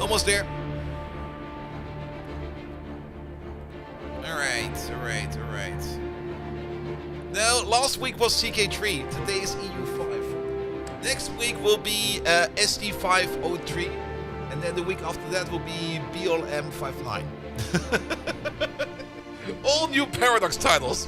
Almost there. Alright. No, last week was CK3. Today is EU5. Next week will be SD503. And then the week after that will be BLM59. All new Paradox titles.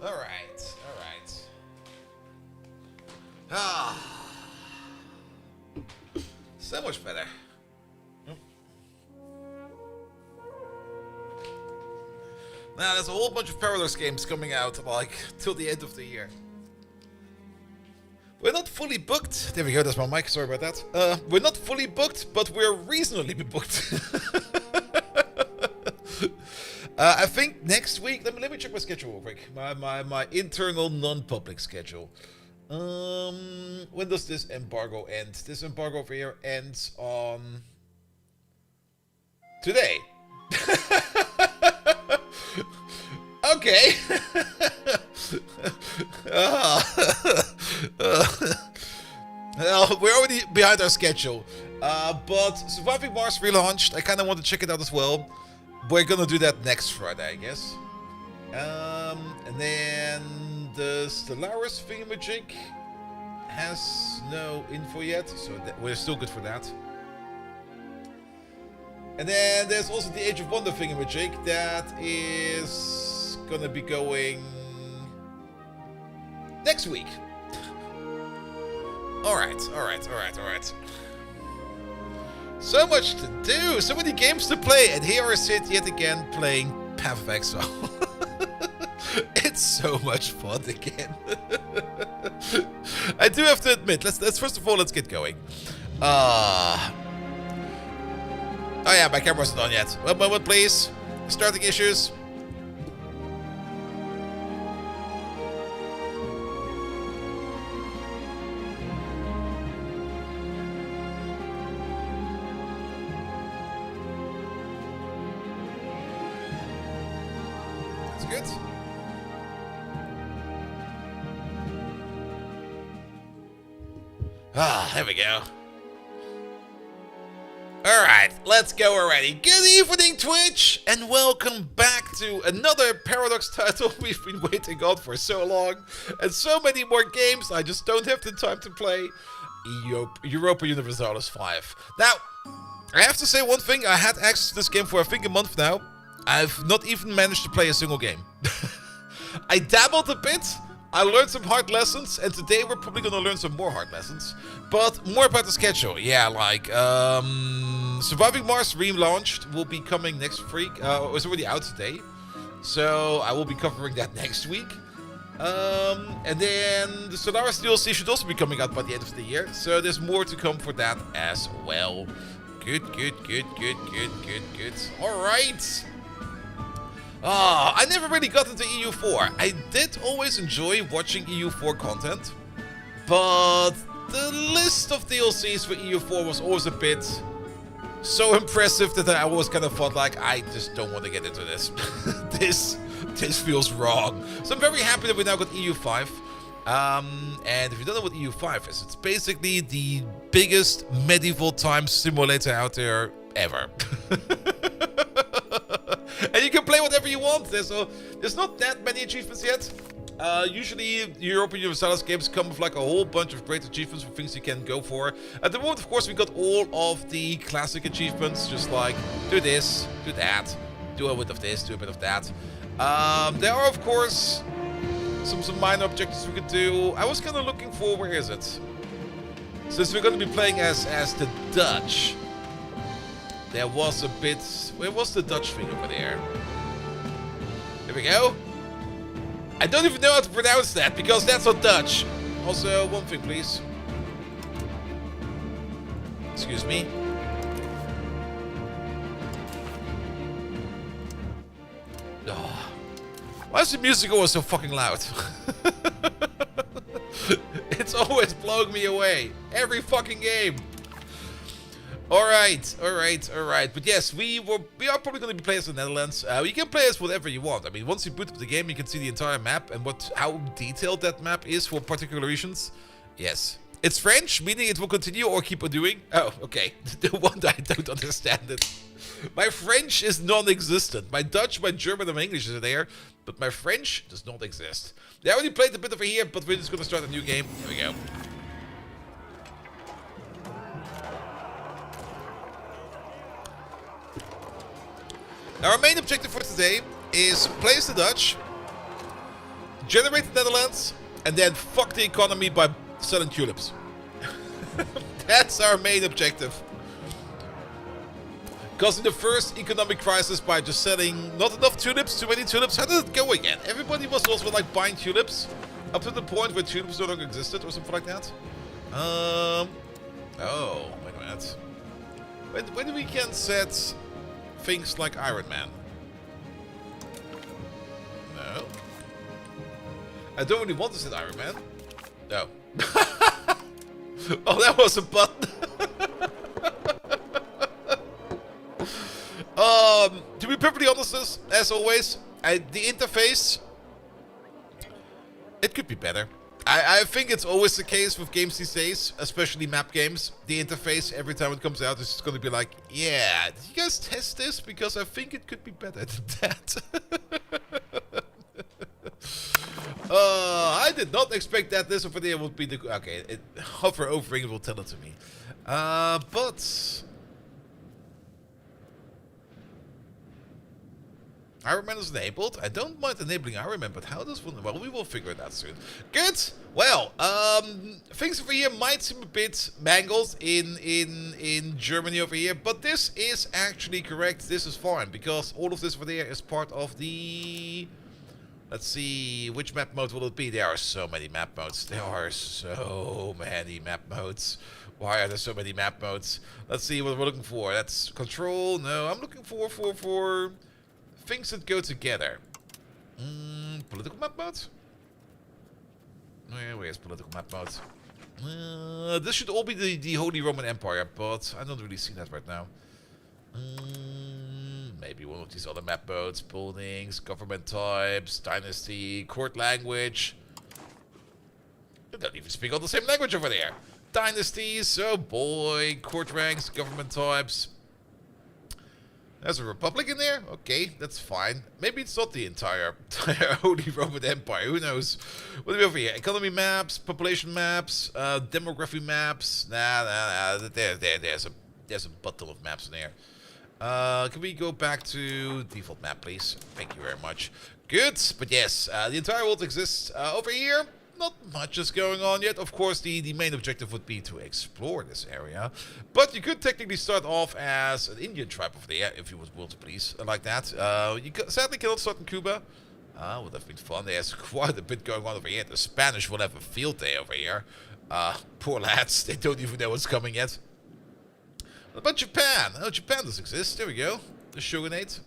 Alright. So much better. Now, there's a whole bunch of Paradox games coming out, like, till the end of the year. We're not fully booked. There we go, that's my mic, sorry about that. We're not fully booked, but we're reasonably booked. I think next week, let me check my schedule real quick. My internal non-public schedule. When does this embargo end? This embargo over here ends on today. Okay. We're already behind our schedule. But Surviving Mars relaunched. I kind of want to check it out as well. We're gonna do that next Friday, I guess. And then the Stellaris thingamajig has no info yet, so we're still good for that. And then there's also the Age of Wonder thingamajig that is gonna be going next week. Alright. So much to do, so many games to play, and here I sit yet again playing Path of Exile. It's so much fun again. I do have to admit, let's first of all, let's get going. Oh yeah, my camera's not on yet. One moment, please. Starting issues. That's good. There we go. Alright, let's go already. Good evening, Twitch, and welcome back to another Paradox title we've been waiting on for so long, and so many more games I just don't have the time to play. Europa Universalis 5. Now, I have to say one thing. I had access to this game for I think a month now. I've not even managed to play a single game. I dabbled a bit. I learned some hard lessons, and today we're probably gonna learn some more hard lessons. But more about the schedule. Yeah, like Surviving Mars relaunched will be coming next week. It's already out today, so I will be covering that next week. And then the Solaris DLC should also be coming out by the end of the year, so there's more to come for that as well. Good. All right. I never really got into EU4. I did always enjoy watching EU4 content, but the list of DLCs for EU4 was always a bit so impressive that I always kind of thought like, I just don't want to get into this. This feels wrong. So I'm very happy that we now got EU5. And if you don't know what EU5 is, it's basically the biggest medieval times simulator out there ever. And you can play whatever you want. There's not that many achievements yet. Usually European Universalis games come with like a whole bunch of great achievements for things you can go for. At the moment, of course, we got all of the classic achievements, just like do this, do that, do a bit of this, do a bit of that. There are, of course, some minor objectives we could do. I was kind of looking for, where is it? Since we're going to be playing as the Dutch, there was a bit... Where was the Dutch thing over there? Here we go. I don't even know how to pronounce that, because that's not Dutch. Also, one thing, please. Excuse me. Oh. Why is the music always so fucking loud? It's always blowing me away. Every fucking game. Alright. But yes, we are probably going to be playing as the Netherlands. You can play as whatever you want. I mean, once you boot up the game, you can see the entire map and how detailed that map is for particular regions. Yes. It's French, meaning it will continue or keep on doing. Oh, okay. The one that I don't understand it. My French is non-existent. My Dutch, my German, and my English are there, but my French does not exist. I already played a bit over here, but we're just going to start a new game. Here we go. Now, our main objective for today is play as the Dutch, generate the Netherlands, and then fuck the economy by selling tulips. That's our main objective. Causing the first economic crisis by just selling not enough tulips, too many tulips. How did it go again? Everybody was also like buying tulips up to the point where tulips no longer existed or something like that. Oh, wait a minute. When we can set things like Iron Man? No. I don't really want to set Iron Man. No. Oh, that was a button. To be perfectly honest, as always, the interface, it could be better. I think it's always the case with games these days, especially map games. The interface, every time it comes out, is just going to be like, yeah, did you guys test this? Because I think it could be better than that. I did not expect that this over there would be the... Okay, hover overing will tell it to me. But... Iron Man is enabled. I don't mind enabling Iron Man, but how does one... Well, we will figure it out soon. Good. Well, things over here might seem a bit mangled in Germany over here, but this is actually correct. This is fine, because all of this over there is part of the... Let's see, which map mode will it be? There are so many map modes. There are so many map modes. Why are there so many map modes? Let's see what we're looking for. That's control. No, I'm looking for things that go together. Political map modes? Where's political map modes? This should all be the Holy Roman Empire, but I don't really see that right now. Maybe one of these other map modes. Buildings, government types, dynasty, court language. They don't even speak all the same language over there. Dynasties, oh boy. Court ranks, government types. There's a republic in there? Okay, that's fine. Maybe it's not the entire Holy Roman Empire. Who knows? What do we have here? Economy maps, population maps, demography maps. Nah. There's a There's a bundle of maps in there. Can we go back to default map, please? Thank you very much. Good, but yes, the entire world exists over here. Not much is going on yet. Of course, the main objective would be to explore this area. But you could technically start off as an Indian tribe over there, if you would will to please, like that. You sadly cannot start in Cuba. Would have been fun. There's quite a bit going on over here. The Spanish will have a field day over here. Poor lads, they don't even know what's coming yet. What about Japan? Oh, Japan does exist. There we go. The Shogunate.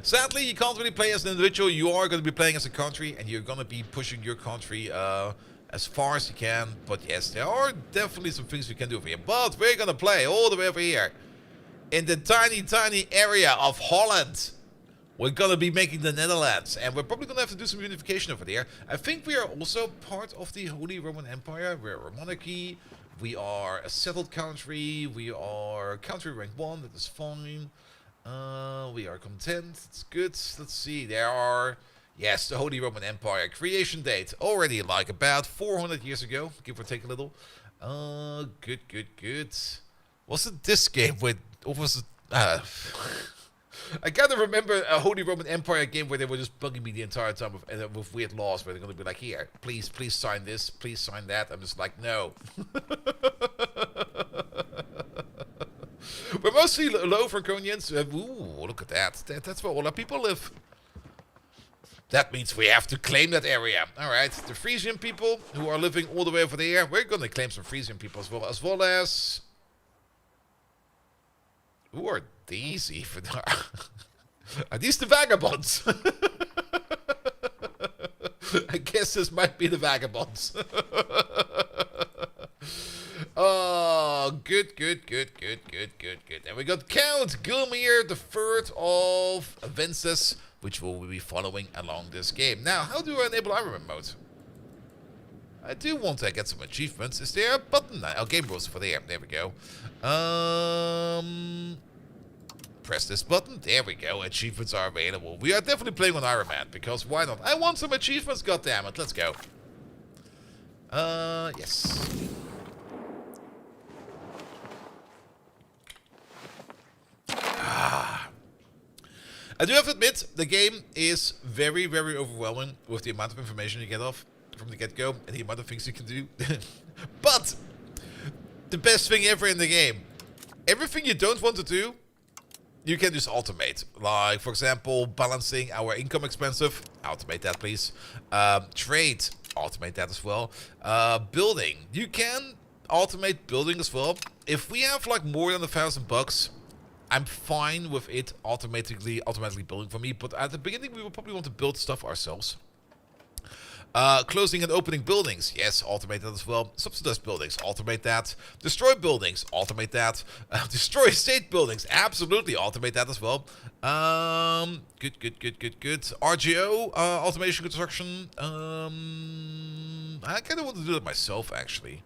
Sadly, you can't really play as an individual. You are going to be playing as a country, and you're going to be pushing your country as far as you can. But yes, there are definitely some things we can do over here. But we're going to play all the way over here in the tiny, tiny area of Holland. We're going to be making the Netherlands, and we're probably going to have to do some unification over there. I think we are also part of the Holy Roman Empire. We're a monarchy. We are a settled country. We are country rank 1. That is fine. We are content. It's good. Let's see. There are... Yes, the Holy Roman Empire. Creation date. Already like about 400 years ago. Give or take a little. Good, good, good. Wasn't this game with... Or was it... I gotta remember a Holy Roman Empire game where they were just bugging me the entire time with weird laws where they're gonna be like, here, please sign this, please sign that. I'm just like, no. We're mostly low Franconians. Ooh, look at that. That's where all our people live. That means we have to claim that area. Alright, the Frisian people who are living all the way over there, we're gonna claim some Frisian people as well as... Who are these even? Are these the vagabonds? I guess this might be the vagabonds. Oh, good. And we got Count Gilmir III of Vences, which will be following along this game. Now, how do I enable armament mode? I do want to get some achievements. Is there a button? Oh, game rules for there. There we go. Press this button. There we go. Achievements are available. We are definitely playing on Iron Man, because why not? I want some achievements, goddammit. Let's go. Yes. I do have to admit, the game is very, very overwhelming with the amount of information you get off from the get-go and the amount of things you can do. But the best thing ever in the game, everything you don't want to do, you can just automate. Like, for example, balancing our income expensive. Automate that, please. Trade. Automate that as well. Building. You can automate building as well. If we have like more than $1,000, I'm fine with it automatically building for me. But at the beginning, we will probably want to build stuff ourselves. Closing and opening buildings. Yes, automate that as well. Subsidize buildings. Automate that. Destroy buildings. Automate that. Destroy state buildings. Absolutely automate that as well. Good. RGO. Automation construction. I kind of want to do that myself, actually.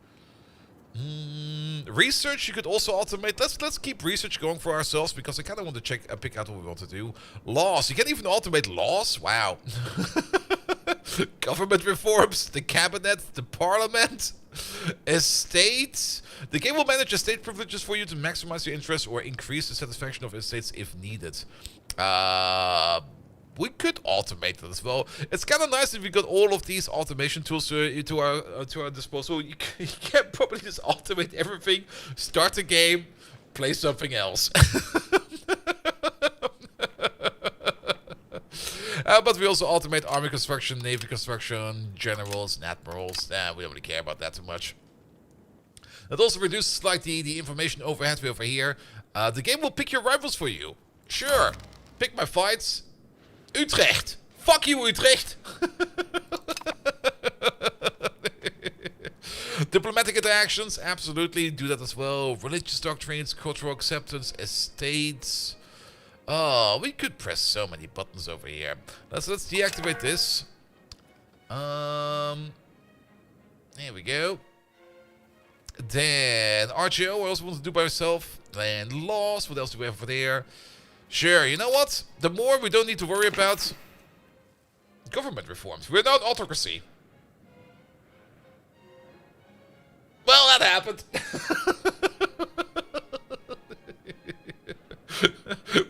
Research you could also automate. Let's keep research going for ourselves, because I kind of want to pick out what we want to do. Laws. You can even automate laws. Wow. Government reforms, the cabinet, the parliament, estates. The game will manage estate privileges for you to maximize your interest or increase the satisfaction of estates if needed. We could automate that as well. It's kind of nice if we got all of these automation tools to our disposal. You can probably just automate everything, start the game, play something else. But we also automate army construction, navy construction, generals, and admirals. We don't really care about that too much. That also reduces like the information overhead over here. The game will pick your rivals for you. Sure. Pick my fights. Utrecht. Fuck you, Utrecht. Diplomatic interactions. Absolutely. Do that as well. Religious doctrines, cultural acceptance, estates. Oh, we could press so many buttons over here. Let's deactivate this. There we go. Then RGO, I also want to do by myself. Then laws, what else do we have over there? Sure, you know what? The more we don't need to worry about government reforms. We're not autocracy. Well, that happened.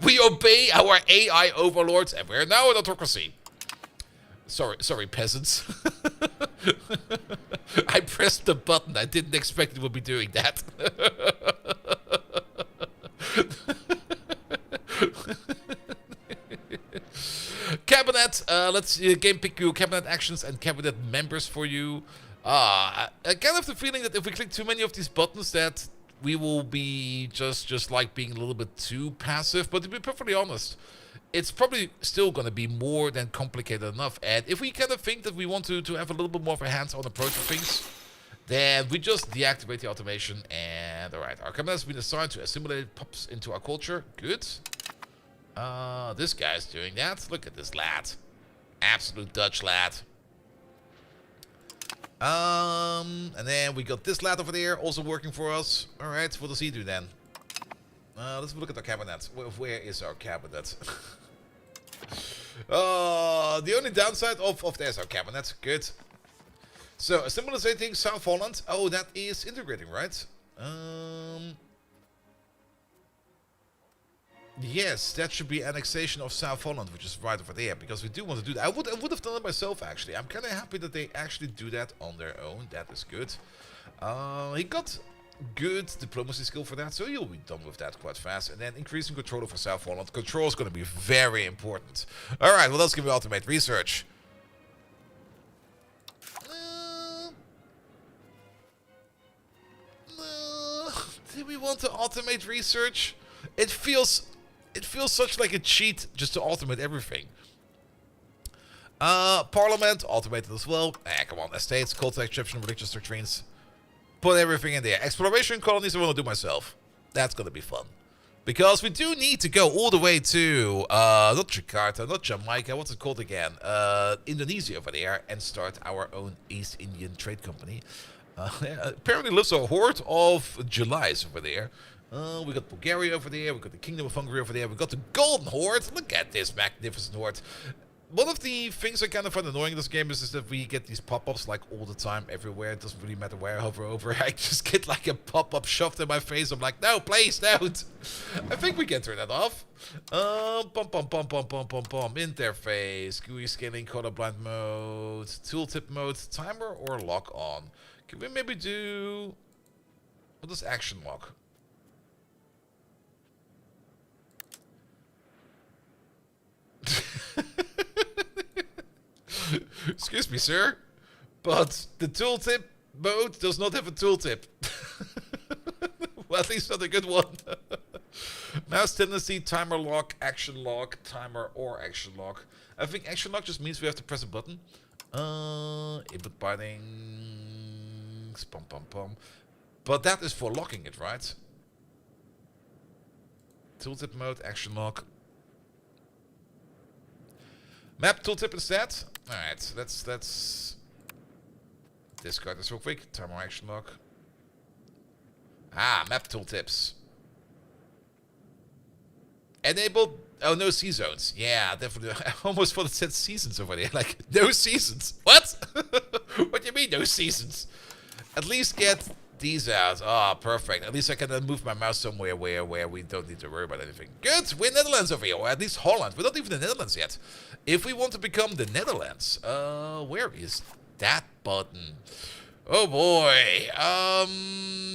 We obey our AI overlords, and we're now an autocracy. Sorry, peasants. I pressed the button. I didn't expect it would be doing that. Cabinet, let's game pick your cabinet actions and cabinet members for you. I kind of have the feeling that if we click too many of these buttons that we will be just like being a little bit too passive. But to be perfectly honest, it's probably still going to be more than complicated enough. And if we kind of think that we want to have a little bit more of a hands-on approach to things, then we just deactivate the automation. And alright, our cabinet has been assigned to assimilate pops into our culture. Good. This guy's doing that. Look at this lad. Absolute Dutch lad. And then we got this lad over there also working for us. Alright, what does he do then? Let's look at our cabinet. Where is our cabinet? The only downside of there's our cabinet. Good. So, assimilating South Holland. Oh, that is integrating, right? Yes, that should be annexation of South Holland, which is right over there, because we do want to do that. I would have done it myself, actually. I'm kind of happy that they actually do that on their own. That is good. He got good diplomacy skill for that, so you'll be done with that quite fast. And then increasing control over South Holland. Control is going to be very important. Alright, what else can we automate? Research. Do we want to automate research? It feels such like a cheat just to automate everything. Parliament, automated as well. Come on, estates, cult exception, religious doctrines. Put everything in there. Exploration colonies I want to do myself. That's gonna be fun. Because we do need to go all the way to, not Jakarta, not Jamaica, what's it called again? Indonesia over there, and start our own East Indian Trade Company. Apparently lives a horde of Julys over there. We got Bulgaria over there, we got the Kingdom of Hungary over there, we got the Golden Horde. Look at this magnificent horde. One of the things I kind of find annoying in this game is that we get these pop-ups like all the time, everywhere. It doesn't really matter where I hover over. I just get like a pop-up shoved in my face. I'm like, no, please don't. I think we can turn that off. Interface, GUI scaling, colorblind mode, tooltip mode, timer or lock on. Can we maybe do... What is action lock? Excuse me, sir, but the tooltip mode does not have a tooltip. Well, at least not a good one. Mouse tendency, timer lock, action lock, timer or action lock. I think action lock just means we have to press a button. Input bindings, pom pom pom. But that is for locking it, right? Tooltip mode, action lock. Map tooltip instead. Alright, let's discard this real quick. Timer action lock. Map tooltips. Enable. Oh, no sea zones. Yeah, definitely. I almost thought it said seasons over there. Like, no seasons. What? What do you mean, no seasons? At least get these out. Perfect. At least I can then move my mouse somewhere where we don't need to worry about anything. Good. We're Netherlands over here, or at least Holland. We're not even the Netherlands yet. If we want to become the Netherlands, where is that button? Oh boy.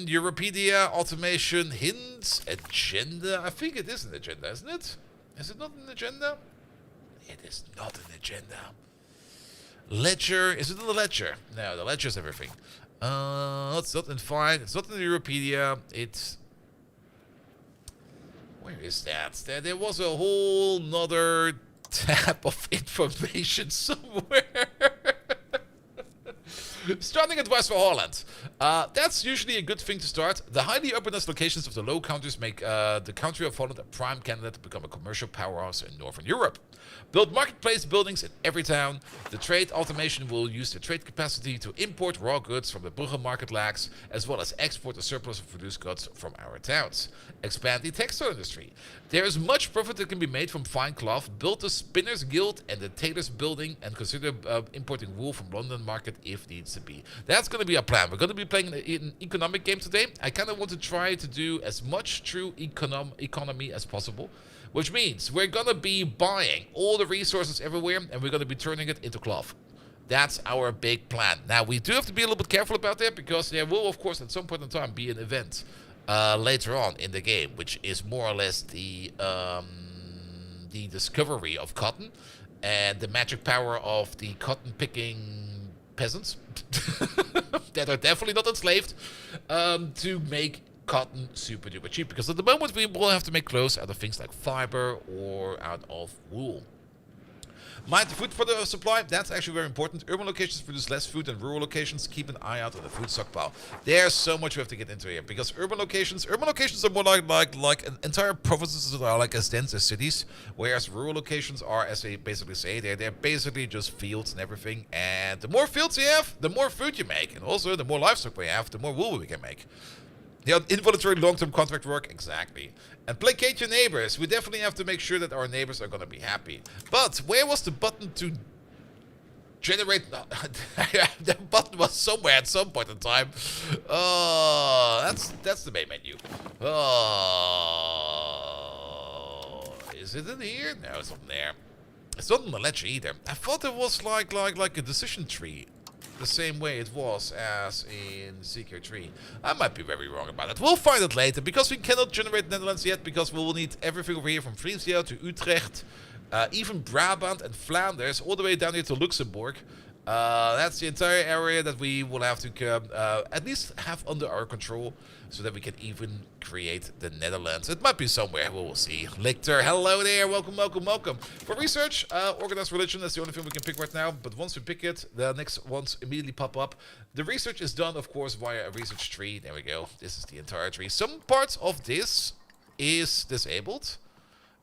Europedia, automation, hints, agenda. I think it is an agenda, isn't it? Is it not an agenda? It is not an agenda. Ledger. Is it in the ledger? No, the ledger is everything. It's not in fine. It's not in the Europedia. It's... Where is that? There was a whole nother tab of information somewhere. Starting advice for Holland. That's usually a good thing to start. The highly urbanized locations of the Low Countries make the country of Holland a prime candidate to become a commercial powerhouse in Northern Europe. Build marketplace buildings in every town. The trade automation will use the trade capacity to import raw goods from the Brugge market lags, as well as export the surplus of produced goods from our towns. Expand the textile industry. There is much profit that can be made from fine cloth. Build the Spinners Guild and the Tailors Building, and consider importing wool from London market if needs to be. That's going to be our plan. We're going to be playing an economic game today. I kind of want to try to do as much true economy as possible, which means we're going to be buying all the resources everywhere, and we're going to be turning it into cloth. That's our big plan. Now, we do have to be a little bit careful about that, because there will, of course, at some point in time be an event later on in the game, which is more or less the discovery of cotton and the magic power of the cotton-picking peasants that are definitely not enslaved to make cotton super duper cheap, because at the moment we will have to make clothes out of things like fiber or out of wool. Mind the food for the supply, that's actually very important. Urban locations produce less food than rural locations. Keep an eye out on the food stockpile. There's so much we have to get into here, because urban locations are more like entire provinces that are like as dense as cities, whereas rural locations are, as they basically say, they're basically just fields and everything. And the more fields you have, the more food you make, and also the more livestock we have, the more wool we can make. Yeah, involuntary long-term contract work, exactly. And placate your neighbors. We definitely have to make sure that our neighbors are going to be happy. But where was the button to generate? The button was somewhere at some point in time. Oh, that's the main menu. Oh, is it in here? No, it's not there. It's not on the ledger either. I thought it was like a decision tree, the same way it was as in Secret Tree. I might be very wrong about it. We'll find it later, because we cannot generate Netherlands yet, because we will need everything over here from Friesland to Utrecht, even Brabant and Flanders, all the way down here to Luxembourg. That's the entire area that we will have to at least have under our control, so that we can even create the Netherlands. It might be somewhere, we will see. Lichter, hello there, welcome, welcome, welcome. For research, organized religion, that's the only thing we can pick right now, but once we pick it, the next ones immediately pop up. The research is done, of course, via a research tree. There we go, this is the entire tree. Some parts of this is disabled,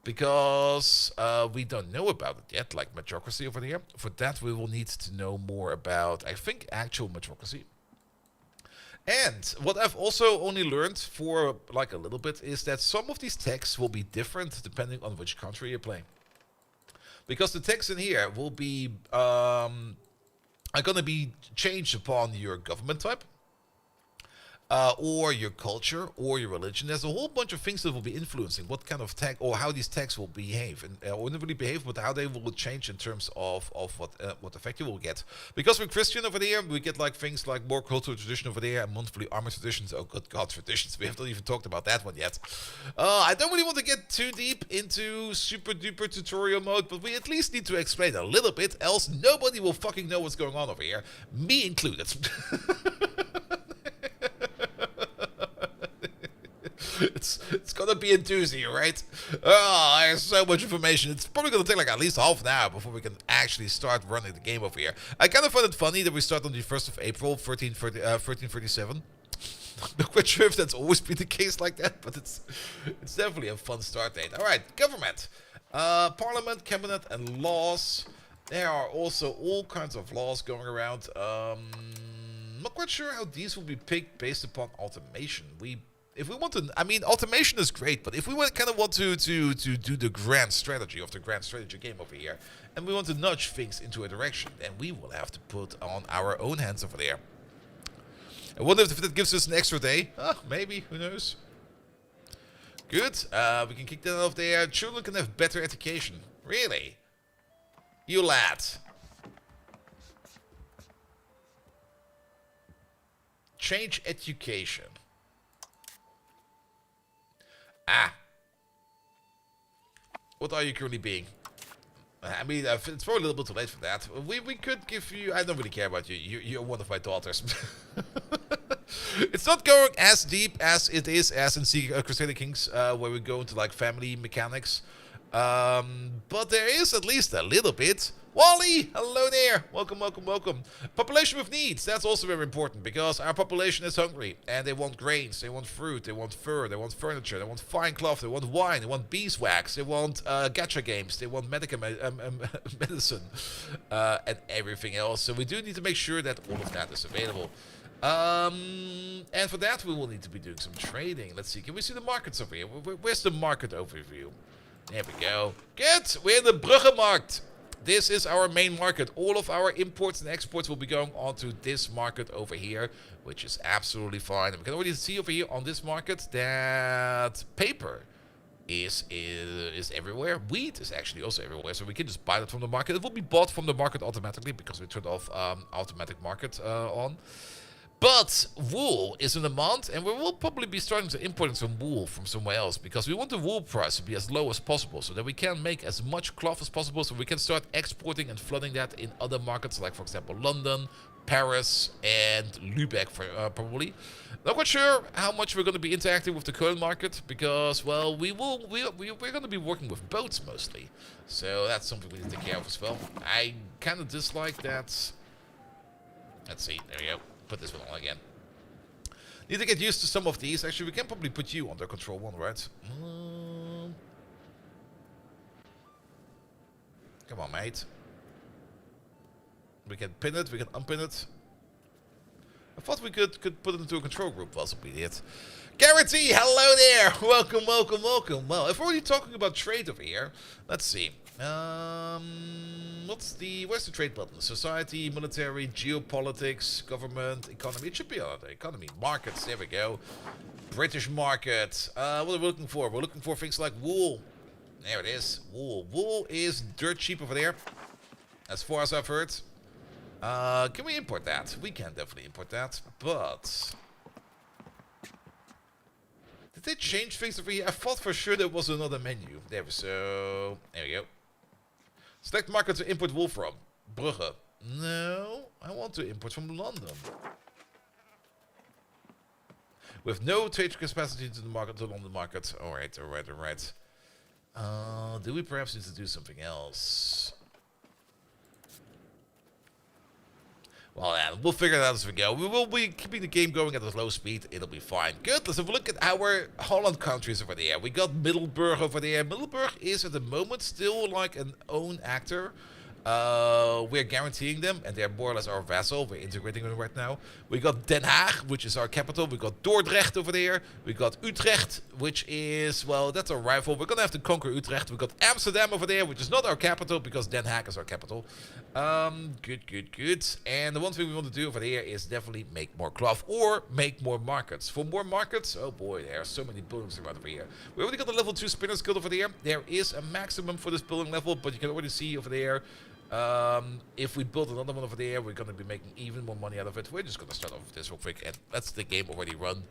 because we don't know about it yet, like metrocracy over here. For that, we will need to know more about, I think, actual metrocracy. And what I've also only learned for like a little bit is that some of these texts will be different depending on which country you're playing. Because the text in here will be are going to be changed upon your government type, or your culture, or your religion. There's a whole bunch of things that will be influencing what kind of tag, or how these tags will behave, and or not really behave, but how they will change in terms of what effect you will get. Because we're Christian over there, we get like things like more cultural tradition over there, and monthly armor traditions. Oh good God, traditions! We haven't even talked about that one yet. I don't really want to get too deep into super duper tutorial mode, but we at least need to explain a little bit, else nobody will fucking know what's going on over here, me included. It's gonna be a doozy, right? Oh, there's so much information. It's probably gonna take like at least half an hour before we can actually start running the game over here. I kind of find it funny that we start on the 1st of April, 1337. Not quite sure if that's always been the case like that, but it's definitely a fun start date. All right, government, parliament, cabinet, and laws. There are also all kinds of laws going around. Not quite sure how these will be picked based upon automation. If we want to, I mean, automation is great, but if we kind of want to do the grand strategy of the grand strategy game over here, and we want to nudge things into a direction, then we will have to put on our own hands over there. I wonder if that gives us an extra day. Maybe, who knows? Good, we can kick that off there. Children can have better education. Really? You lad. Change education. What are you currently being? I mean, it's probably a little bit too late for that. We could give you... I don't really care about you. You're one of my daughters. It's not going as deep as it is as in Crusader Kings, where we go into like family mechanics. But there is at least a little bit. Wally, hello there. Welcome, welcome, welcome. Population with needs. That's also very important, because our population is hungry and they want grains, they want fruit, they want fur, they want furniture, they want fine cloth, they want wine, they want beeswax, they want gacha games, they want medicine, and everything else. So we do need to make sure that all of that is available. And for that we will need to be doing some trading. Let's see, can we see the markets over here? Where's the market overview? There we go. Good, we're in the Bruggenmarkt. This is our main market. All of our imports and exports will be going onto this market over here, which is absolutely fine. And we can already see over here on this market that paper is everywhere. Wheat is actually also everywhere, so we can just buy that from the market. It will be bought from the market automatically because we turned off automatic market on. But wool is in demand, and we will probably be starting to import some wool from somewhere else because we want the wool price to be as low as possible so that we can make as much cloth as possible so we can start exporting and flooding that in other markets like, for example, London, Paris, and Lübeck probably. Not quite sure how much we're going to be interacting with the Köln market because, well, we're going to be working with boats mostly. So that's something we need to take care of as well. I kind of dislike that. Let's see, there we go. Put this one on again. Need to get used to some of these. Actually, we can probably put you under control one, right? Come on, mate. We can pin it, we can unpin it. I thought we could put it into a control group, possibly it. Guarantee, hello there! Welcome, welcome, welcome. Well, if we're already talking about trade over here, let's see. Where's the trade button? Society, military, geopolitics, government, economy. It should be on the economy. Markets, there we go. British market. What are we looking for? We're looking for things like wool. There it is. Wool. Wool is dirt cheap over there, as far as I've heard. Can we import that? We can definitely import that, but did they change things over here? I thought for sure there was another menu. There we go. Select market to import wool from. Brugge. No, I want to import from London. With no trade capacity to the market, to London market. Alright. Do we perhaps need to do something else? Well, yeah, we'll figure it out as we go. We will be keeping the game going at a low speed. It'll be fine. Good. Let's have a look at our Holland countries over there. We got Middelburg over there. Middelburg is at the moment still like an own actor. We're guaranteeing them, and they're more or less our vassal. We're integrating them right now. We got Den Haag, which is our capital. We got Dordrecht over there. We got Utrecht, which is, well, that's our rival. We're gonna have to conquer Utrecht. We got Amsterdam over there, which is not our capital because Den Haag is our capital. Good. And the one thing we want to do over there is definitely make more cloth or make more markets. For more markets, oh boy, there are so many buildings around over here. We already got the level 2 spinner skill over there. There is a maximum for this building level, but you can already see over there. If we build another one over there, we're going to be making even more money out of it. We're just going to start off with this real quick, and that's the game already run.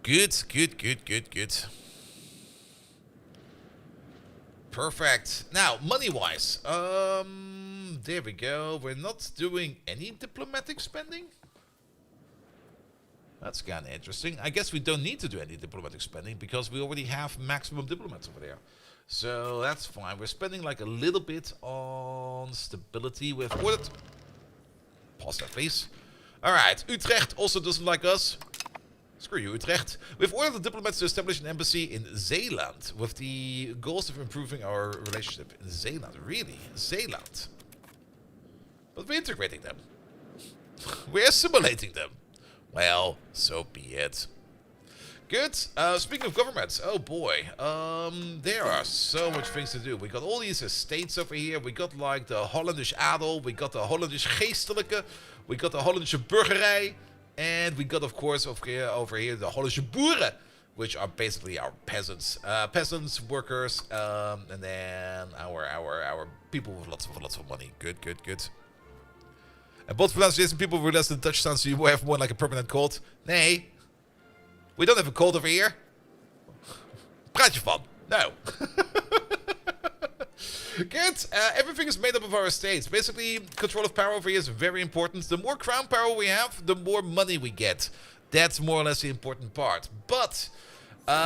Good. Perfect. Now, money-wise, there we go. We're not doing any diplomatic spending. That's kind of interesting. I guess we don't need to do any diplomatic spending because we already have maximum diplomats over there. So that's fine. We're spending like a little bit on stability. We've ordered... Pause that, please. Alright, Utrecht also doesn't like us. Screw you, Utrecht. We've ordered the diplomats to establish an embassy in Zeeland with the goals of improving our relationship in Zeeland. Really? Zeeland? But we're integrating them. We're assimilating them. Well, so be it. Good. Speaking of governments, oh boy, there are so much things to do. We got all these estates over here. We got like the Hollandisch Adel. We got the Hollandisch Geestelijke. We got the Hollandische Burgerij. And we got, of course, over here the Hollandische Boeren, which are basically our peasants, workers, and then our people with lots of money. Good. And both pronunciation people with less than Dutch sounds, so you will have more like a permanent cold. Nee. We don't have a cold over here. Praat je van? No. Good. Everything is made up of our estates. Basically, control of power over here is very important. The more crown power we have, the more money we get. That's more or less the important part. But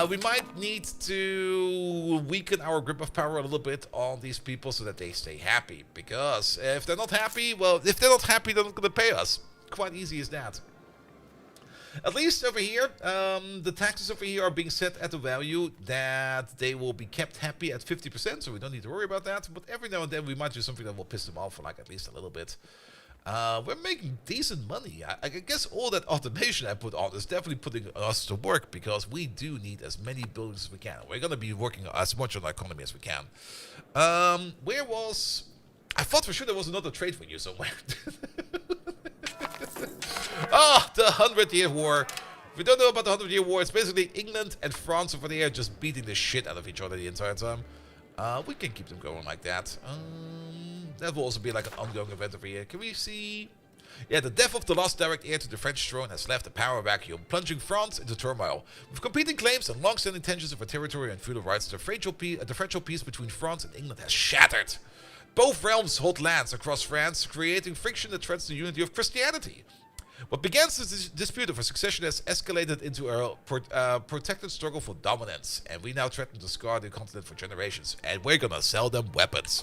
we might need to weaken our grip of power a little bit on these people so that they stay happy. Because if they're not happy, well, if they're not happy, they're not going to pay us. Quite easy as that. At least over here, the taxes over here are being set at a value that they will be kept happy at 50%, so we don't need to worry about that. But every now and then we might do something that will piss them off for like at least a little bit. We're making decent money. I guess all that automation I put on is definitely putting us to work because we do need as many buildings as we can. We're going to be working as much on our economy as we can. Where was... I thought for sure there was another trade for you somewhere. Ah, the 100-Year War. If you don't know about the 100-Year War, it's basically England and France over there just beating the shit out of each other the entire time. We can keep them going like that. That will also be like an ongoing event over here. Can we see... Yeah, the death of the last direct heir to the French throne has left a power vacuum, plunging France into turmoil. With competing claims and long-standing tensions over territory and feudal rights, the fragile peace between France and England has shattered. Both realms hold lands across France, creating friction that threatens the unity of Christianity. What began as a dispute over succession has escalated into a protected struggle for dominance, and we now threaten to scar the continent for generations, and we're gonna sell them weapons.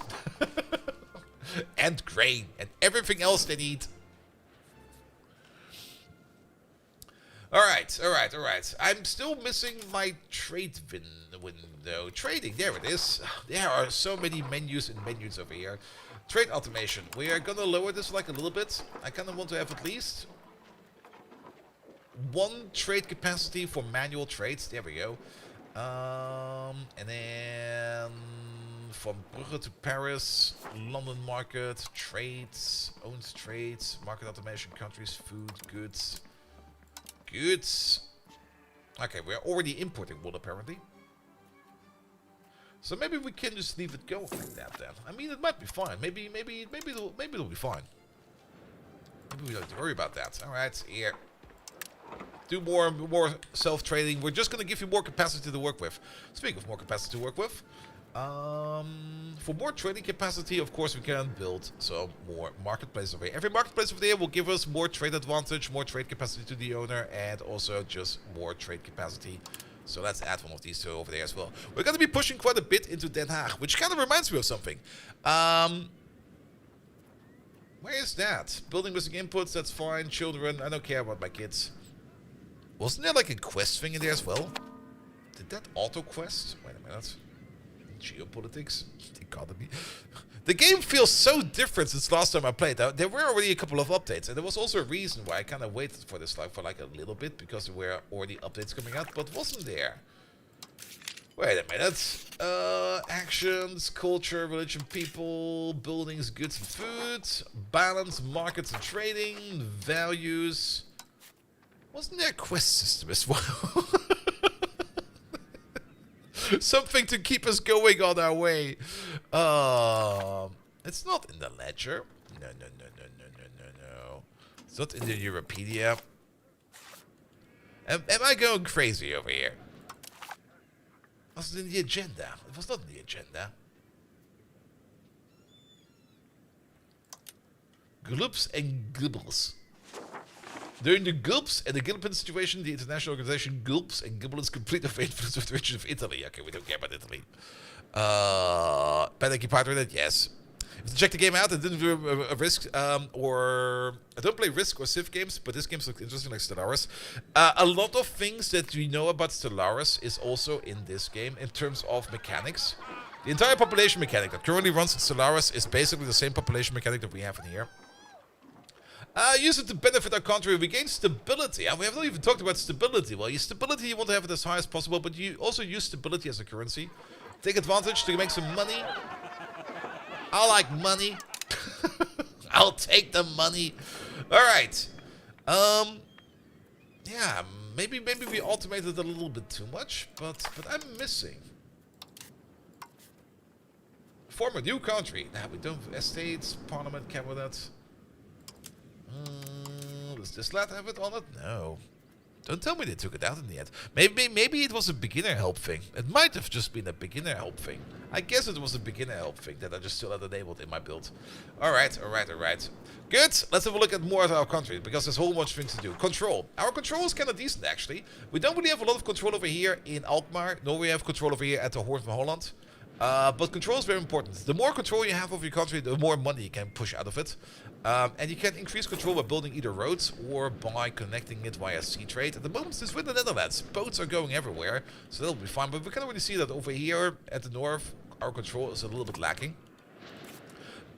And grain, and everything else they need. Alright. I'm still missing my trade window. Trading, there it is. There are so many menus and menus over here. Trade automation. We are gonna lower this like a little bit. I kinda want to have at least one trade capacity for manual trades. There we go. And then from Brugge to Paris, London market, trades, owns trades, market automation, countries, food, goods. Okay, we're already importing wool apparently. So maybe we can just leave it going like that then. I mean, it might be fine. Maybe it'll be fine. Maybe we don't have to worry about that. All right, here. Do more self-trading. We're just going to give you more capacity to work with. Speaking of more capacity to work with, for more trading capacity, of course, we can build some more marketplaces over here. Every marketplace over there will give us more trade advantage, more trade capacity to the owner, and also just more trade capacity. So let's add one of these two over there as well. We're going to be pushing quite a bit into Den Haag, which kind of reminds me of something. Where is that? Building missing inputs, that's fine. Children, I don't care about my kids. Wasn't there like a quest thing in there as well? Did that auto quest? Wait a minute. Geopolitics? Economy? The game feels so different since last time I played. There were already a couple of updates, and there was also a reason why I kind of waited for this for like a little bit, because there were already updates coming out, but wasn't there? Wait a minute. Actions, culture, religion, people, buildings, goods and food, balance, markets and trading, values. Wasn't there a quest system as well? Something to keep us going on our way. It's not in the ledger. No. It's not in the Europedia. Am I going crazy over here? Was it in the agenda? It was not in the agenda. Gulps and Gibbles. During the Gulps and the Gilpin situation, the international organization Gulps and Gibbles complete of influence with the region of Italy. Okay, we don't care about Italy. Panic you partner with it? Yes. If you check the game out, I didn't do a Risk or... I don't play Risk or Civ games, but this game looks interesting like Stellaris. A lot of things that we know about Stellaris is also in this game in terms of mechanics. The entire population mechanic that currently runs in Stellaris is basically the same population mechanic that we have in here. Use it to benefit our country. We gain stability. We have not even talked about stability. Well, your stability, you want to have it as high as possible, but you also use stability as a currency. Take advantage to make some money. I like money. I'll take the money. All right. Yeah, maybe we automated a little bit too much, but I'm missing. Form a new country. Nah, we don't. Estates, Parliament, Cabinet. Does this lad have it on it? No. Don't tell me they took it out in the end. Maybe it was a beginner help thing. It might have just been a beginner help thing. I guess it was a beginner help thing that I just still had enabled in my build. Alright. Good. Let's have a look at more of our country, because there's a whole bunch of things to do. Control. Our control is kind of decent, actually. We don't really have a lot of control over here in Alkmaar, nor we have control over here at the Hoorn van Holland. But control is very important. The more control you have of your country, the more money you can push out of it. And you can increase control by building either roads or by connecting it via sea trade. At the moment, it's with the Netherlands. Boats are going everywhere, so that'll be fine. But we can already see that over here at the north, our control is a little bit lacking.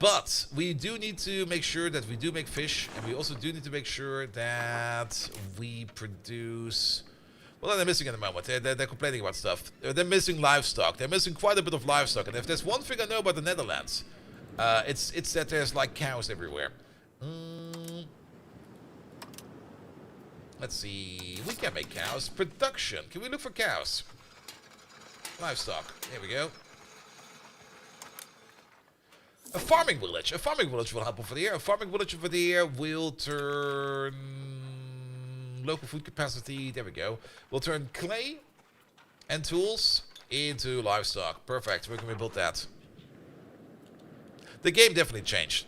But we do need to make sure that we do make fish, and we also do need to make sure that we produce... Well, they're missing at the moment. They're complaining about stuff. They're missing livestock. They're missing quite a bit of livestock. And if there's one thing I know about the Netherlands, it's that there's like cows everywhere. Let's see. We can make cows. Production. Can we look for cows? Livestock. Here we go. A farming village. A farming village will help over there. A farming village over there will turn local food capacity. There we go. We'll turn clay and tools into livestock. Perfect. Where can we build that? The game definitely changed.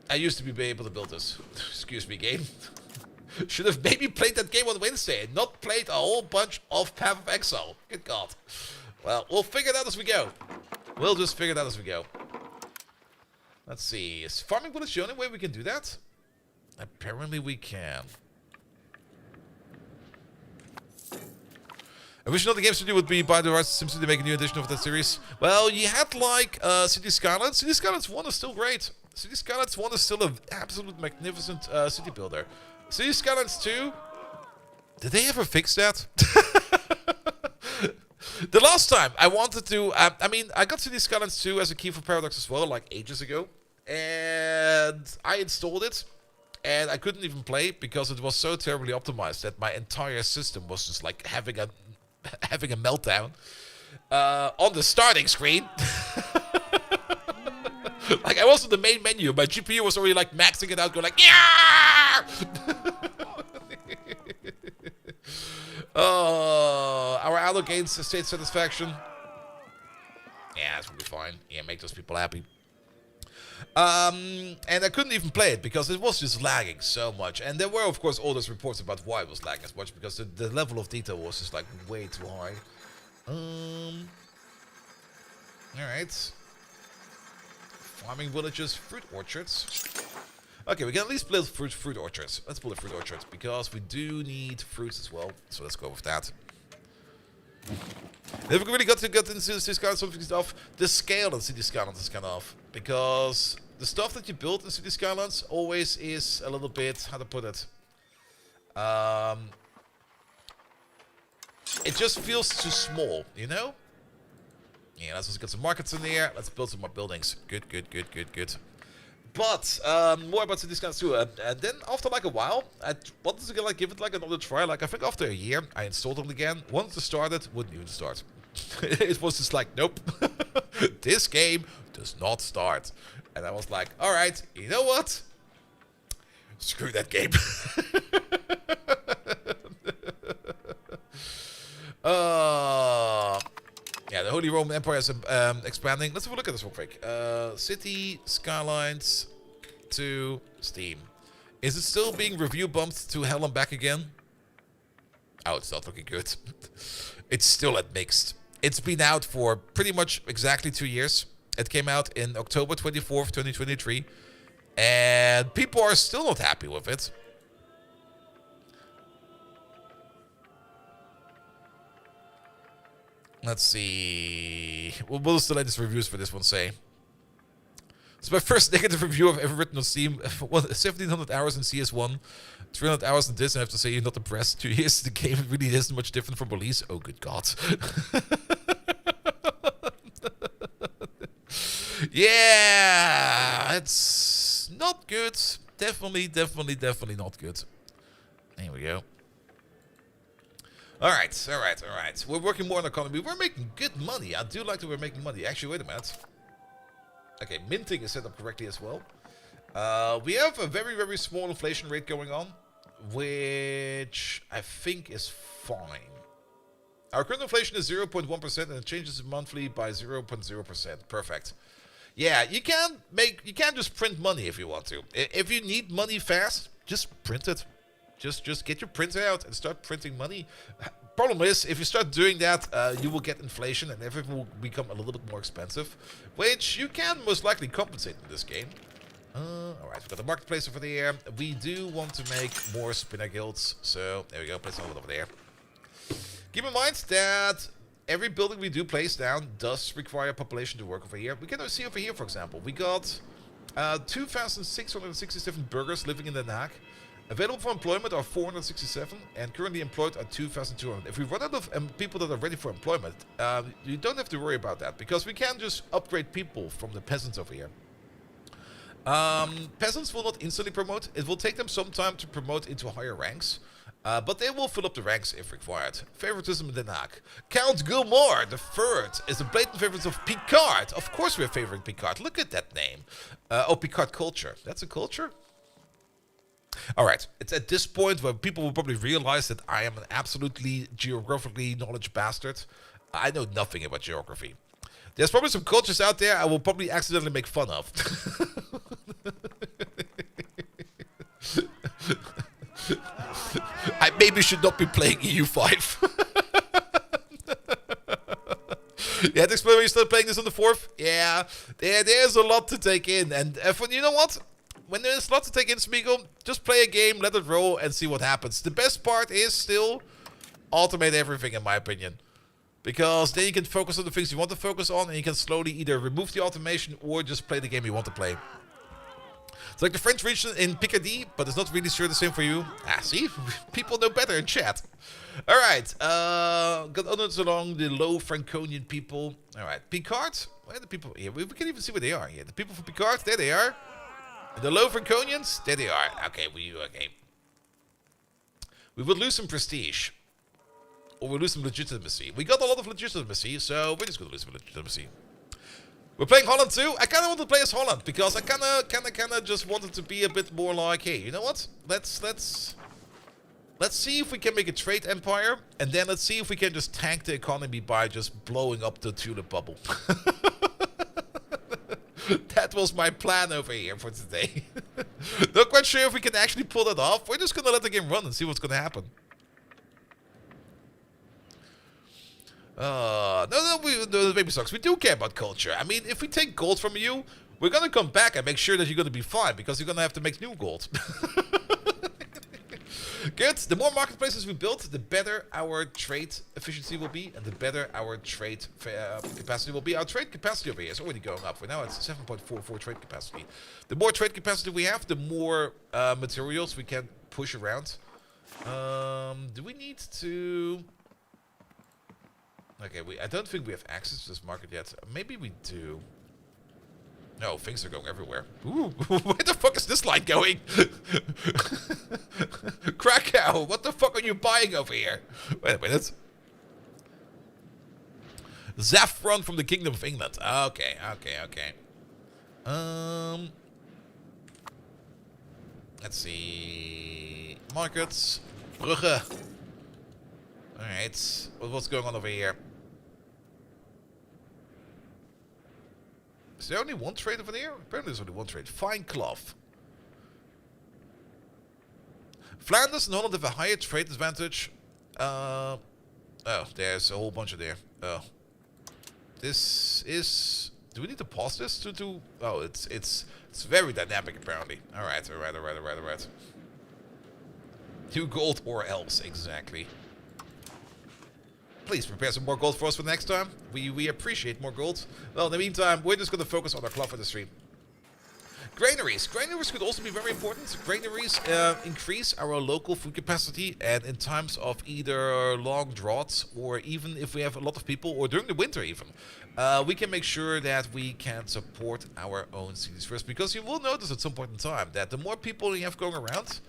I used to be able to build this. Excuse me, game. Should have maybe played that game on Wednesday and not played a whole bunch of Path of Exile. Good God. Well, we'll figure it out as we go. We'll just figure it out as we go. Let's see. Is farming village the only way we can do that? Apparently we can. I wish another games studio would be by the rights to SimCity to make a new edition of that series. Well, you had like City Skylines. City Skylines 1 is still great. City Skylines 1 is still an absolute magnificent city builder. City Skylines 2, did they ever fix that? The last time I wanted to, I mean, I got City Skylines 2 as a key for Paradox as well, like ages ago. And I installed it, and I couldn't even play because it was so terribly optimized that my entire system was just like having a meltdown on the starting screen. Like I was in the main menu, my GPU was already like maxing it out, going like, yeah! Our auto gains state satisfaction. Yeah, that's gonna be fine. Yeah, make those people happy. And I couldn't even play it because it was just lagging so much. And there were, of course, all those reports about why it was lagging as much because the level of detail was just like way too high. Alright. Farming villages, fruit orchards. Okay, we can at least build fruit orchards. Let's build a fruit orchard because we do need fruits as well. So let's go with that. If we really got into City Skylines something stuff, the scale of City Skylines is kind of off. Because the stuff that you build in City Skylines always is a little bit, how to put it, it just feels too small, you know? Yeah, let's just get some markets in there. Let's build some more buildings. Good. But more about City Skylines too. And then after like a while, I wanted to like give it like another try. Like I think after a year, I installed it again. Wanted to start it, wouldn't even start. It was just like, nope, this game does not start. And I was like, all right, you know what? Screw that game. Yeah, the Holy Roman Empire is expanding. Let's have a look at this real quick. City Skylines to Steam. Is it still being review bumped to hell and back again? Oh, it's not looking good. It's still at mixed. It's been out for pretty much exactly 2 years. It came out in October 24th, 2023. And people are still not happy with it. Let's see. What will the latest reviews for this one say? It's my first negative review I've ever written on Steam. 1700 hours in CS1, 300 hours in this. I have to say, you're not impressed. 2 years the game really isn't much different from release. Oh, good God. Yeah, it's not good. Definitely not good. There we go. Alright. We're working more on economy. We're making good money. I do like that we're making money. Actually, wait a minute. Okay, minting is set up correctly as well. We have a very small inflation rate going on, which I think is fine. Our current inflation is 0.1% and it changes monthly by 0.0%. Perfect. Yeah, you can't just print money if you want to. If you need money fast, just print it. Just get your printer out and start printing money. Problem is, if you start doing that, you will get inflation and everything will become a little bit more expensive, which you can most likely compensate in this game. Alright, we've got the marketplace over there. We do want to make more spinner guilds, so there we go, place one over there. Keep in mind that every building we do place down does require population to work over here. We can see over here, for example, we got 2,667 burgers living in Den Haag. Available for employment are 467, and currently employed are 2,200. If we run out of people that are ready for employment, you don't have to worry about that, because we can just upgrade people from the peasants over here. Peasants will not instantly promote. It will take them some time to promote into higher ranks, but they will fill up the ranks if required. Favoritism in Den Haag. Count Gilmore the Third is the blatant favorite of Picard. Of course we're favoring Picard. Look at that name. Oh, Picard culture. That's a culture? Alright, it's at this point where people will probably realize that I am an absolutely geographically knowledge bastard. I know nothing about geography. There's probably some cultures out there I will probably accidentally make fun of. I maybe should not be playing EU5. You had to explain when you started playing this on the 4th? Yeah, there's a lot to take in. And you know what? When there's a lot to take in, Smeagol, just play a game, let it roll, and see what happens. The best part is still automate everything, in my opinion. Because then you can focus on the things you want to focus on, and you can slowly either remove the automation or just play the game you want to play. It's like the French region in Picardy, but it's not really sure the same for you. Ah, see? People know better in chat. Alright, got others along the low Franconian people. Alright, Picard? Where are the people? Yeah, we can even see where they are here. The people from Picard, there they are. The low Franconians, there they are. Okay, okay. We would lose some prestige. Or we lose some legitimacy. We got a lot of legitimacy, so we're just going to lose some legitimacy. We're playing Holland too. I kind of want to play as Holland, because I kind of just wanted to be a bit more like, hey, you know what? Let's see if we can make a trade empire, and then let's see if we can just tank the economy by just blowing up the tulip bubble. That was my plan over here for today. Not quite sure if we can actually pull that off. We're just going to let the game run and see what's going to happen. No, the baby sucks. We do care about culture. I mean, if we take gold from you, we're going to come back and make sure that you're going to be fine, because you're going to have to make new gold. Good. The more marketplaces we build, the better our trade efficiency will be, and the better our trade capacity will be. Our trade capacity over here is already going up. We're now at 7.44 trade capacity. The more trade capacity we have, the more materials we can push around. Do we need to... Okay, I don't think we have access to this market yet. Maybe we do. No, things are going everywhere. Ooh, where the fuck is this line going? Krakow, what the fuck are you buying over here? Wait a minute. Saffron from the Kingdom of England. Okay. Let's see. Markets. Brugge. Alright. What's going on over here? Is there only one trade over there? Apparently there's only one trade. Fine cloth. Flanders and Holland have a higher trade advantage. Oh, there's a whole bunch of there. Oh. This is... Do we need to pause this to do... Oh, it's very dynamic apparently. Alright. 2 gold or else, exactly. Please prepare some more gold for us for next time. We appreciate more gold. Well, in the meantime, we're just going to focus on our cloth industry. Granaries. Granaries could also be very important. Granaries increase our local food capacity, and in times of either long droughts, or even if we have a lot of people, or during the winter even, we can make sure that we can support our own cities first. Because you will notice at some point in time that the more people you have going around,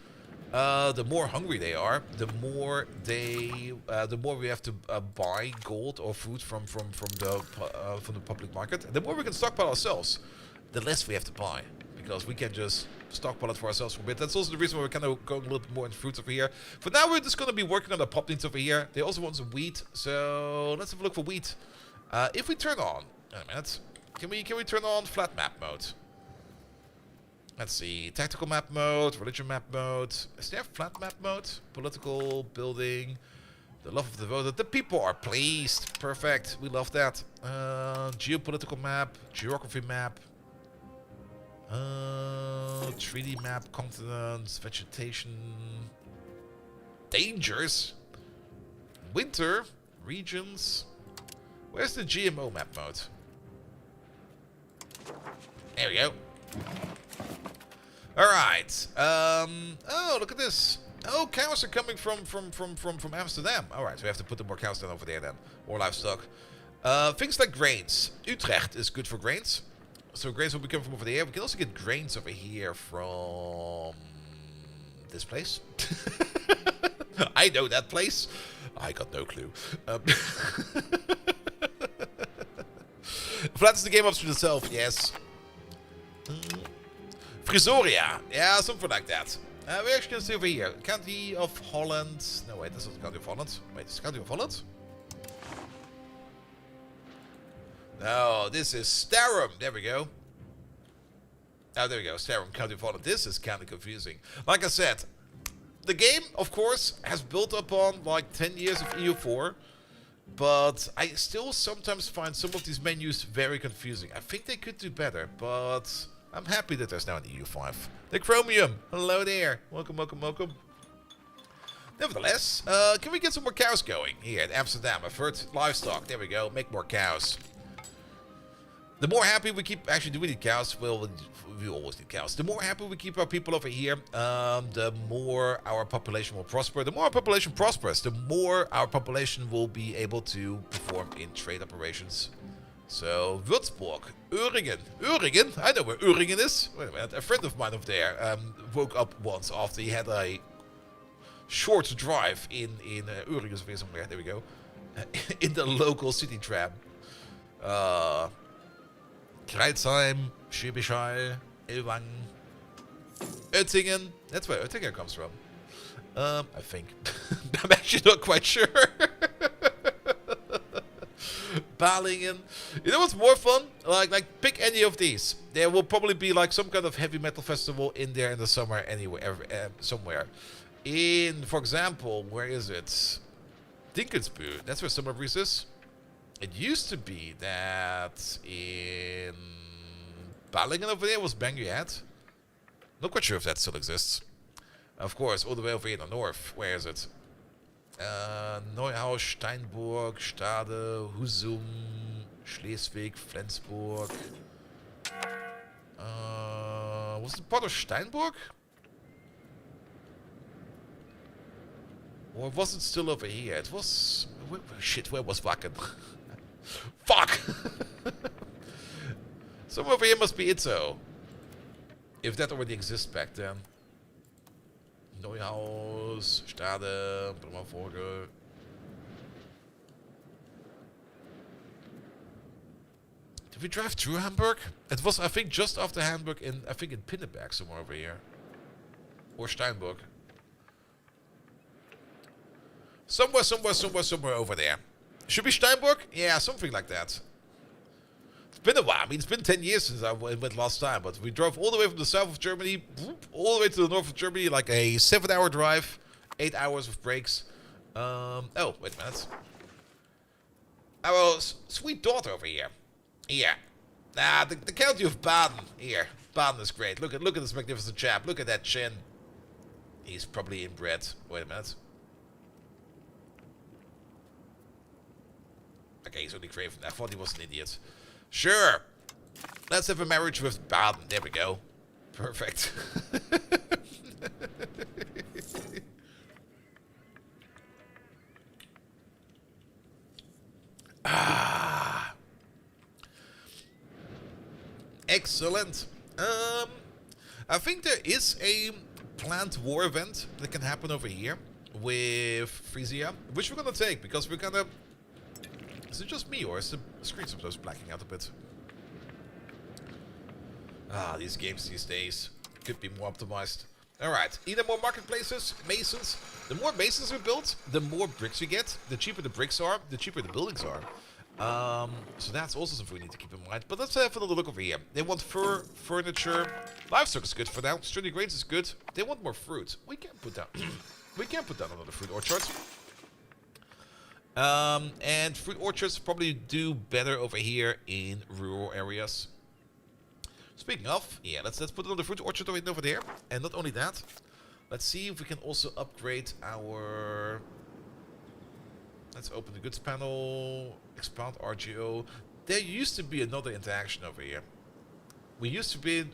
the more hungry they are, the more we have to buy gold or food from the public market. And the more we can stockpile ourselves, the less we have to buy, because we can just stockpile it for ourselves for a bit. That's also the reason why we're kind of going a little bit more into fruits over here. For now, we're just going to be working on the pop needs over here. They also want some wheat, so let's have a look for wheat. If we turn on, wait a minute, can we turn on flat map mode? Let's see, tactical map mode, religion map mode. Is there flat map mode? Political, building, the love of the voter. The people are pleased. Perfect, we love that. Geopolitical map, geography map. Treaty map, continents, vegetation. Dangers. Winter, regions. Where's the GMO map mode? There we go. Alright. Oh, look at this. Oh, cows are coming from Amsterdam. Alright, so we have to put the more cows down over there then. More livestock. Things like grains. Utrecht is good for grains. So grains will be coming from over there. We can also get grains over here from this place. I know that place. I got no clue. Flattens the game up to itself, yes. Frisoria. Yeah, something like that. We're actually going to see over here. County of Holland. No, wait, this is the County of Holland. Wait, this is County of Holland? No, this is Starum. There we go. Oh, there we go. Starum, County of Holland. This is kind of confusing. Like I said, the game, of course, has built upon like 10 years of EU4. But I still sometimes find some of these menus very confusing. I think they could do better, but I'm happy that there's now an EU5. The Chromium. Hello there. Welcome, welcome, welcome. Nevertheless, can we get some more cows going here in Amsterdam? I've heard livestock. There we go. Make more cows. The more happy we keep... Actually, do we need cows? Well, we always need cows. The more happy we keep our people over here, the more our population will prosper. The more our population prospers, the more our population will be able to perform in trade operations. So, Würzburg, Öhringen. Öhringen? I know where Öhringen is. Wait a minute. A friend of mine over there woke up once after he had a short drive in Öhringen somewhere. There we go. In the local city tram. Kreuzheim, Schwäbisch Hall, Ellwangen, Oettingen. That's where Oettingen comes from. I think. I'm actually not quite sure. Balingen. You know what's more fun? Like pick any of these. There will probably be like some kind of heavy metal festival in there in the summer anywhere, somewhere. In, for example, where is it? Dinkelsbühl. That's where Summer Breeze is. It used to be that in Balingen over there was Banguet. Not quite sure if that still exists. Of course, all the way over here in the north. Where is it? Neuhaus, Steinburg, Stade, Husum, Schleswig, Flensburg. Was it part of Steinburg? Or was it still over here? It was... Shit, where was Wacken? Fuck! Somewhere over here must be Itzo. If that already exists back then. Neuhaus, Stade, Bremervogel. Did we drive through Hamburg? It was, I think, just after Hamburg in, I think in Pinneberg, somewhere over here. Or Steinburg. Somewhere over there. Should be Steinburg? Yeah, something like that. It's been a while. I mean, it's been 10 years since I went last time, but we drove all the way from the south of Germany, all the way to the north of Germany, like a 7-hour drive, 8 hours of breaks. Oh, wait a minute. Our sweet daughter over here. Here. The county of Baden. Here. Baden is great. Look at this magnificent chap. Look at that chin. He's probably inbred. Wait a minute. Okay, he's only craven. I thought he was an idiot. Sure. Let's have a marriage with Baden. There we go. Perfect. Ah. Excellent. I think there is a planned war event that can happen over here with Frisia, which we're gonna take because we're gonna... Is it just me, or is the screen sometimes blacking out a bit? Ah, these games these days could be more optimized. Alright, either more marketplaces, masons. The more masons we build, the more bricks we get. The cheaper the bricks are, the cheaper the buildings are. So that's also something we need to keep in mind. But let's have another look over here. They want fur, furniture. Livestock is good for now. Sturdy grains is good. They want more fruit. We can't put down... we can't put down another fruit orchard. And fruit orchards probably do better over here in rural areas. Speaking of, yeah, let's put another fruit orchard over there. And not only that, let's see if we can also upgrade our... Let's open the goods panel, expand RGO. There used to be another interaction over here. We used to be...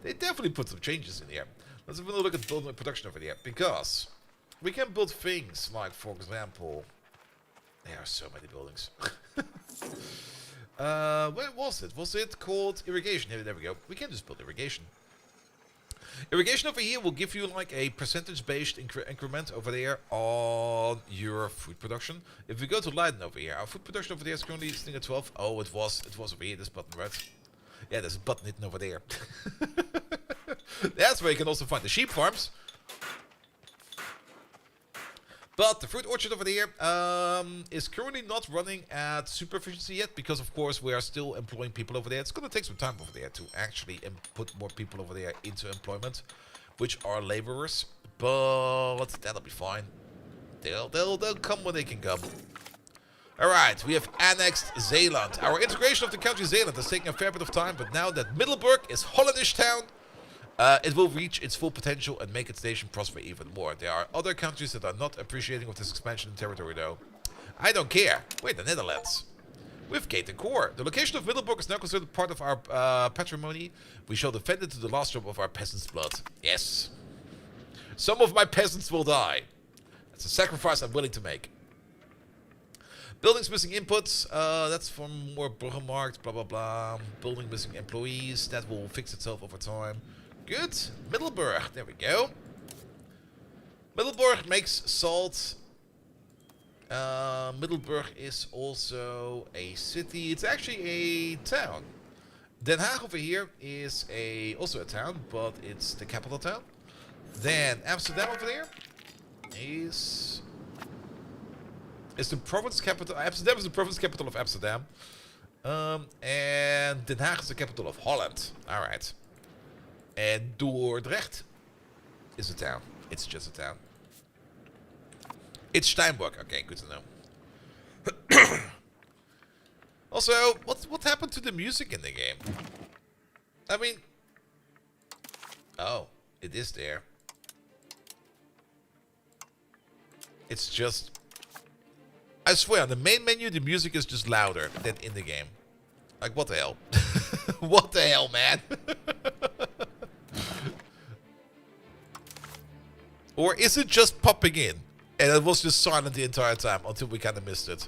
They definitely put some changes in here. Let's have a look at building production over there, because we can build things like, for example, there are so many buildings. Where was it? Was it called irrigation? There we go. We can just build irrigation. Irrigation over here will give you like a percentage-based increment over there on your food production. If we go to Leiden over here, our food production over there is currently sitting at 12. Oh, it was over here, this button, right? Yeah, there's a button hidden over there. That's where you can also find the sheep farms. But the fruit orchard over there is currently not running at super efficiency yet, because of course we are still employing people over there. It's going to take some time over there to actually put more people over there into employment, which are laborers. But that'll be fine. They'll come when they can come. Alright, we have annexed Zeeland. Our integration of the country Zeeland has taken a fair bit of time, but now that Middelburg is Hollandish town, it will reach its full potential and make its nation prosper even more. There are other countries that are not appreciating of this expansion in territory though. I don't care. We're the Netherlands. We've gained the core. The location of Middelburg is now considered part of our patrimony. We shall defend it to the last drop of our peasants' blood. Yes. Some of my peasants will die. That's a sacrifice I'm willing to make. Buildings missing inputs, that's for more Bruggenmarkt, blah blah blah. Building missing employees, that will fix itself over time. Good. Middelburg, there we go. Middelburg makes salt. Middelburg is also a city. It's actually a town. Den Haag over here is also a town, but it's the capital town. Then Amsterdam over there is the province capital. Amsterdam is the province capital of Amsterdam. And Den Haag is the capital of Holland. Alright. And Dordrecht is a town. It's just a town. It's Steinburg. Okay, good to know. Also, what happened to the music in the game? I mean... Oh, it is there. It's just... I swear, on the main menu, the music is just louder than in the game. Like, what the hell? What the hell, man? Or is it just popping in? And it was just silent the entire time until we kind of missed it.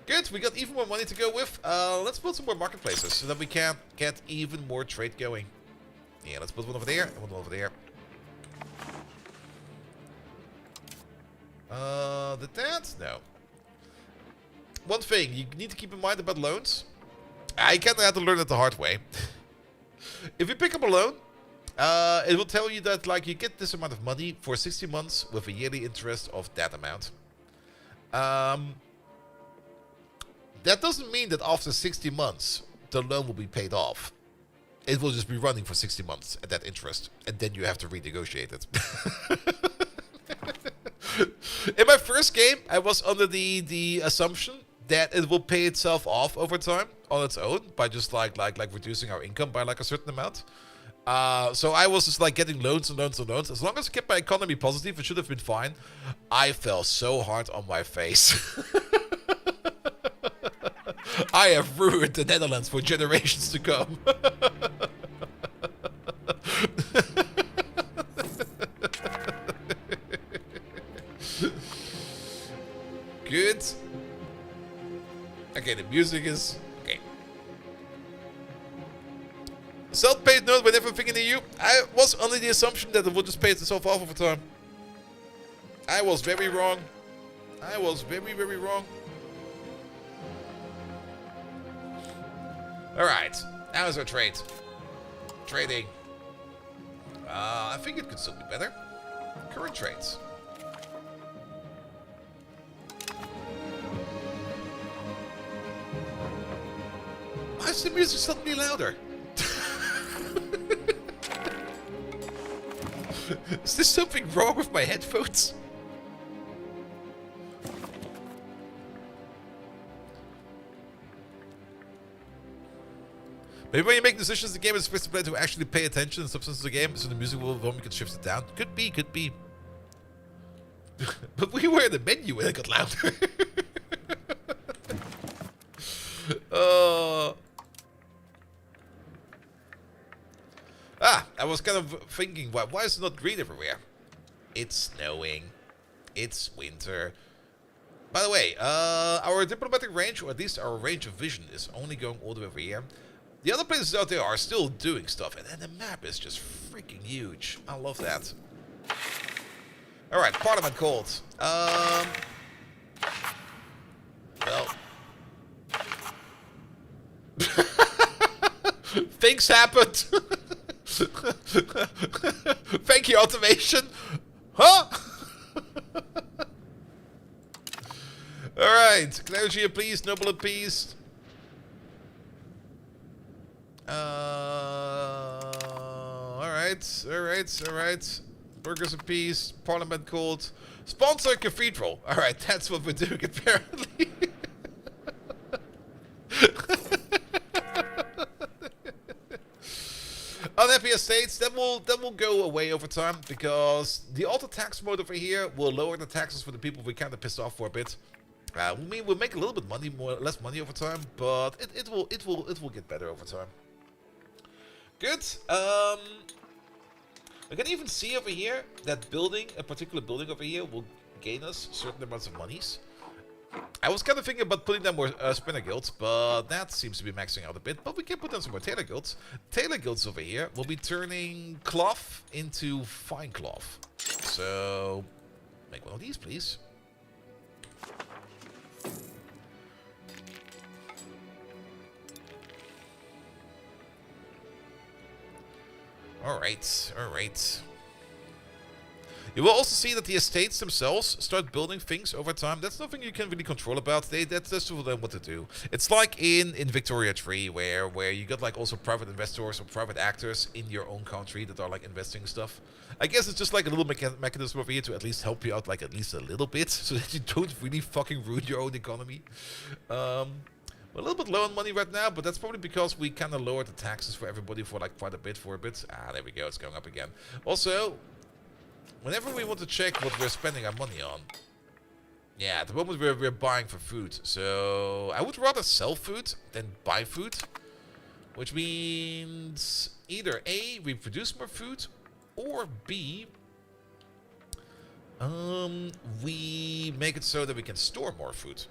Good, we got even more money to go with. Let's build some more marketplaces so that we can get even more trade going. Yeah, let's put one over there and one over there. Did that? No. One thing you need to keep in mind about loans. I kind of had to learn it the hard way. If you pick up a loan, it will tell you that like you get this amount of money for 60 months with a yearly interest of that amount. That doesn't mean that after 60 months the loan will be paid off. It will just be running for 60 months at that interest, and then you have to renegotiate it. In my first game, I was under the assumption that it will pay itself off over time on its own by just like reducing our income by like a certain amount. So I was just like getting loans and loans and loans. As long as I kept my economy positive, it should have been fine. I fell so hard on my face. I have ruined the Netherlands for generations to come. Good. Okay, the music is... Okay. Self-paid note with everything in the EU. I was under the assumption that it would just pay itself off over time. I was very wrong. I was very, very wrong. Alright. Now is our trade. Trading. I think it could still be better. Current trades. Why is the music suddenly louder? Is there something wrong with my headphones? Maybe when you make decisions, the game is supposed to play to actually pay attention to the substance of the game, so the music will when we can shift it down. Could be, could be. But we were in the menu and it got louder. I was kind of thinking, why is it not green everywhere? It's snowing. It's winter. By the way, our diplomatic range, or at least our range of vision, is only going all the way over here. The other places out there are still doing stuff, and then the map is just freaking huge. I love that. Alright, Parliament called. Well. Things happened. Thank you, automation. Huh? Alright, clergy appeased, noble appeased. Alright. Burgers appeased, parliament called. Sponsor cathedral. Alright, that's what we're doing apparently. Unhappy estates, that will go away over time, because the auto tax mode over here will lower the taxes for the people we kind of pissed off for a bit. We'll make a little bit less money over time, but it will get better over time. Good. I can even see over here that a particular building over here, will gain us certain amounts of monies. I was kind of thinking about putting down more spinner guilds, but that seems to be maxing out a bit. But we can put down some more tailor guilds. Tailor guilds over here will be turning cloth into fine cloth. So, make one of these, please. Alright. You will also see that the estates themselves start building things over time. That's nothing you can really control about. That's for them what to do. It's like in Victoria 3, where you got like also private investors or private actors in your own country that are like investing stuff. I guess it's just like a little mechanism over here to at least help you out like at least a little bit, so that you don't really fucking ruin your own economy. We're a little bit low on money right now, but that's probably because we kind of lowered the taxes for everybody for like quite a bit for a bit. There we go, it's going up again. Also, whenever we want to check what we're spending our money on, yeah, at the moment we're buying for food. So I would rather sell food than buy food, which means either A, we produce more food, or B, we make it so that we can store more food.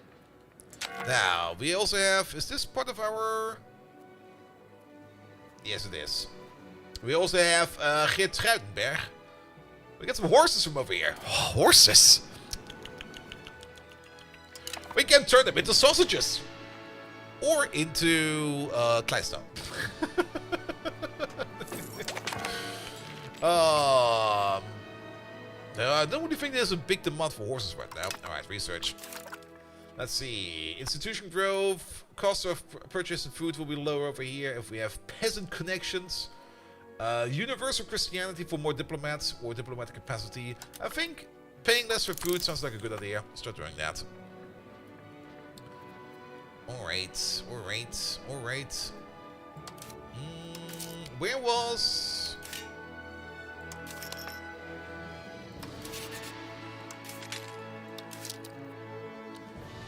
Now, we also have, is this part of our... Yes, it is. We also have Geert Schuitenberg. We got some horses from over here. Oh, horses! We can turn them into sausages! Or into Kleister. I don't really think there's a big demand for horses right now. Alright, research. Let's see. Institution growth. Cost of purchasing food will be lower over here if we have peasant connections. Universal Christianity for more diplomats or diplomatic capacity. I think paying less for food sounds like a good idea. Start doing that. Alright. Where was...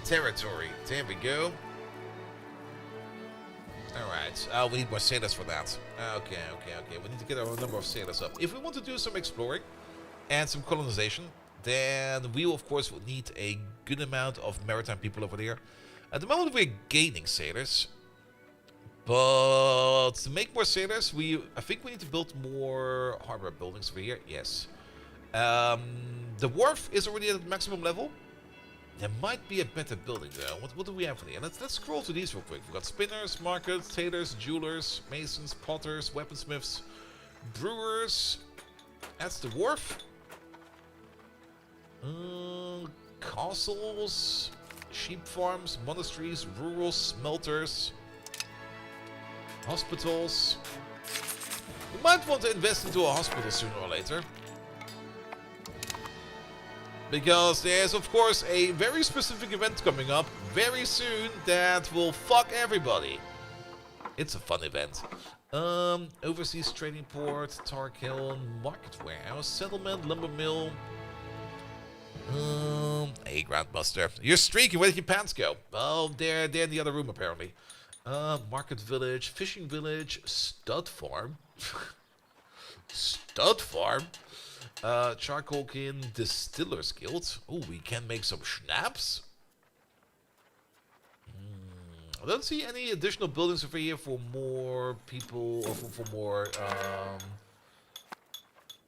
Territory. There we go. Alright. We need more sailors for that. Okay. We need to get our number of sailors up. If we want to do some exploring and some colonization, then we will, of course, will need a good amount of maritime people over there. At the moment, we're gaining sailors. But to make more sailors, I think we need to build more harbor buildings over here. Yes. The wharf is already at maximum level. There might be a better building though. What do we have here? Let's scroll to these real quick. We've got spinners, markets, tailors, jewelers, masons, potters, weaponsmiths, brewers. That's the wharf. Castles, sheep farms, monasteries, rural smelters, hospitals. We might want to invest into a hospital sooner or later. Because there's, of course, a very specific event coming up very soon that will fuck everybody. It's a fun event. Overseas trading port, Tarkhill, market warehouse, settlement, lumber mill. Hey, Grandmaster. You're streaking. Where did your pants go? Oh, they're in the other room, apparently. Market village, fishing village, stud farm. Stud farm. Charcoal Kin Distillers Guild. Oh, we can make some schnapps. I don't see any additional buildings over here for more people or for more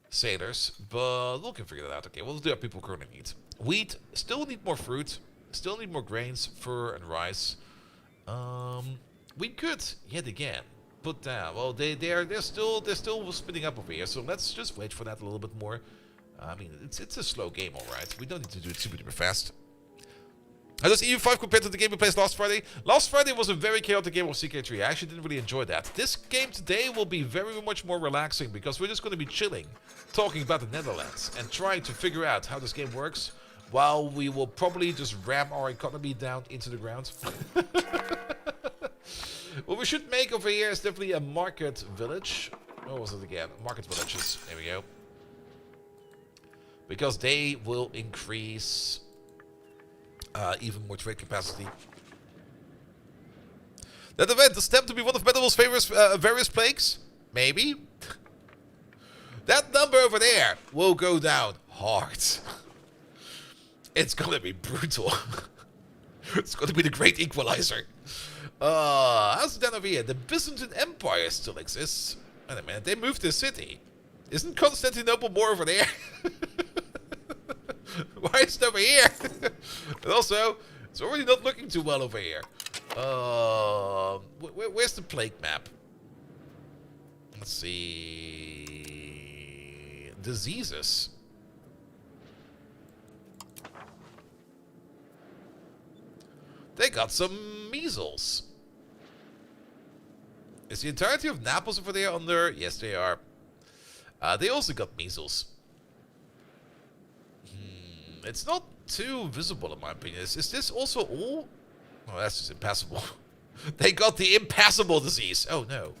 sailors, but we can figure that out. Okay, we'll do our people currently need. Wheat, still need more fruit, still need more grains, fur and rice. We could yet again put down. Well, they're still spinning up over here, so let's just wait for that a little bit more. I mean, it's a slow game, all right. We don't need to do it super fast. How does EU5 compare to the game we played last Friday? Last Friday was a very chaotic game of CK3. I actually didn't really enjoy that. This game today will be very much more relaxing because we're just going to be chilling, talking about the Netherlands and trying to figure out how this game works while we will probably just ram our economy down into the ground. What we should make over here is definitely a market village. What was it again? Market villages. There we go. Because they will increase even more trade capacity. That event is attempted to be one of Medieval's various plagues? Maybe. That number over there will go down hard. It's gonna be brutal. It's gonna be the great equalizer. How's it done over here? The Byzantine Empire still exists. Wait a minute, they moved the city. Isn't Constantinople more over there? Why is it over here? And also, it's already not looking too well over here. Where's the plague map? Let's see. Diseases. They got some measles. Is the entirety of Naples over there under? Yes, they are. They also got measles. It's not too visible in my opinion. Is this also all? Oh, that's just impassable. They got the impassable disease. Oh no.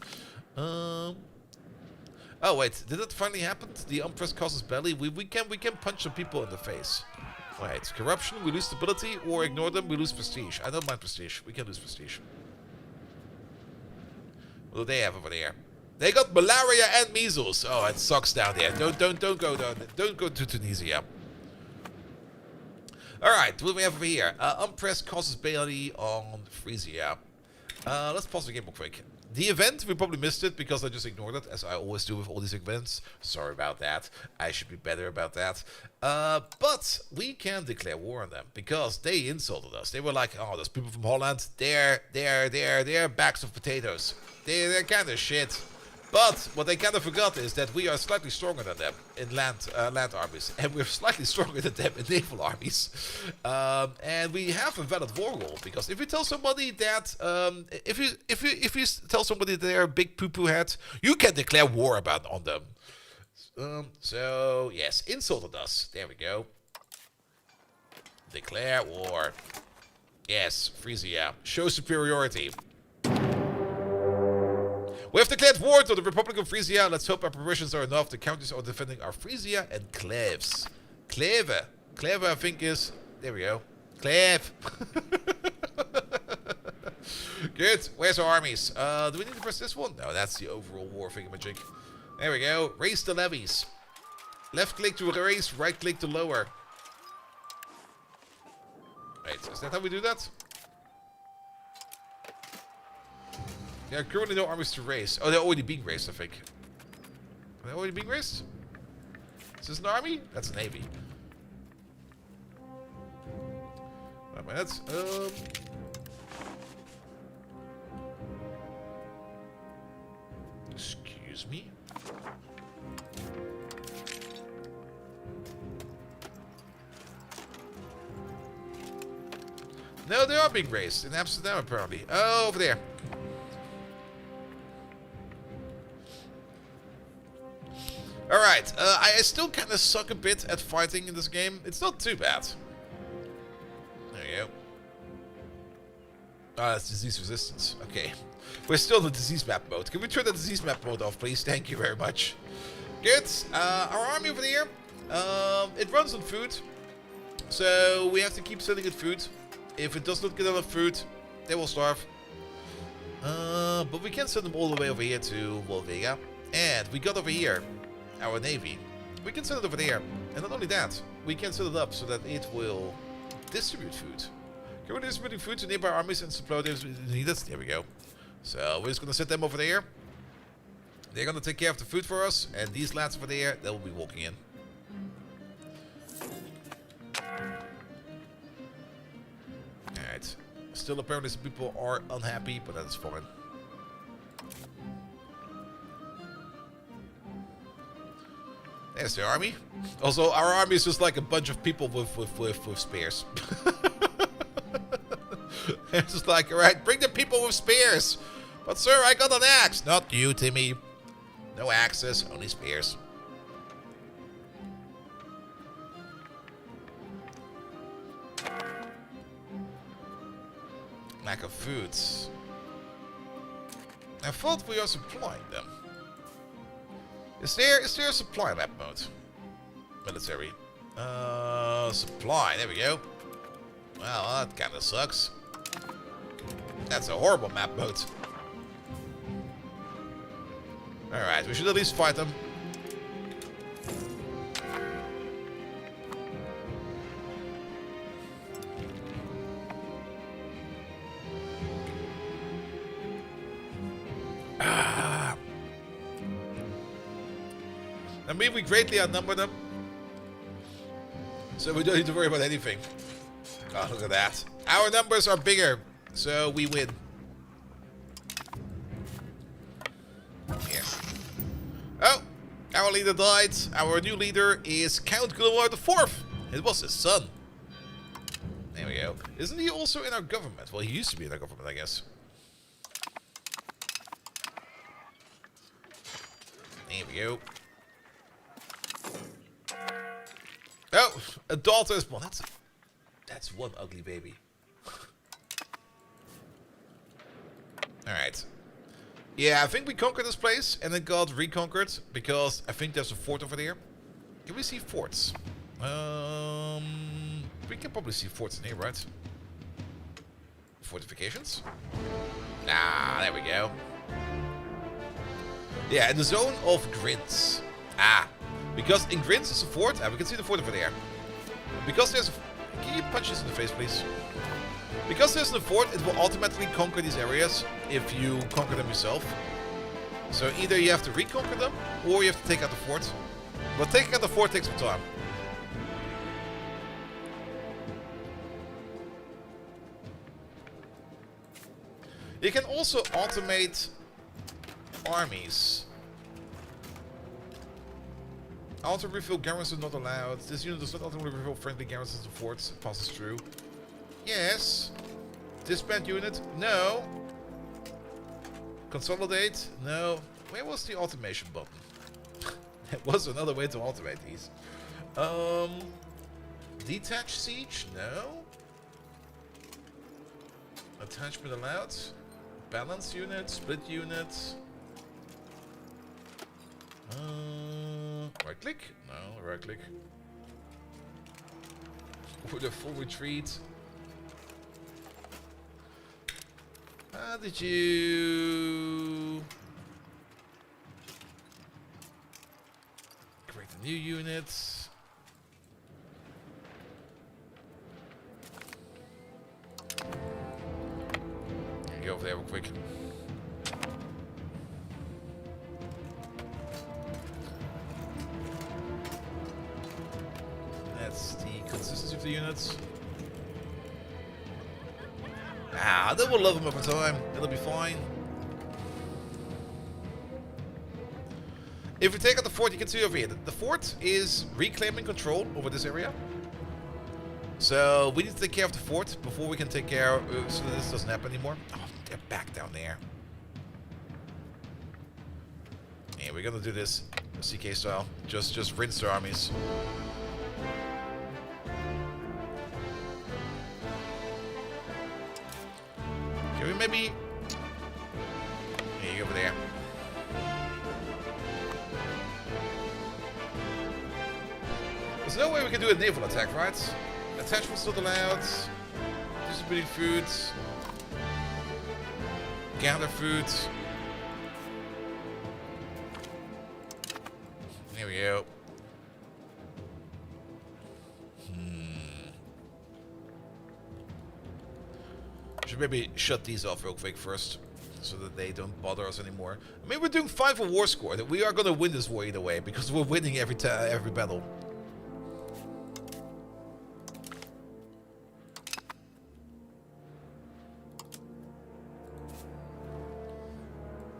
Oh wait, did that finally happen? The unpressed causes belly. We can punch some people in the face. Wait, corruption, we lose stability, or ignore them, we lose prestige. I don't mind prestige. We can lose prestige. What do they have over there? They got malaria and measles. Oh, it sucks down there. Don't go down. Don't go to Tunisia. All right, what do we have over here? Unpressed causes belly on Frisia. Let's pause the game real quick. The event, we probably missed it because I just ignored it, as I always do with all these events. Sorry about that. I should be better about that. But we can declare war on them because they insulted us. They were like, oh, those people from Holland, they're bags of potatoes. They're kind of shit. But what they kind of forgot is that we are slightly stronger than them in land armies, and we're slightly stronger than them in naval armies. And we have a valid war goal because if you tell somebody that if you tell somebody they're a big poo-poo head, you can declare war on them. So yes, insulted us. There we go. Declare war. Yes, Frisia. Show superiority. We have declared war to the Republic of Frisia. Let's hope our preparations are enough. The countries are defending our Frisia and Cleves. Kleve. Kleve, I think, is... There we go. Cleve. Good. Where's our armies? Do we need to press this one? No, that's the overall war thingamajig. There we go. Raise the levies. Left click to raise, right click to lower. Wait, is that how we do that? There are currently no armies to raise. Oh, they're already being raised, I think. Are they already being raised? Is this an army? That's a navy. Wait, that's excuse me. No, they are being raised in Amsterdam apparently. Oh, over there. Alright, I still kind of suck a bit at fighting in this game. It's not too bad. There you go. Ah, that's disease resistance. Okay. We're still in the disease map mode. Can we turn the disease map mode off, please? Thank you very much. Good. Our army over here, it runs on food. So we have to keep sending it food. If it does not get enough food, they will starve. But we can send them all the way over here to Volvega. And we got over here our navy. We can send it over there. And not only that, we can set it up so that it will distribute food. Can we distribute food to nearby armies and supply those needed? There we go. So we're just going to set them over there. They're going to take care of the food for us. And these lads over there, they will be walking in. Alright. Still apparently some people are unhappy, but that's fine. There's the army. Also, our army is just like a bunch of people with spears. It's just like, alright, bring the people with spears. But sir, I got an axe. Not you, Timmy. No axes, only spears. Lack of food. I thought we are supplying them. Is there a supply map mode? Military. Supply, there we go. Well, that kinda sucks. That's a horrible map mode. Alright, we should at least fight them. I mean, we greatly outnumber them. So we don't need to worry about anything. Oh, look at that. Our numbers are bigger, so we win. Yeah. Oh, our leader died. Our new leader is Count Guillermo IV. It was his son. There we go. Isn't he also in our government? Well, he used to be in our government, I guess. There we go. Oh, a daughter is born. That's one ugly baby. Alright. Yeah, I think we conquered this place and it got reconquered because I think there's a fort over there. Can we see forts? We can probably see forts in here, right? Fortifications? Ah, there we go. Yeah, in the zone of Grins. Ah, because in Grins is a fort, and we can see the fort over there. Because there's a... Can you punch this in the face, please? Because there's a fort, it will automatically conquer these areas if you conquer them yourself. So either you have to reconquer them, or you have to take out the fort. But taking out the fort takes some time. You can also automate armies. Auto refill garrison not allowed. This unit does not automatically refill friendly garrisons and forts. It passes through. Yes. Disband unit. No. Consolidate. No. Where was the automation button? There was another way to automate these. Detach siege. No. Attachment allowed. Balance unit. Split unit. Right click? No, right click. With a full retreat. How did you create a new unit? Go over there real quick. That's the consistency of the units. Ah, they will love them over time. It'll be fine. If we take out the fort, you can see over here. The fort is reclaiming control over this area. So we need to take care of the fort before we can take care of... so this doesn't happen anymore. Oh, they're back down there. Yeah, we're gonna do this CK style. Just rinse their armies. Can we maybe... Yeah, you over there. There's no way we can do a naval attack, right? Attachments not allowed. Distributing food. Gather food. There we Should maybe shut these off real quick first, so that they don't bother us anymore. I mean, we're doing 5 a war score. That we are gonna win this war either way, because we're winning every battle.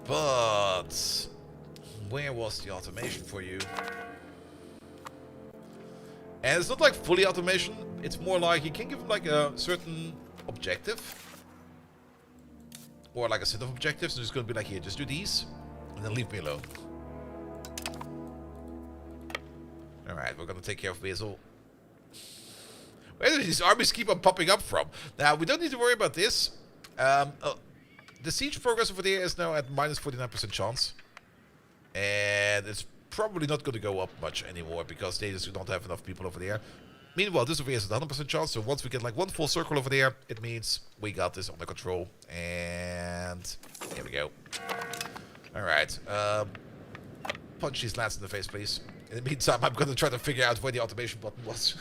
But where was the automation for you? And it's not like fully automation. It's more like you can give them like a certain objective. Or like a set of objectives. So it's going to be like, here, just do these. And then leave me alone. Alright, we're going to take care of Basil. Where do these armies keep on popping up from? Now, we don't need to worry about this. The siege progress over there is now at minus 49% chance. And it's probably not going to go up much anymore because they just don't have enough people over there. Meanwhile, this over here is at 100% chance. So once we get like one full circle over there, it means we got this under control. And here we go. Alright. Punch these lads in the face, please. In the meantime, I'm going to try to figure out where the automation button was.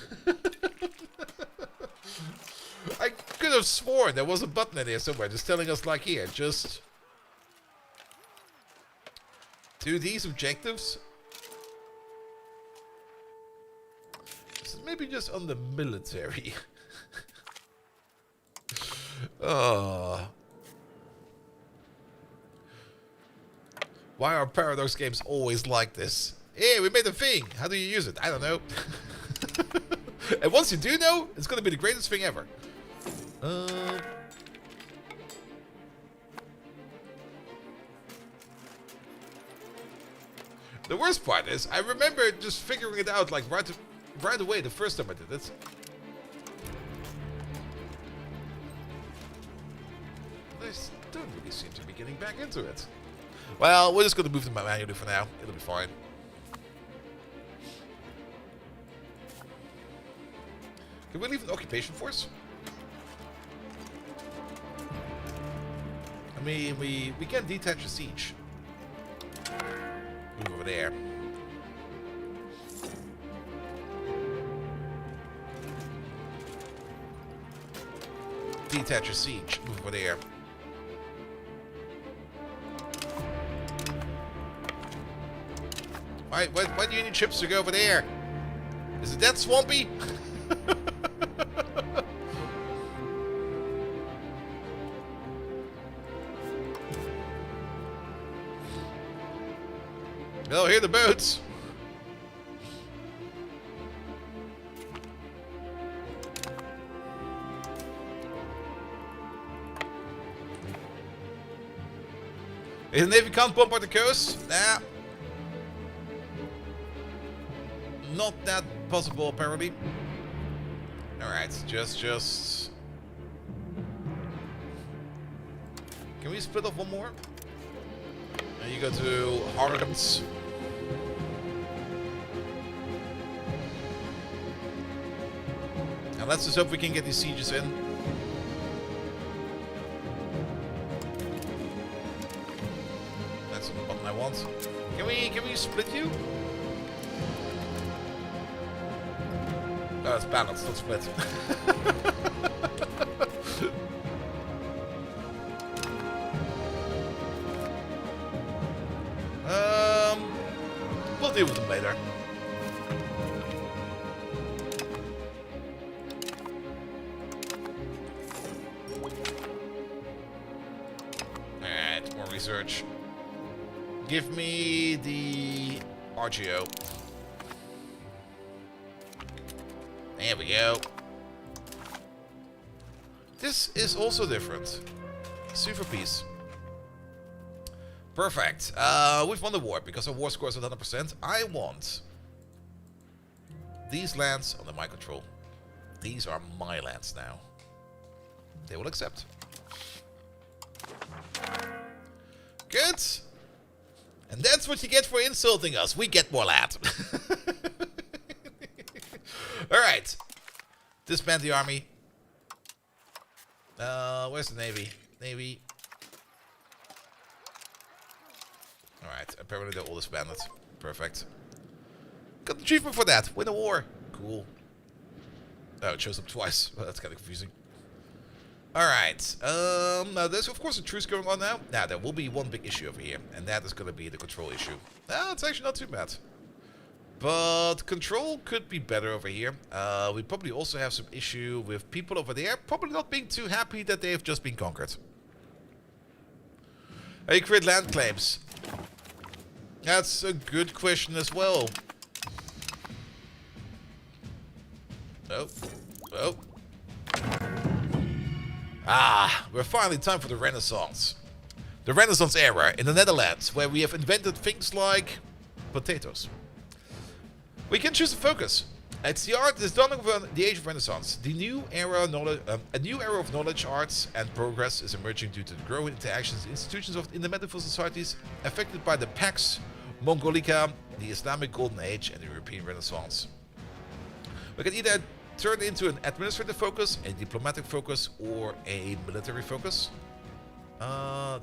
I could have sworn there was a button in here somewhere just telling us, like, here, just do these objectives. So maybe just on the military. Oh. Why are Paradox games always like this? Hey, we made a thing. How do you use it? I don't know. And once you do know, it's going to be the greatest thing ever. The worst part is, I remember just figuring it out like right away the first time I did it. They don't really seem to be getting back into it. Well, we're just going to move them manually for now. It'll be fine. Can we leave an occupation force? I mean, we can detach a siege. Move over there. Detach a siege. Move over there. Why do you need ships to go over there? Is it that swampy? Oh, here are the boats. The Navy can't bombard the coast? Nah. Not that possible, apparently. Alright, just... Can we split off one more? And you go to Hargens. And let's just hope we can get these sieges in. That's the button I want. Can we split you? Oh, it's balanced, not split. We'll deal with them later. Alright, more research. Give me the RGO. There we go. This is also different. Sue for peace. Perfect. We've won the war because our war score is at 100%. I want these lands under my control. These are my lands now. They will accept. Good. And that's what you get for insulting us. We get more land. Alright. Disband the army. Where's the navy? Navy. Alright, apparently they're all disbanded. Perfect. Got the achievement for that. Win a war. Cool. Oh, it shows up twice. Well, that's kind of confusing. Alright, now there's of course a truce going on now. Now, there will be one big issue over here, and that is going to be the control issue. It's actually not too bad. But control could be better over here. We probably also have some issue with people over there probably not being too happy that they have just been conquered. How you create land claims? That's a good question as well. Oh. Oh. We're finally time for the Renaissance. The Renaissance era in the Netherlands, where we have invented things like potatoes. We can choose a focus. It's the art, this dawning of the age of Renaissance. The new era, a new era of knowledge, arts, and progress is emerging due to the growing interactions institutions in the medieval societies affected by the Pax Mongolica, the Islamic Golden Age, and the European Renaissance. We can either turn it into an administrative focus, a diplomatic focus, or a military focus.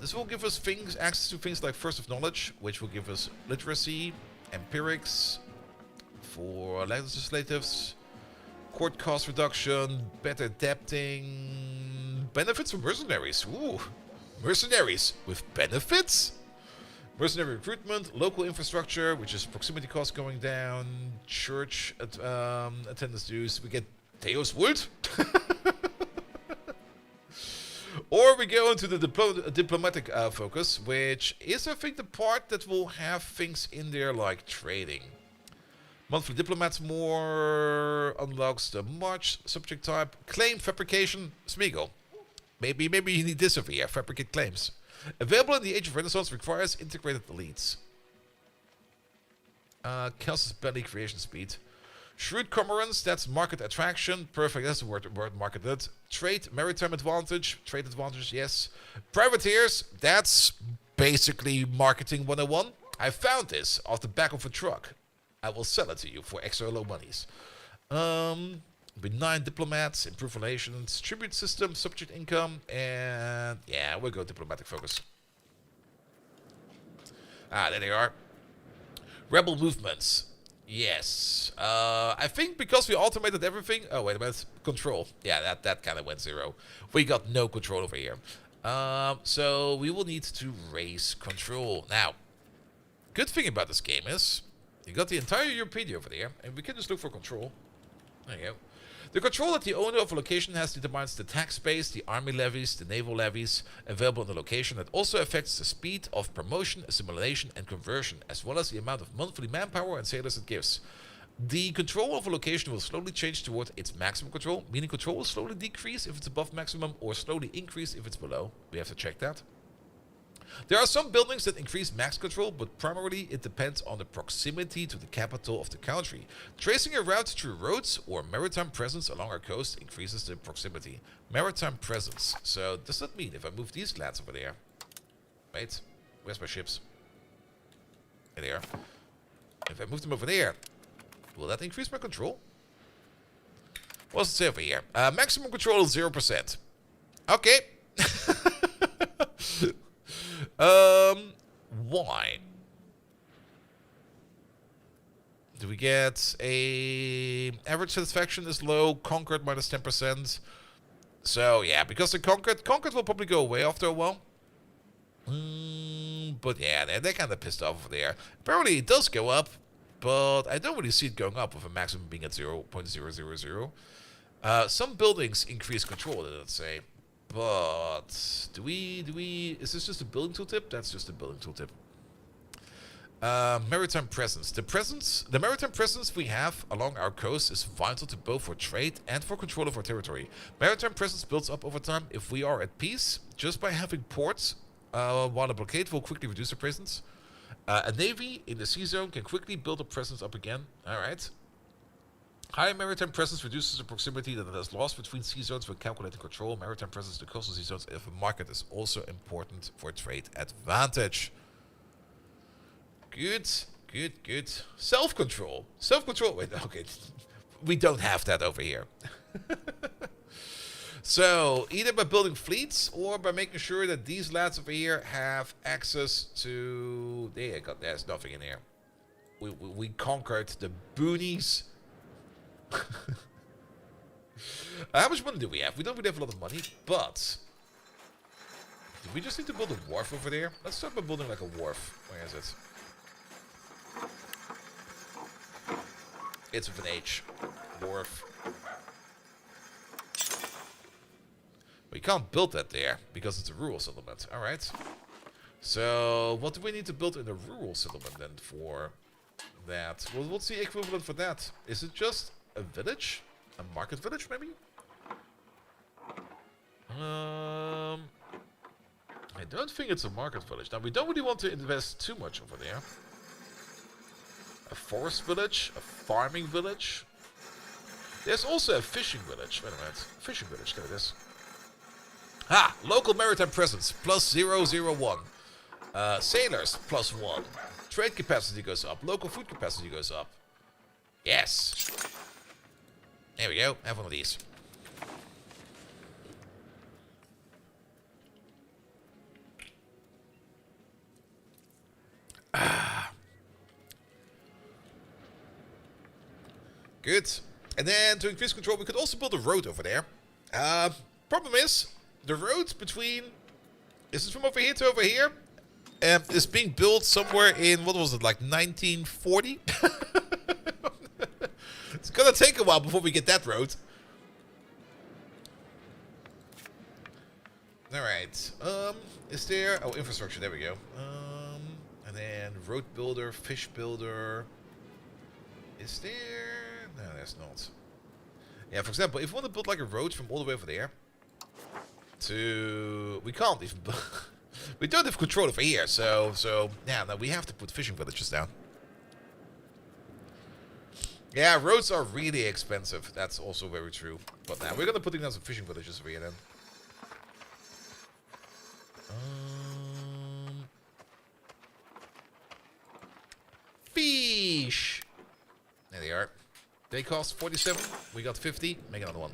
This will give us access to things like First of Knowledge, which will give us literacy, empirics, for legislatives, court cost reduction, better debting, benefits for mercenaries. Ooh, mercenaries with benefits? Mercenary recruitment, local infrastructure, which is proximity costs going down, church attendance dues. We get Theos Wood. Or we go into the diplomatic focus, which is, I think, the part that will have things in there like trading. Monthly diplomats more unlocks the March subject type. Claim fabrication, Smeagol. Maybe you need this over here, fabricate claims. Available in the Age of Renaissance requires integrated elites. Kelsis belly creation speed. Shrewd cormorants, that's market attraction. Perfect, that's the word marketed. Trade, maritime advantage. Trade advantage, yes. Privateers, that's basically marketing 101. I found this off the back of a truck. I will sell it to you for extra low monies. Benign diplomats, improve relations, tribute system, subject income, and yeah, we'll go diplomatic focus. There they are. Rebel movements. Yes. I think because we automated everything. Oh, wait a minute. Control. Yeah, that kind of went zero. We got no control over here. So we will need to raise control. Now, good thing about this game is you got the entire Europedia over there, and we can just look for control. There you go. The control that the owner of a location has determines the tax base, the army levies, the naval levies available in the location. That also affects the speed of promotion, assimilation, and conversion, as well as the amount of monthly manpower and sailors it gives. The control of a location will slowly change toward its maximum control, meaning control will slowly decrease if it's above maximum or slowly increase if it's below. We have to check that. There are some buildings that increase max control, but primarily it depends on the proximity to the capital of the country. Tracing a route through roads or maritime presence along our coast increases the proximity. Maritime presence. So does that mean if I move these lads over there? Wait, where's my ships? There they are. If I move them over there, will that increase my control? What does it say over here? Maximum control is 0%. Okay. Why? Do we get a average satisfaction is low, conquered minus 10%. So yeah, because the conquered will probably go away after a while. But yeah, they're kind of pissed off over there. Apparently it does go up, but I don't really see it going up with a maximum being at 0.000. Some buildings increase control, let's say. But is this just a building tooltip? That's just a building tooltip. Maritime presence. The maritime presence we have along our coast is vital to both for trade and for control of our territory. Maritime presence builds up over time if we are at peace, just by having ports, while a blockade will quickly reduce the presence. A navy in the sea zone can quickly build a presence up again. Alright. High maritime presence reduces the proximity that it has lost between sea zones when calculating control. Maritime presence to coastal sea zones if a market is also important for trade advantage. Good. Self-control. Wait, okay. We don't have that over here. So, either by building fleets or by making sure that these lads over here have access to... There's nothing in here. We conquered the boonies. How much money do we have? We don't really have a lot of money, but we just need to build a wharf over there. Let's start by building like a wharf. Where is it? It's with an H. Wharf. We can't build that there because it's a rural settlement. Alright. So, what do we need to build in a rural settlement then for that? Well, what's the equivalent for that? Is it just a village? A market village, maybe? I don't think it's a market village. Now, we don't really want to invest too much over there. A forest village, a farming village. There's also a fishing village. Wait a minute. Fishing village, there it is. Ah, local maritime presence, plus 001. Sailors, plus 1. Trade capacity goes up. Local food capacity goes up. Yes. There we go. Have one of these. Good. And then to increase control, we could also build a road over there. Problem is, the road between... Is it from over here to over here? Is being built somewhere in, what was it, like 1940? It's gonna take a while before we get that road. Alright. Is there... Oh, infrastructure, there we go. And then road builder, fish builder. Is there... No, there's not. Yeah, for example, if we want to build like a road from all the way over there to... We can't even... We don't have control over here, so yeah, no, we have to put fishing villages down. Yeah, roads are really expensive. That's also very true. But now we're gonna put down some fishing villages over here then. Fish. There they are. They cost 47. We got 50. Make another one.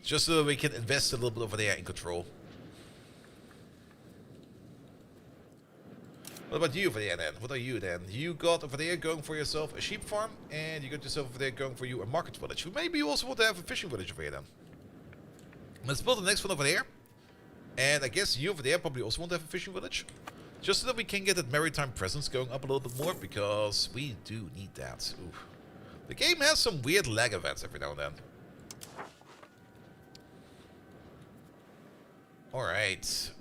Just so that we can invest a little bit over there in control. What about you over there then? What are you then? You got over there going for yourself a sheep farm, and you got yourself over there going for you a market village. Maybe you also want to have a fishing village over here then. Let's build the next one over there. And I guess you over there probably also want to have a fishing village. Just so that we can get that maritime presence going up a little bit more, because we do need that. Ooh. The game has some weird lag events every now and then. Alright.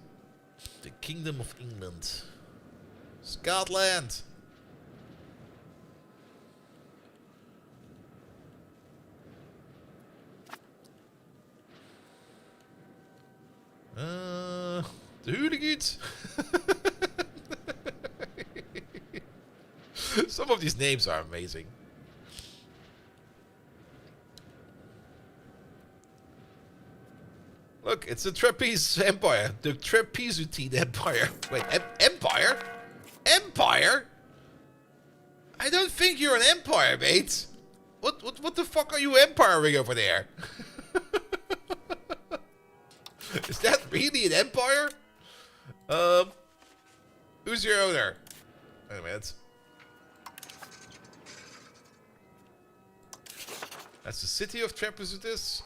The Kingdom of England. Scotland! The hooligans! Some of these names are amazing. Look, it's the Trapeze Empire. The Trapezutine Empire. Wait, Empire? Empire? I don't think you're an empire, mate. What the fuck are you empiring over there? Is that really an empire? Who's your owner? Wait a minute. That's the city of Trapezutis.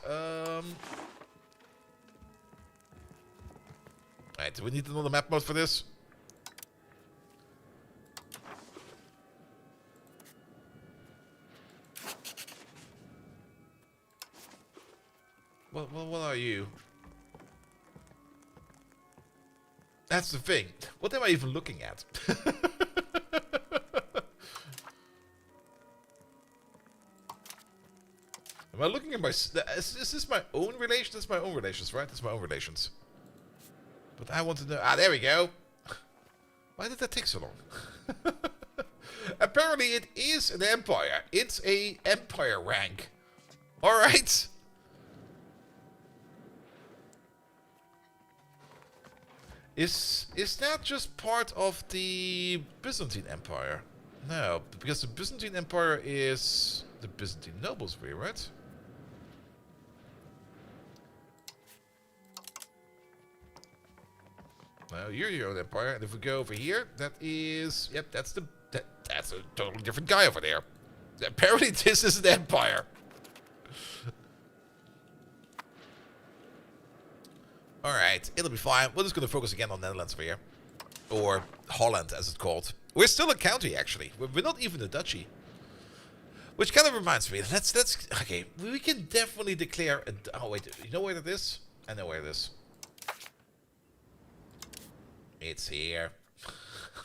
Alright, do we need another map mode for this? What are you? That's the thing. What am I even looking at? Am I looking at my... Is this my own relations? That's my own relations, right? That's my own relations. But I want to know... Ah, there we go. Why did that take so long? Apparently it is an empire. It's a empire rank. Alright. Is that just part of the Byzantine Empire? No, because the Byzantine Empire is the Byzantine nobles way, right? No, you're your own empire, and if we go over here, that is... Yep, that's a totally different guy over there. Apparently this is an empire. Alright, it'll be fine. We're just going to focus again on Netherlands over here. Or Holland, as it's called. We're still a county, actually. We're not even a duchy. Which kind of reminds me. Let's okay, we can definitely declare... oh, wait. You know where it is? I know where it is. It's here.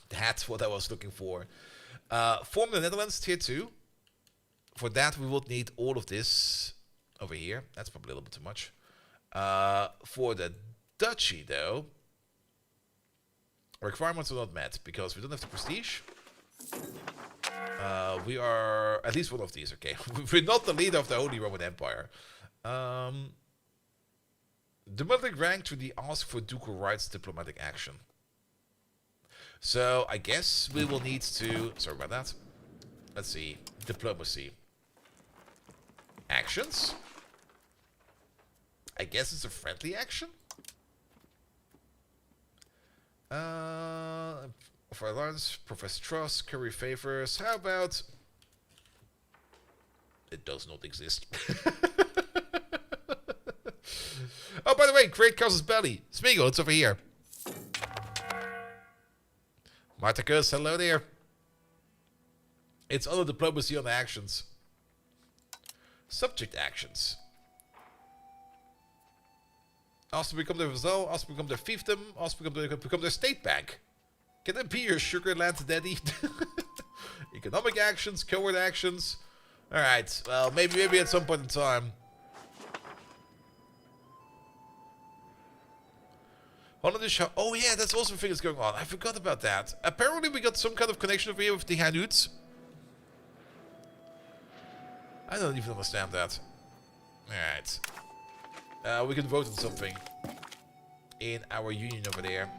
That's what I was looking for. Form the Netherlands tier 2. For that, we would need all of this over here. That's probably a little bit too much. For the duchy, though, requirements are not met because we don't have the prestige. We are at least one of these, okay. We're not the leader of the Holy Roman Empire. The military rank to the ask for ducal rights diplomatic action. So I guess we will need to... sorry about that. Let's see. Diplomacy. Actions. I guess it's a friendly action. For alliance, profess trust, curry favors. How about... it does not exist. Oh, by the way, Great Castle's belly. Smeagol, it's over here. Marticus, hello there. It's under diplomacy on the actions. Subject actions. Also become their vassal, also become their fiefdom, also become their state bank. Can that be your sugar land daddy? Economic actions, covert actions. Alright, well, maybe at some point in time. Oh yeah, that's also a thing that's going on. I forgot about that. Apparently we got some kind of connection over here with the Hanuts. I don't even understand that. Alright. We can vote on something. In our union over there.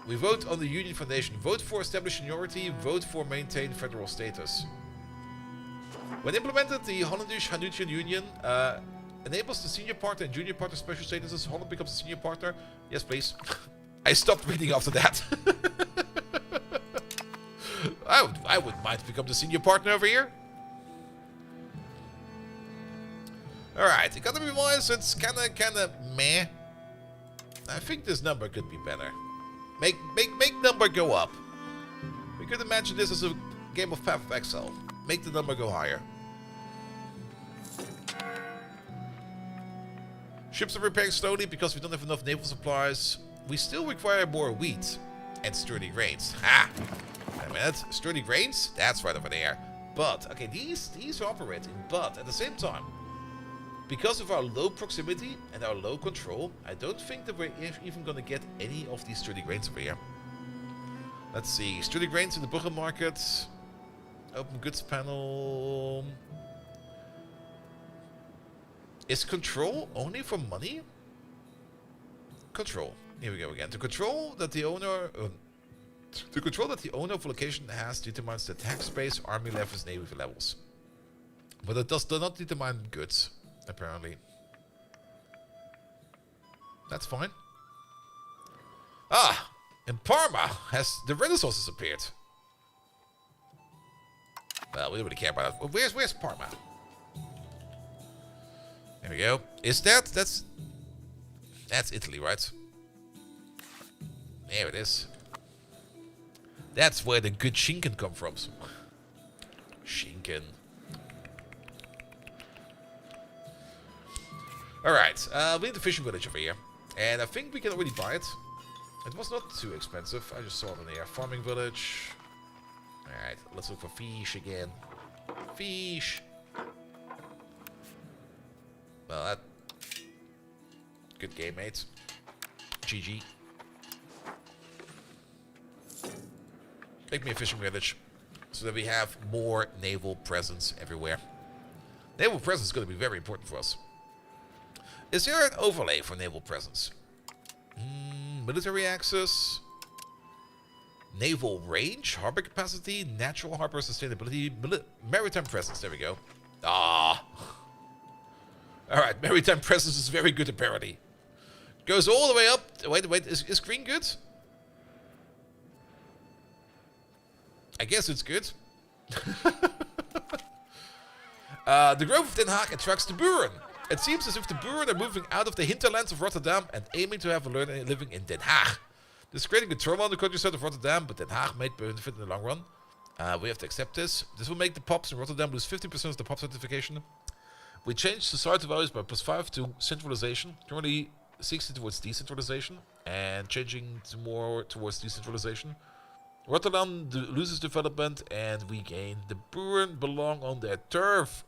We vote on the Union Foundation. Vote for established seniority. Vote for maintain federal status. When implemented, the Hollandish-Hanutian Union enables the senior partner and junior partner special statuses. Holland becomes a senior partner. Yes, please. I stopped reading after that. I wouldn't mind to become the senior partner over here. Alright, economy-wise, it's kinda meh. I think this number could be better. Make number go up. We could imagine this as a game of Path of Exile. Make the number go higher. Ships are repairing slowly because we don't have enough naval supplies. We still require more wheat and sturdy grains. Ha! Wait a minute. Sturdy grains? That's right over there. But, okay, these are operating, but at the same time, because of our low proximity and our low control, I don't think that we're even going to get any of these sturdy grains over here. Let's see. Sturdy grains in the Brugge market. Open goods panel. Is control only for money? Control. Here we go again. The control that the owner of a location has determines the tax base, army levels, navy levels. But it does not determine goods, apparently. That's fine. Ah! In Parma, the Renaissance has appeared. Well, we don't really care about that. Where's Parma? There we go. Is that's Italy, right? There it is. That's where the good Schinken come from. Schinken. Alright, we need the fishing village over here. And I think we can already buy it. It was not too expensive. I just saw it in here. Farming village. Alright, let's look for fish again. Fish. Well, that... good game, mate. GG. Make me a fishing village. So that we have more naval presence everywhere. Naval presence is going to be very important for us. Is there an overlay for naval presence? Military access. Naval range. Harbor capacity. Natural harbor sustainability. Maritime presence. There we go. Ah. Alright, maritime presence is very good apparently. Goes all the way up. Wait, is green good? I guess it's good. The growth of Den Haag attracts the Buren. It seems as if the Buren are moving out of the hinterlands of Rotterdam and aiming to have a living in Den Haag. This is creating a turmoil in the countryside of Rotterdam, but Den Haag may benefit in the long run. We have to accept this. This will make the pops in Rotterdam lose 50% of the pop certification. We changed societal values by +5 to centralization. Currently 60 towards decentralization and changing to more towards decentralization. Rotterdam loses development and we gain. The Buren belong on their turf.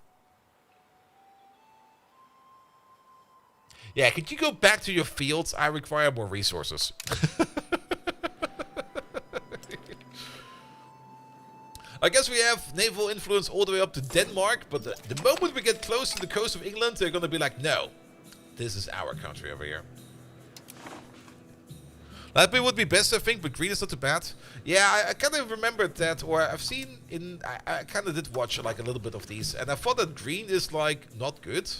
Yeah, could you go back to your fields? I require more resources. I guess we have naval influence all the way up to Denmark, but the moment we get close to the coast of England, they're gonna be like, no, this is our country over here. That would be best, I think, but green is not too bad. Yeah, I kind of remembered that, or I've seen in, I kind of did watch like a little bit of these, and I thought that green is like not good.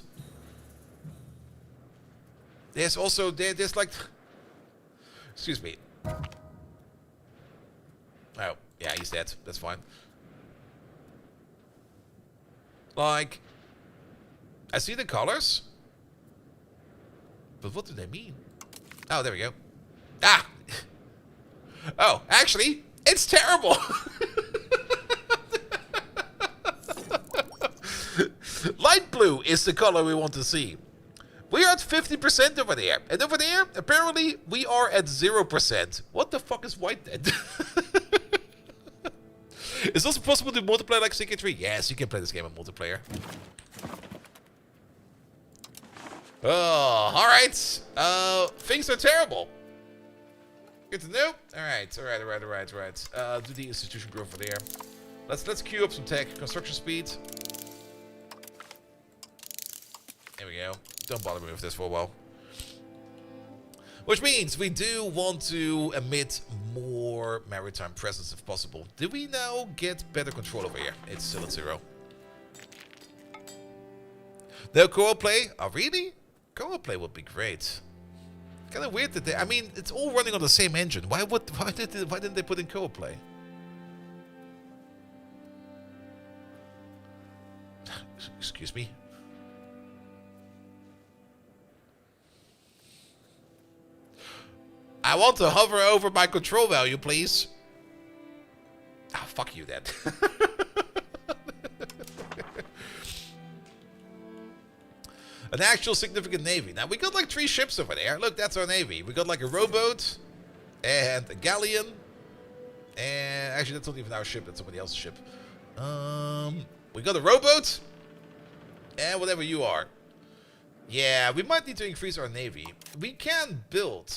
There's also, there's like, excuse me. Oh, yeah, he's dead, that's fine. Like, I see the colors, but what do they mean? Oh, there we go. Ah! Oh, actually, it's terrible! Light blue is the color we want to see. We are at 50% over there. And over there, apparently, we are at 0%. What the fuck is white then? Is it also possible to multiplayer like CK3? Yes, you can play this game in multiplayer. Oh, alright. Things are terrible. Good to know. Alright. Do the institution growth over there. Let's queue up some tech. Construction speed. There we go. Don't bother me with this for a while. Which means we do want to emit more maritime presence if possible. Do we now get better control over here? It's still at 0. No co-op play? Oh, really? Co-op play would be great. Kind of weird that they... I mean, it's all running on the same engine. Why didn't they put in co-op play? Excuse me? I want to hover over my control value, please. Ah, oh, fuck you then. An actual significant navy. Now, we got like 3 ships over there. Look, that's our navy. We got like a rowboat and a galleon. And actually, that's not even our ship. That's somebody else's ship. We got a rowboat and whatever you are. Yeah, we might need to increase our navy. We can build...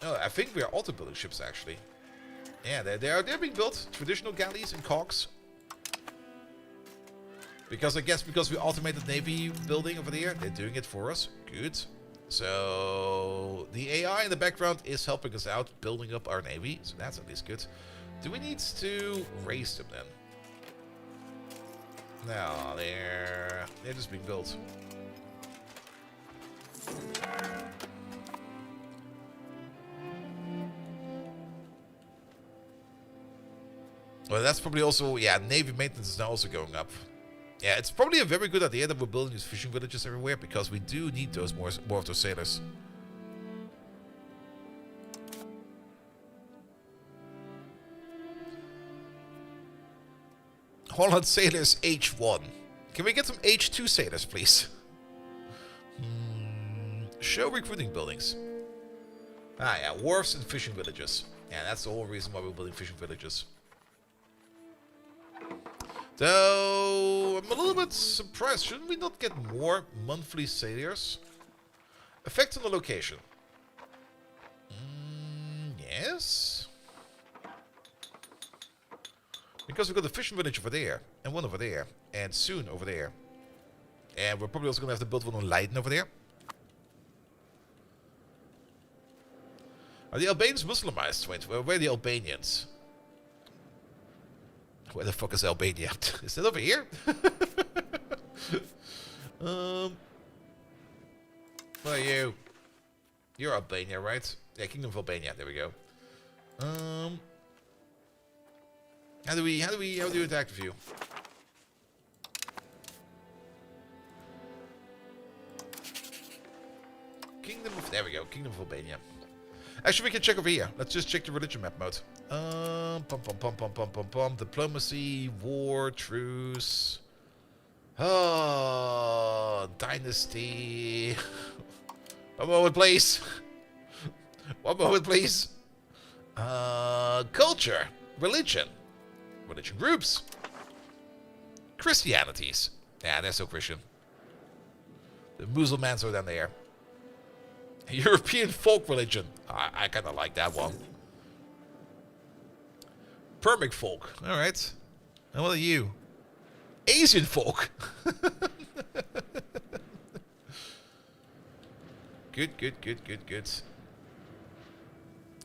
Oh, I think we are auto-building ships, actually. Yeah, they're being built. Traditional galleys and cogs. Because I guess because we automated navy building over there, they're doing it for us. Good. So the AI in the background is helping us out, building up our navy. So that's at least good. Do we need to raise them then? No, they're just being built. Well, that's probably also, yeah, navy maintenance is now also going up. Yeah, it's probably a very good idea that we're building these fishing villages everywhere, because we do need those more of those sailors. Holland sailors H1. Can we get some H2 sailors, please? Show recruiting buildings. Ah, yeah, wharfs and fishing villages. Yeah, that's the whole reason why we're building fishing villages. Though, I'm a little bit surprised. Shouldn't we not get more monthly sailors? Effect on the location. Yes. Because we've got a fishing village over there, and one over there, and soon over there. And we're probably also going to have to build one on Leiden over there. Are the Albanians Muslimized? Wait, where are the Albanians? Where the fuck is Albania? Is it over here? What are you? You're Albania, right? Yeah, Kingdom of Albania. There we go. How do we attack with you? There we go, Kingdom of Albania. Actually, we can check over here. Let's just check the religion map mode. Diplomacy, war, truce. Oh, dynasty. One moment, please. One moment, please. Culture, religion groups, Christianities. Yeah, they're so Christian. The Muslims are down there. European folk religion. I kind of like that one. Permic folk. All right. And what are you? Asian folk. Good.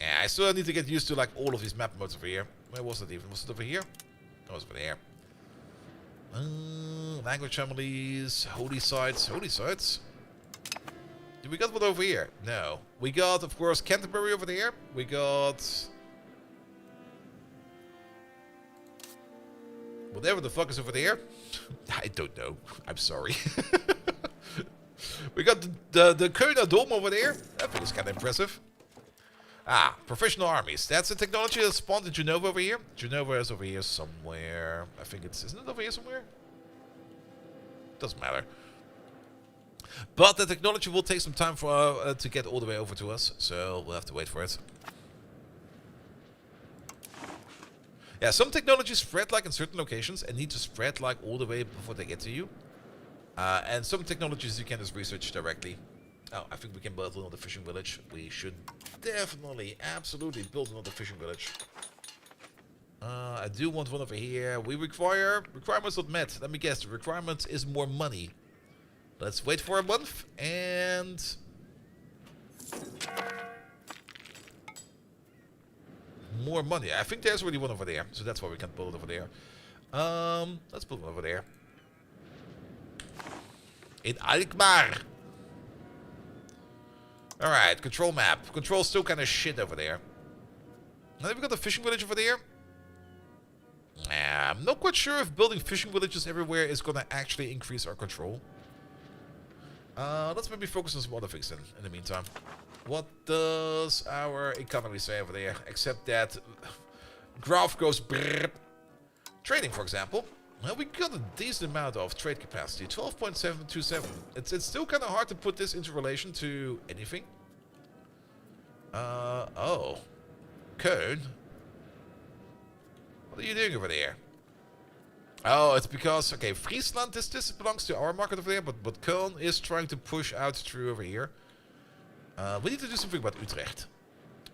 Yeah, I still need to get used to like all of these map modes over here. Where was it even? Was it over here? No, it was over there. Language families, holy sites. Did we got one over here? No. We got, of course, Canterbury over there. We got... whatever the fuck is over there. I don't know. I'm sorry. We got the Kölner Dome over there. I think it's kind of impressive. Ah, professional armies. That's a technology that spawned in Genova over here. Genova is over here somewhere. I think it's... isn't it over here somewhere? Doesn't matter. But the technology will take some time for to get all the way over to us, so we'll have to wait for it. Yeah, some technologies spread like in certain locations and need to spread like all the way before they get to you. And some technologies you can just research directly. Oh, I think we can build another fishing village. We should definitely, absolutely build another fishing village. I do want one over here. We require... requirements not met. Let me guess, the requirement is more money. Let's wait for a month and... more money. I think there's already one over there, so that's why we can't build it over there. Let's build one over there. In Alkmaar. Alright, control map. Control's still kind of shit over there. Now that we got the fishing village over there. I'm not quite sure if building fishing villages everywhere is going to actually increase our control. Let's maybe focus on some other things then, in the meantime. What does our economy say over there? Except that graph goes brrr. Trading, for example. Well, we got a decent amount of trade capacity. 12.727. It's still kind of hard to put this into relation to anything. Oh. Köln? What are you doing over there? Oh, it's because, okay, Friesland, this belongs to our market over there, but Köln is trying to push out through over here. We need to do something about Utrecht.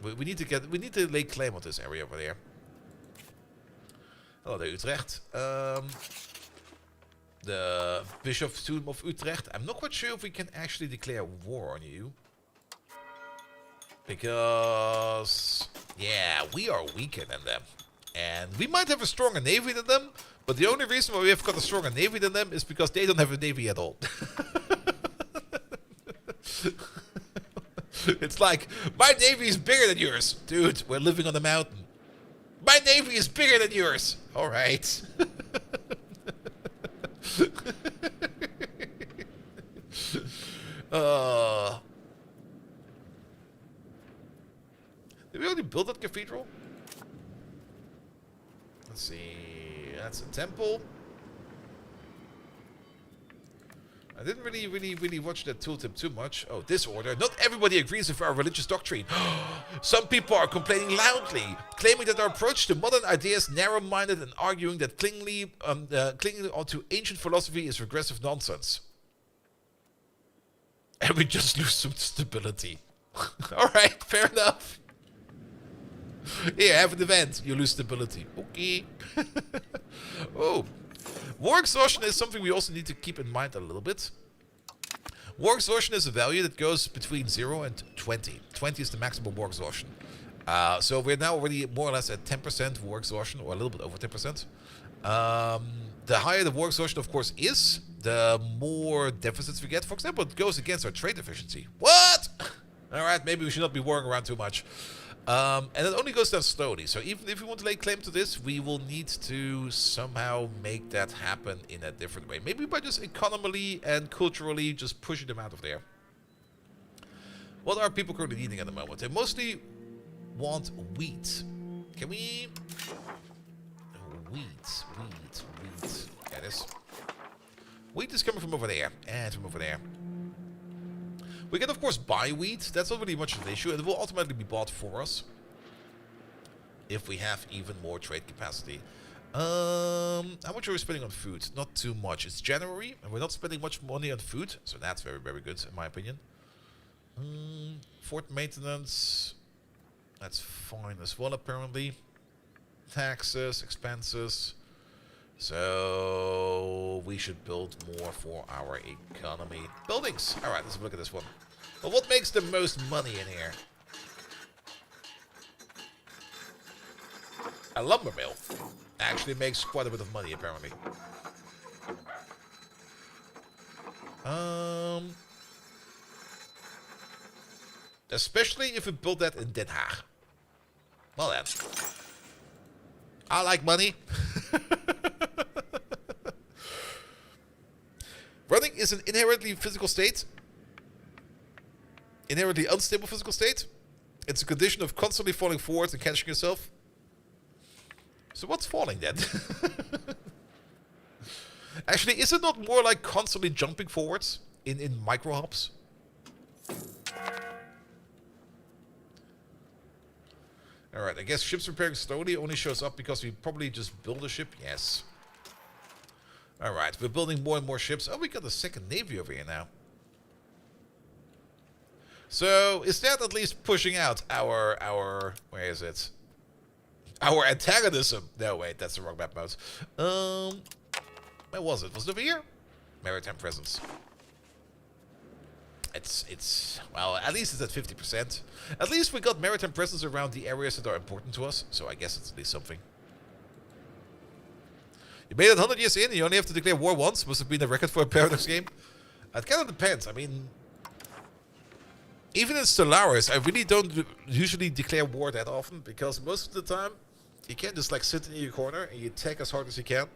We need to lay claim on this area over there. Hello there, Utrecht. The Bishop's Tomb of Utrecht. I'm not quite sure if we can actually declare war on you. Because, yeah, we are weaker than them. And we might have a stronger navy than them, but the only reason why we have got a stronger navy than them is because they don't have a navy at all. It's like, my navy is bigger than yours. Dude, we're living on the mountain. My navy is bigger than yours. Alright. Did we already build that cathedral? Let's see. That's a temple. I didn't really watch that tooltip too much. Oh, disorder. Not everybody agrees with our religious doctrine. Some people are complaining loudly, claiming that our approach to modern ideas is narrow-minded and arguing that clinging onto ancient philosophy is regressive nonsense. And we just lose some stability. Alright, fair enough. Here, have an event. You lose stability. Okay. Oh. War exhaustion is something we also need to keep in mind a little bit. War exhaustion is a value that goes between 0 and 20. 20 is the maximum war exhaustion. So we're now already more or less at 10% war exhaustion, or a little bit over 10%. The higher the war exhaustion, of course, is, the more deficits we get. For example, it goes against our trade efficiency. What? Alright, maybe we should not be warring around too much. And it only goes down slowly. So even if we want to lay claim to this, we will need to somehow make that happen in a different way. Maybe by just economically and culturally just pushing them out of there. What are people currently eating at the moment? They mostly want wheat. Can we... Wheat. Yeah, it is. Wheat is coming from over there. And from over there. We can, of course, buy wheat. That's not really much of an issue. It will automatically be bought for us. If we have even more trade capacity. How much are we spending on food? Not too much. It's January, and we're not spending much money on food. So that's very, very good, in my opinion. Fort maintenance. That's fine as well, apparently. Taxes, expenses. So we should build more for our economy. Buildings. All right, let's look at this one. Well, what makes the most money in here? A lumber mill actually makes quite a bit of money, apparently. Especially if we build that in Den Haag. Well then. I like money. Running is an inherently physical state. Inherently unstable physical state. It's a condition of constantly falling forward and catching yourself. So what's falling then? Actually, is it not more like constantly jumping forwards in micro hops? Alright, I guess ships repairing slowly only shows up because we probably just build a ship. Yes. Alright, we're building more and more ships. Oh, we got a second navy over here now. So, is that at least pushing out our where is it? Our antagonism. No, wait, that's the wrong map mode. Where was it? Was it over here? Maritime presence. It's well, at least it's at 50%. At least we got maritime presence around the areas that are important to us, so I guess it's at least something. You made it 100 years in, you only have to declare war once. Must have been a record for a Paradox game. It kind of depends. I mean, even in Stellaris, I really don't usually declare war that often, because most of the time, you can't just like sit in your corner and you attack as hard as you can.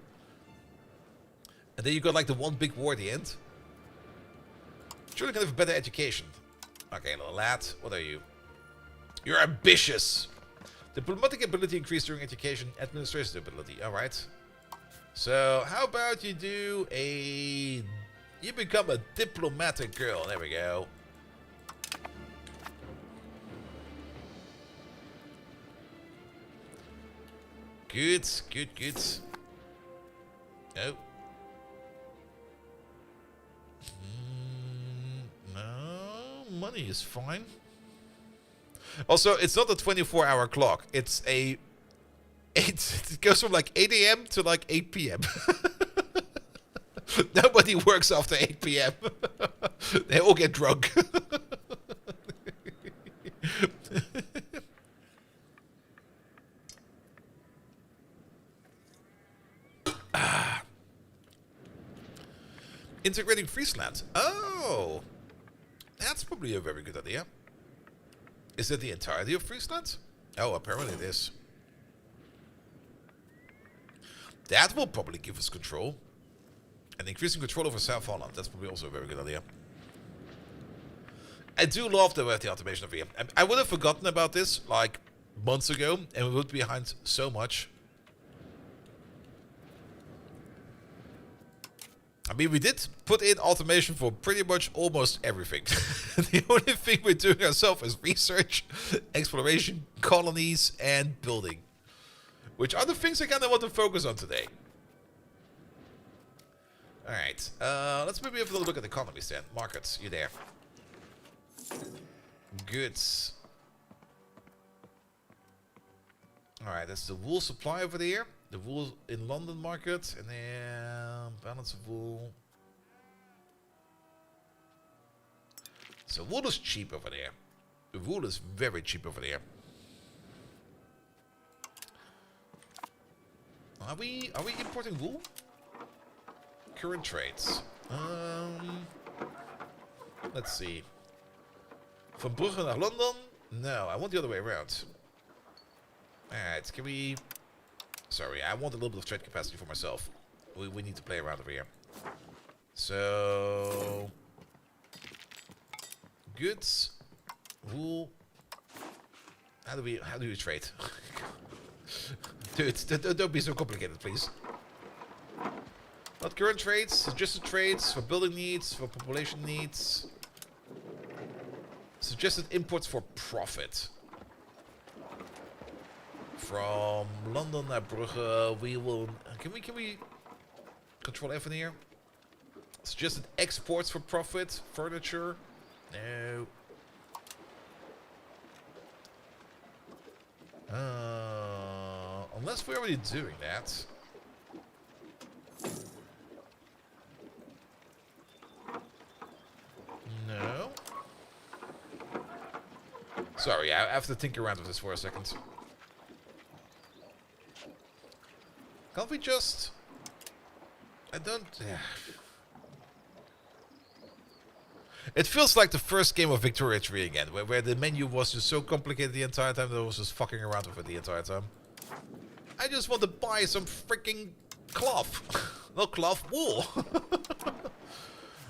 And then you got like the one big war at the end. Surely you can have a better education. Okay, little lad, what are you? You're ambitious. Diplomatic ability increased during education, administration ability. Alright. So, how about you do a... You become a diplomatic girl. There we go. Good, good, good. Oh. No, money is fine. Also, it's not a 24-hour clock. It's a... It goes from like 8 a.m. to like 8 p.m. Nobody works after 8 p.m. They all get drunk. Integrating Friesland. Oh, that's probably a very good idea. Is it the entirety of Friesland? Oh, apparently it is. That will probably give us control. And increasing control over South Holland. That's probably also a very good idea. I do love that we have the automation over here. I would have forgotten about this like months ago, and we would be behind so much. I mean, we did put in automation for pretty much almost everything. The only thing we're doing ourselves is research, exploration, colonies, and building. Which are the things I kind of want to focus on today. Alright, let's maybe have a little look at the economies then. Markets, you there. Goods. Alright, that's the wool supply over there. The wool in London market. And then balance of wool. So wool is cheap over there. The wool is very cheap over there. Are we importing wool? Current trades. Let's see. Van Brugge naar London. No, I want the other way around. Alright, can we... Sorry, I want a little bit of trade capacity for myself. We need to play around over here. So... Goods. Wool. How do we trade? Dude, don't be so complicated, please. Not current trades, suggested trades for building needs, for population needs. Suggested imports for profit. From London naar Brugge, we will... Can we control F in here? Suggested exports for profit, furniture. No. Unless we're already doing that. No. Sorry, I have to think around with this for a second. Can't we just... I don't... Yeah. It feels like the first game of Victoria 3 again, where the menu was just so complicated the entire time that I was just fucking around with it the entire time. I just want to buy some freaking cloth. Not cloth, wool.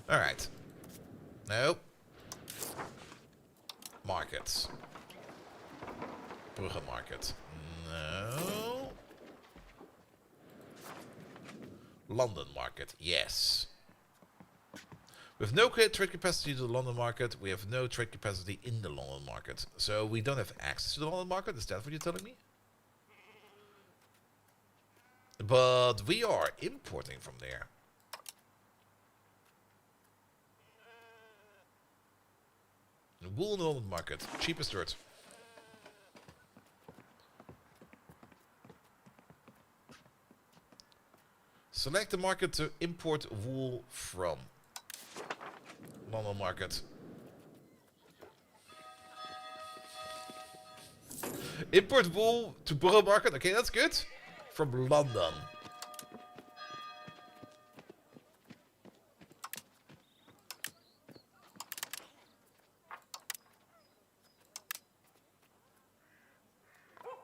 Alright. Nope. Markets. Brugge market. No. London market. Yes. With no trade capacity to the London market, we have no trade capacity in the London market. So we don't have access to the London market, is that what you're telling me? But we are importing from there. The wool in the London market, cheapest dirt. Select the market to import wool from. London market. Import wool to Borough market. Okay, that's good. From London.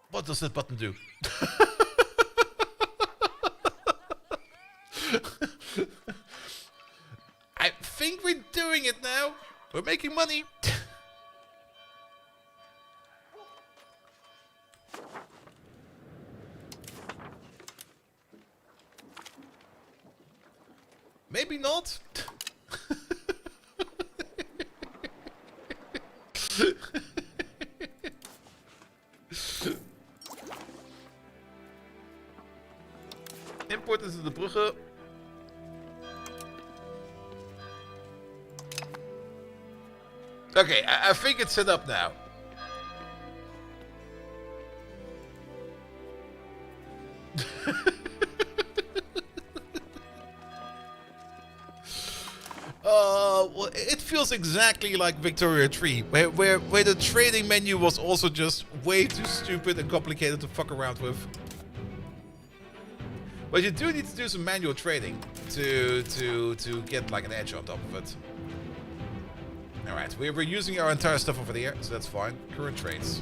What does that button do? I think we're doing it now. We're making money. Maybe not. Import into de Brugge. Okay, I think it's set up now. Well, it feels exactly like Victoria 3, where the trading menu was also just way too stupid and complicated to fuck around with. But you do need to do some manual trading to get like an edge on top of it. Alright, we're using our entire stuff over there, so that's fine. Current trades.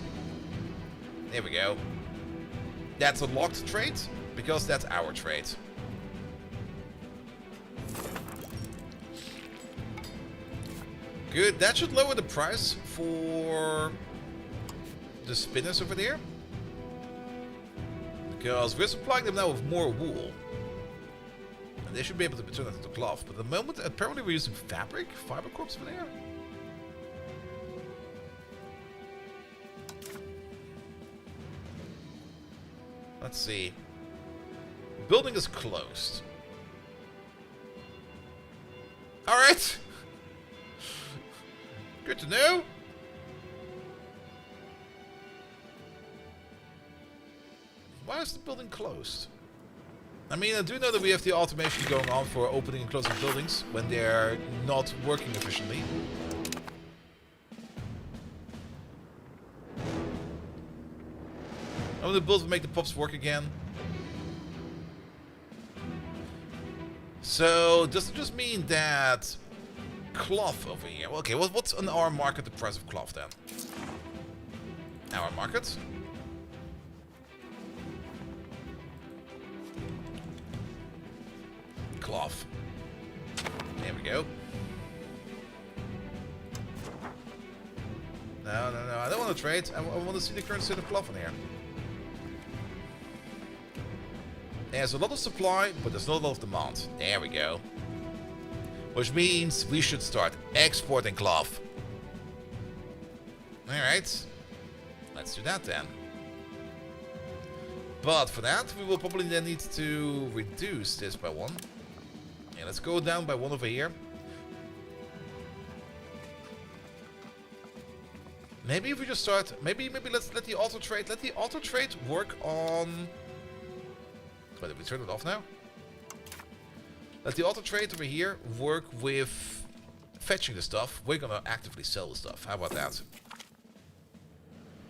There we go. That's a locked trade, because that's our trade. Good, that should lower the price for the spinners over there. Because we're supplying them now with more wool. And they should be able to turn that into cloth. But at the moment, apparently we're using fabric, fiber corps over there. Let's see. Building is closed. Alright. Good to know. Why is the building closed? I mean, I do know that we have the automation going on for opening and closing buildings when they're not working efficiently. I'm gonna build to make the pops work again. So, does it just mean that cloth over here? Okay, what's on our market the price of cloth then? Our market. Cloth. There we go. No, I don't want to trade. I want to see the current state of cloth in here. There's a lot of supply, but there's not a lot of demand. There we go. Which means we should start exporting cloth. Alright. Let's do that then. But for that, we will probably then need to reduce this by 1. Yeah, let's go down by 1 over here. Maybe if we just start... Maybe let's let the auto trade... Let the auto trade work on... Wait, did we turn it off now? Let the auto trade over here work with fetching the stuff. We're gonna actively sell the stuff. How about that?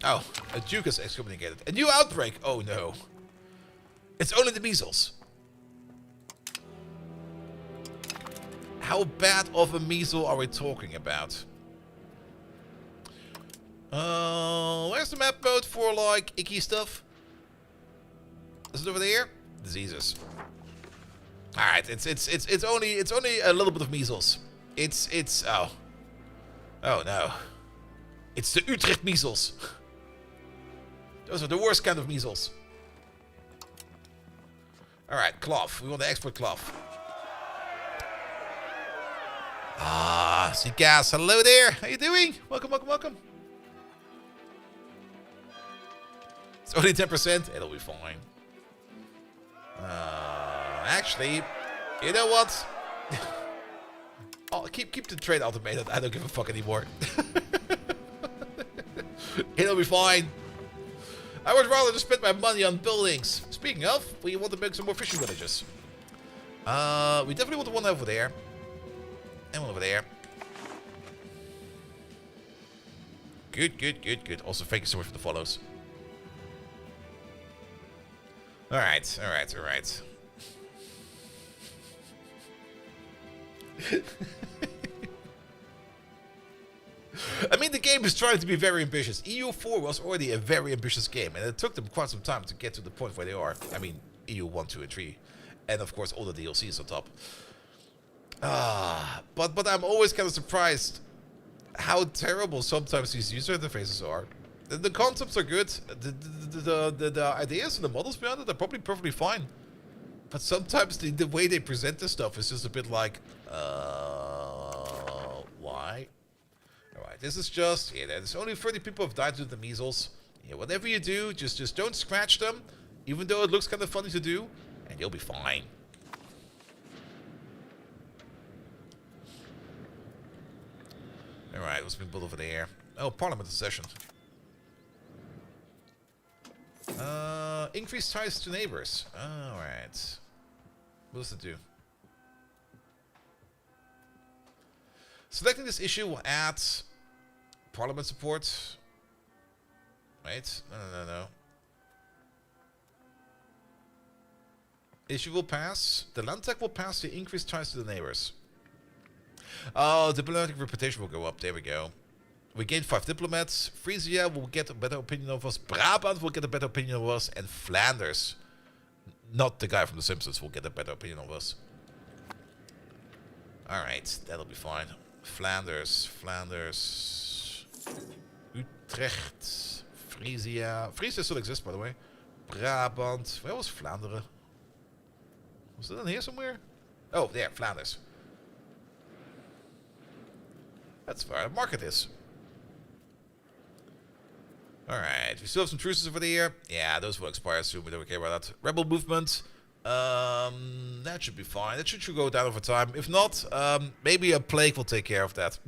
Oh, a Duke is excommunicated. A new outbreak! Oh no. It's only the measles. How bad of a measle are we talking about? Where's the map mode for like icky stuff? Is it over there? Diseases. Alright, it's only a little bit of measles. It's oh no. It's the Utrecht measles. Those are the worst kind of measles. Alright, cloth. We want to export cloth. Ah, Sikas, hello there. How you doing? Welcome, welcome, welcome. It's only 10%. It'll be fine. Actually, you know what? Oh, keep the trade automated. I don't give a fuck anymore. It'll be fine. I would rather just spend my money on buildings. Speaking of, we want to make some more fishing villages. We definitely want the one over there. And one over there. Good, good, good, good. Also, thank you so much for the follows. Alright, alright, alright. I mean, the game is trying to be very ambitious. EU4 was already a very ambitious game, and it took them quite some time to get to the point where they are. I mean, EU1, 2, and 3. And of course, all the DLCs on top. But I'm always kind of surprised how terrible sometimes these user interfaces are. The concepts are good. The ideas and the models behind it are probably perfectly fine. But sometimes the way they present this stuff is just a bit like, why? Alright, this is just, yeah, there's only 30 people have died due to the measles. Yeah, whatever you do, just don't scratch them, even though it looks kind of funny to do, and you'll be fine. Alright, what's been built over there? Oh, Parliament session. Increase ties to neighbors. Alright. What does it do? Selecting this issue will add Parliament support. Wait, no. Issue will pass. The Landtag will pass the increased ties to the neighbors. Oh, diplomatic reputation will go up. There we go. We gained 5 diplomats. Frisia will get a better opinion of us. Brabant will get a better opinion of us. And Flanders, not the guy from The Simpsons, will get a better opinion of us. Alright, that'll be fine. Flanders. Utrecht. Frisia. Frisia still exists, by the way. Brabant. Where was Vlaanderen? Was it in here somewhere? Oh, there, Flanders. That's where the market is. Alright, we still have some truces over there. Yeah, those will expire soon, we don't care about that. Rebel movement. That should be fine. That should go down over time. If not, maybe a plague will take care of that.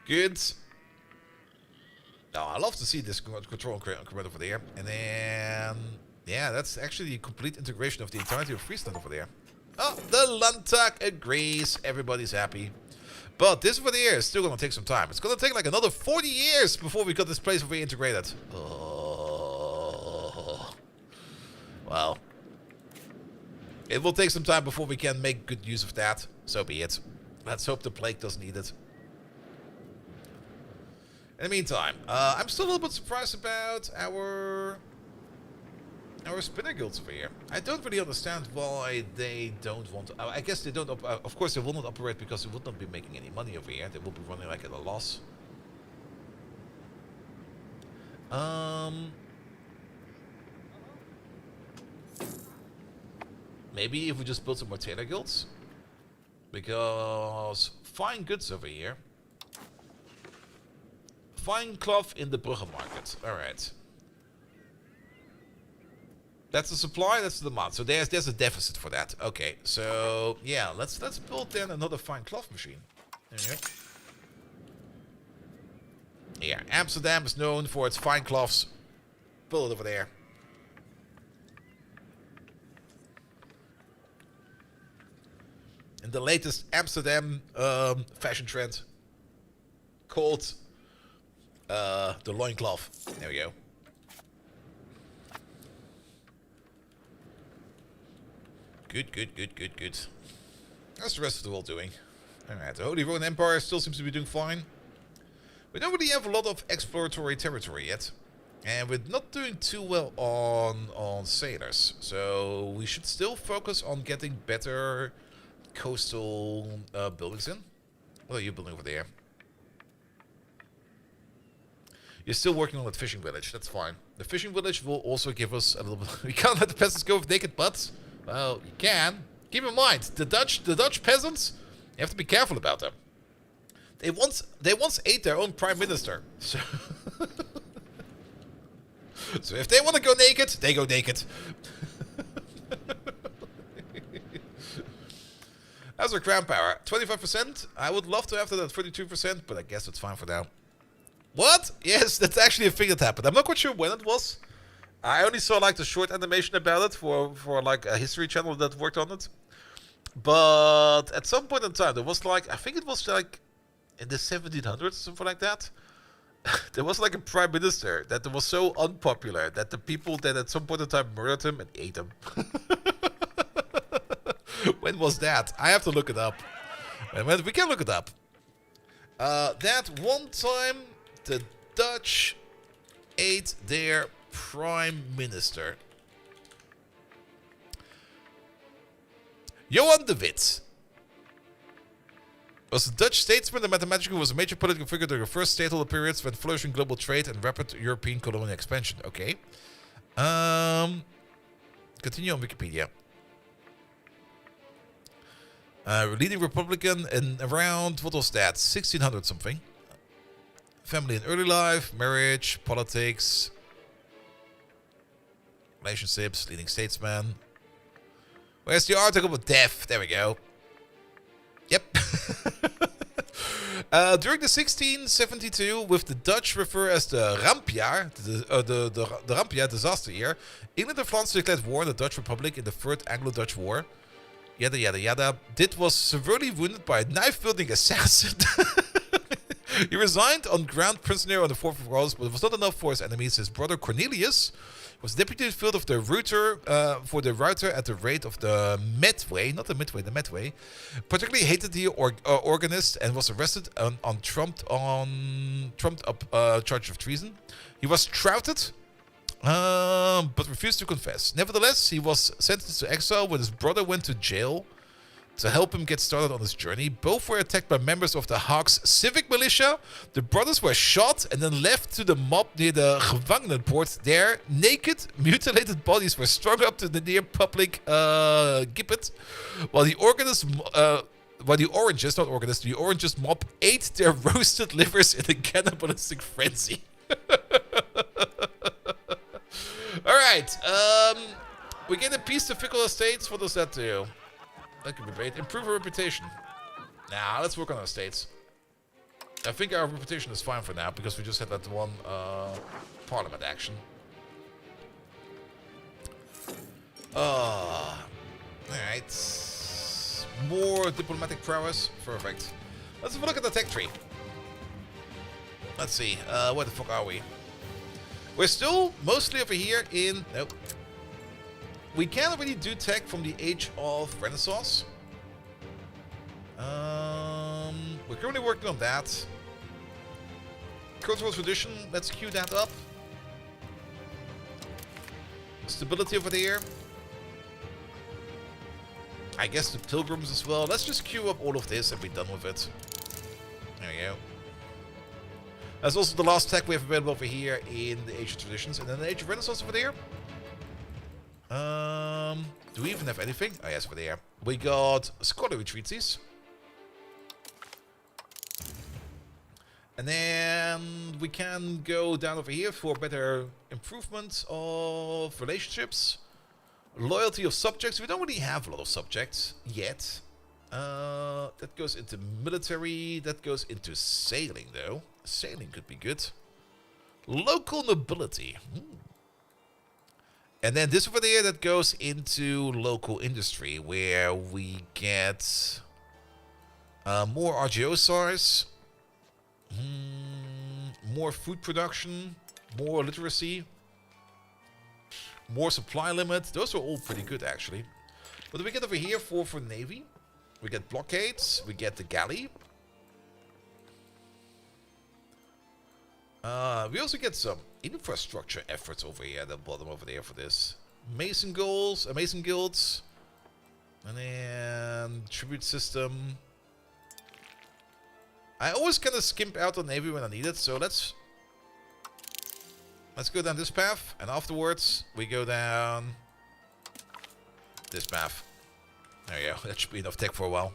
Good. Oh, I love to see this control increment over there. And then, yeah, that's actually the complete integration of the entirety of Friesland over there. Oh, the Landtag agrees. Everybody's happy. But this over there is still going to take some time. It's going to take like another 40 years before we got this place fully integrated. Oh. Well. It will take some time before we can make good use of that. So be it. Let's hope the plague doesn't eat it. In the meantime, I'm still a little bit surprised about our spinner guilds over here. I don't really understand why they don't want to... I guess they don't... of course, they will not operate because they would not be making any money over here. They will be running like at a loss. Maybe if we just build some more tailor guilds. Because fine goods over here. Fine cloth in the Brugge market. Alright. That's the supply, that's the demand. So there's a deficit for that. Okay, so yeah, let's build then another fine cloth machine. There you go. Yeah, Amsterdam is known for its fine cloths. Build it over there. And the latest Amsterdam fashion trend called the loincloth. There we go. Good. How's the rest of the world doing? Alright, the Holy Roman Empire still seems to be doing fine. We don't really have a lot of exploratory territory yet. And we're not doing too well on sailors. So we should still focus on getting better coastal buildings in. What are you building over there? You're still working on that fishing village. That's fine. The fishing village will also give us a little bit... We can't let the peasants go with naked butts. Well, you can. Keep in mind, the Dutch peasants, you have to be careful about them. They once ate their own prime minister. So, so if they want to go naked, they go naked. How's our crown power? 25%? I would love to have that at 32%, but I guess it's fine for now. What? Yes, that's actually a thing that happened. I'm not quite sure when it was. I only saw like the short animation about it for like a history channel that worked on it. But at some point in time, there was like, I think it was like in the 1700s, something like that. There was like a prime minister that was so unpopular that the people that at some point in time murdered him and ate him. When was that? I have to look it up. We can look it up. That one time the Dutch ate their prime minister. Johan de Witt was a Dutch statesman and mathematician who was a major political figure during the first stateholder periods when flourishing global trade and rapid European colonial expansion. Okay. Continue on Wikipedia. Leading Republican in around, what was that, 1600 something. Family in early life, marriage, politics, relationships, leading statesman. Where's the article about death? There we go. Yep. During the 1672, with the Dutch refer as the rampjaar, the rampjaar disaster year, England and France declared war on the Dutch Republic in the Third Anglo-Dutch War. Yada yada yada. Dit was severely wounded by a knife-wielding assassin. He resigned on ground prisoner on the 4th of August, but it was not enough for his enemies. His brother Cornelius was deputy field of the router for the router at the raid of the Medway, not the Midway, the Medway. Particularly hated the organist and was arrested on trumped up charge of treason. He was trouted, but refused to confess. Nevertheless, he was sentenced to exile when his brother went to jail to help him get started on his journey. Both were attacked by members of the Haag's civic militia. The brothers were shot and then left to the mob near the Gevangenenpoort. Their naked, mutilated bodies were strung up to the near public gibbet, while the oranges mob ate their roasted livers in a cannibalistic frenzy. Alright, we get a piece to Fickle Estates. What does that do? That could be great. Improve our reputation. Now, let's work on our estates. I think our reputation is fine for now, because we just had that one parliament action. Alright. More diplomatic prowess. Perfect. Let's have a look at the tech tree. Let's see. Where the fuck are we? We're still mostly over here in... Nope. We can't really do tech from the age of Renaissance. We're currently working on that. Cultural tradition, let's queue that up. Stability over there. I guess the pilgrims as well. Let's just queue up all of this and be done with it. There we go. That's also the last tech we have available over here in the Age of Traditions. And then the Age of Renaissance over there. Do we even have anything? Oh yes, over there. We got scholarly treatises. And then we can go down over here for better improvement of relationships. Loyalty of subjects. We don't really have a lot of subjects yet. That goes into military. That goes into sailing, though. Sailing could be good. Local nobility. And then this over there, that goes into local industry, where we get more RGO more food production, more literacy, more supply limit. Those are all pretty good, actually. What do we get over here for Navy? We get blockades, we get the galley. We also get some infrastructure efforts over here at the bottom over there for this. Mason guilds. And then tribute system. I always kind of skimp out on Navy when I need it, so let's go down this path, and afterwards we go down this path. There you go, that should be enough tech for a while.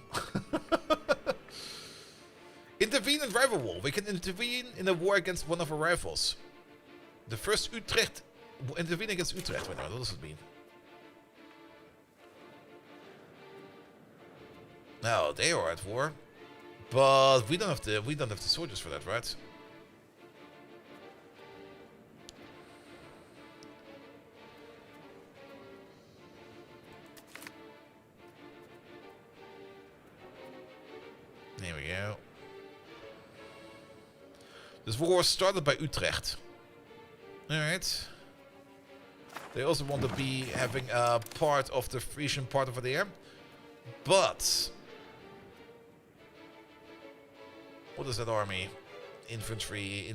Intervene in rival war. We can intervene in a war against one of our rivals. The first Utrecht. Intervene against Utrecht. Wait, no, what does it mean? No, they are at war. But we don't have the soldiers for that, right? There we go. This war started by Utrecht. Alright. They also want to be having a part of the Frisian part over there. But what is that army? Infantry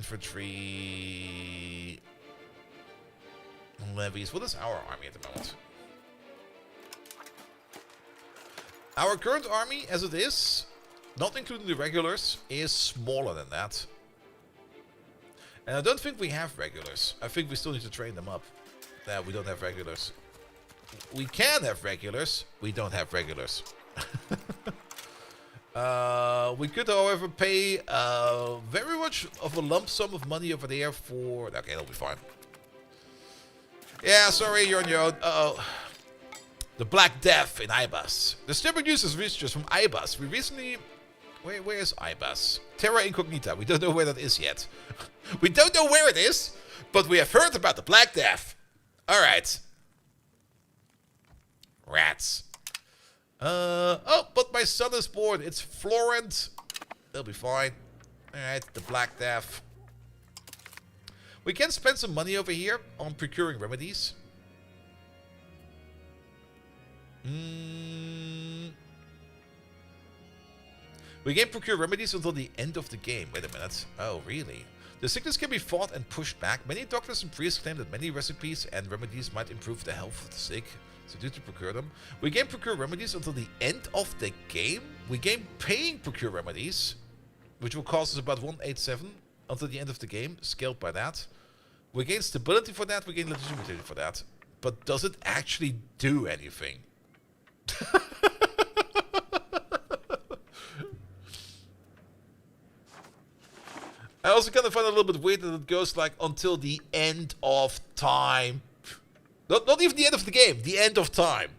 levies. What is our army at the moment? Our current army, as it is, not including the regulars, is smaller than that. And I don't think we have regulars. I think we still need to train them up. Yeah, we don't have regulars. We can have regulars. We don't have regulars. We could, however, pay very much of a lump sum of money over there for... Okay, that'll be fine. Yeah, sorry, you're on your own. Uh-oh. The Black Death in Ibas. The stubborn news has reached us from Ibas. We recently... Where is Ibas? Terra Incognita. We don't know where that is yet. We don't know where it is, but we have heard about the Black Death. Alright. Rats. Oh, but my son is born. It's Florent. They'll be fine. Alright, the Black Death. We can spend some money over here on procuring remedies. We can procure remedies until the end of the game. Wait a minute. Oh, really? The sickness can be fought and pushed back. Many doctors and priests claim that many recipes and remedies might improve the health of the sick. So due to procure them. We can procure remedies until the end of the game. We gain paying procure remedies, which will cost us about 187 until the end of the game, scaled by that. We gain stability for that, we gain legitimacy for that. But does it actually do anything? I also kind of find it a little bit weird that it goes like until the end of time. Not even the end of the game, the end of time.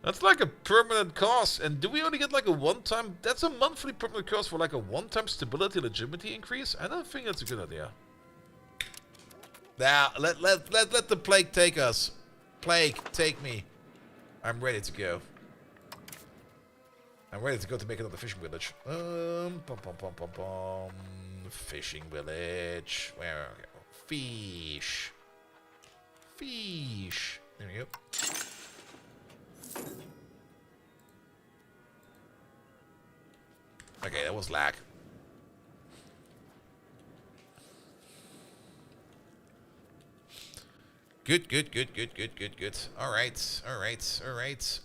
That's like a permanent cost. And do we only get like a one-time... That's a monthly permanent cost for like a one-time stability legitimacy increase? I don't think that's a good idea. Now, let the plague take us. Plague, take me. I'm ready to go. I'm ready to go to make another fishing village. Fishing village. Where? Fish. Fish. There we go. Okay, that was lag. Good. Alright.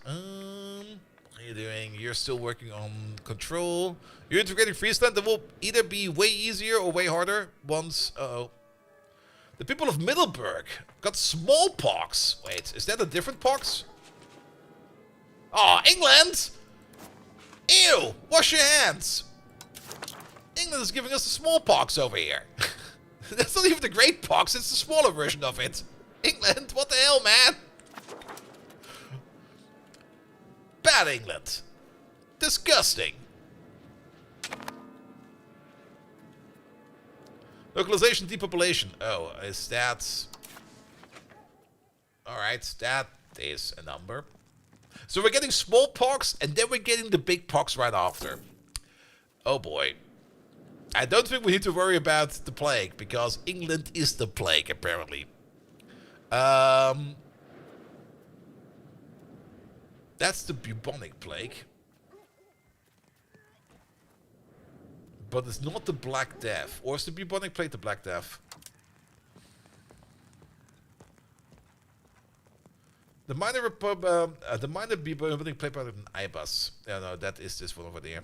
How you doing? You're still working on control. You're integrating Friesland. That will either be way easier or way harder once... Uh-oh. The people of Middelburg got smallpox. Wait, is that a different pox? Oh, England! Ew! Wash your hands! England is giving us the smallpox over here. That's not even the great pox, it's the smaller version of it. England, what the hell, man? Bad England. Disgusting. Localization depopulation. Oh, is that... Alright, that is a number. So we're getting smallpox, and then we're getting the big pox right after. Oh boy. I don't think we need to worry about the plague, because England is the plague, apparently. That's the bubonic plague. But it's not the Black Death. Or is the bubonic plague the Black Death? The minor bubonic plague part of an IBUS. Yeah, no, that is this one over there.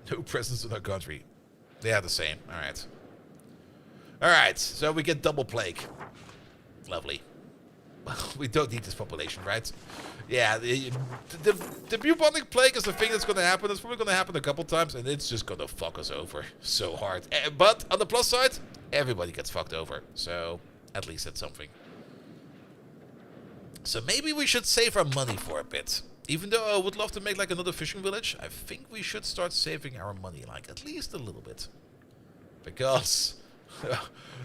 No presence in our country. They are the same. Alright. Alright, so we get double plague. Lovely. We don't need this population, right? Yeah, the bubonic plague is the thing that's going to happen. It's probably going to happen a couple times, and it's just going to fuck us over so hard. But on the plus side, everybody gets fucked over. So, at least that's something. So maybe we should save our money for a bit. Even though I would love to make like another fishing village, I think we should start saving our money, like at least a little bit. Because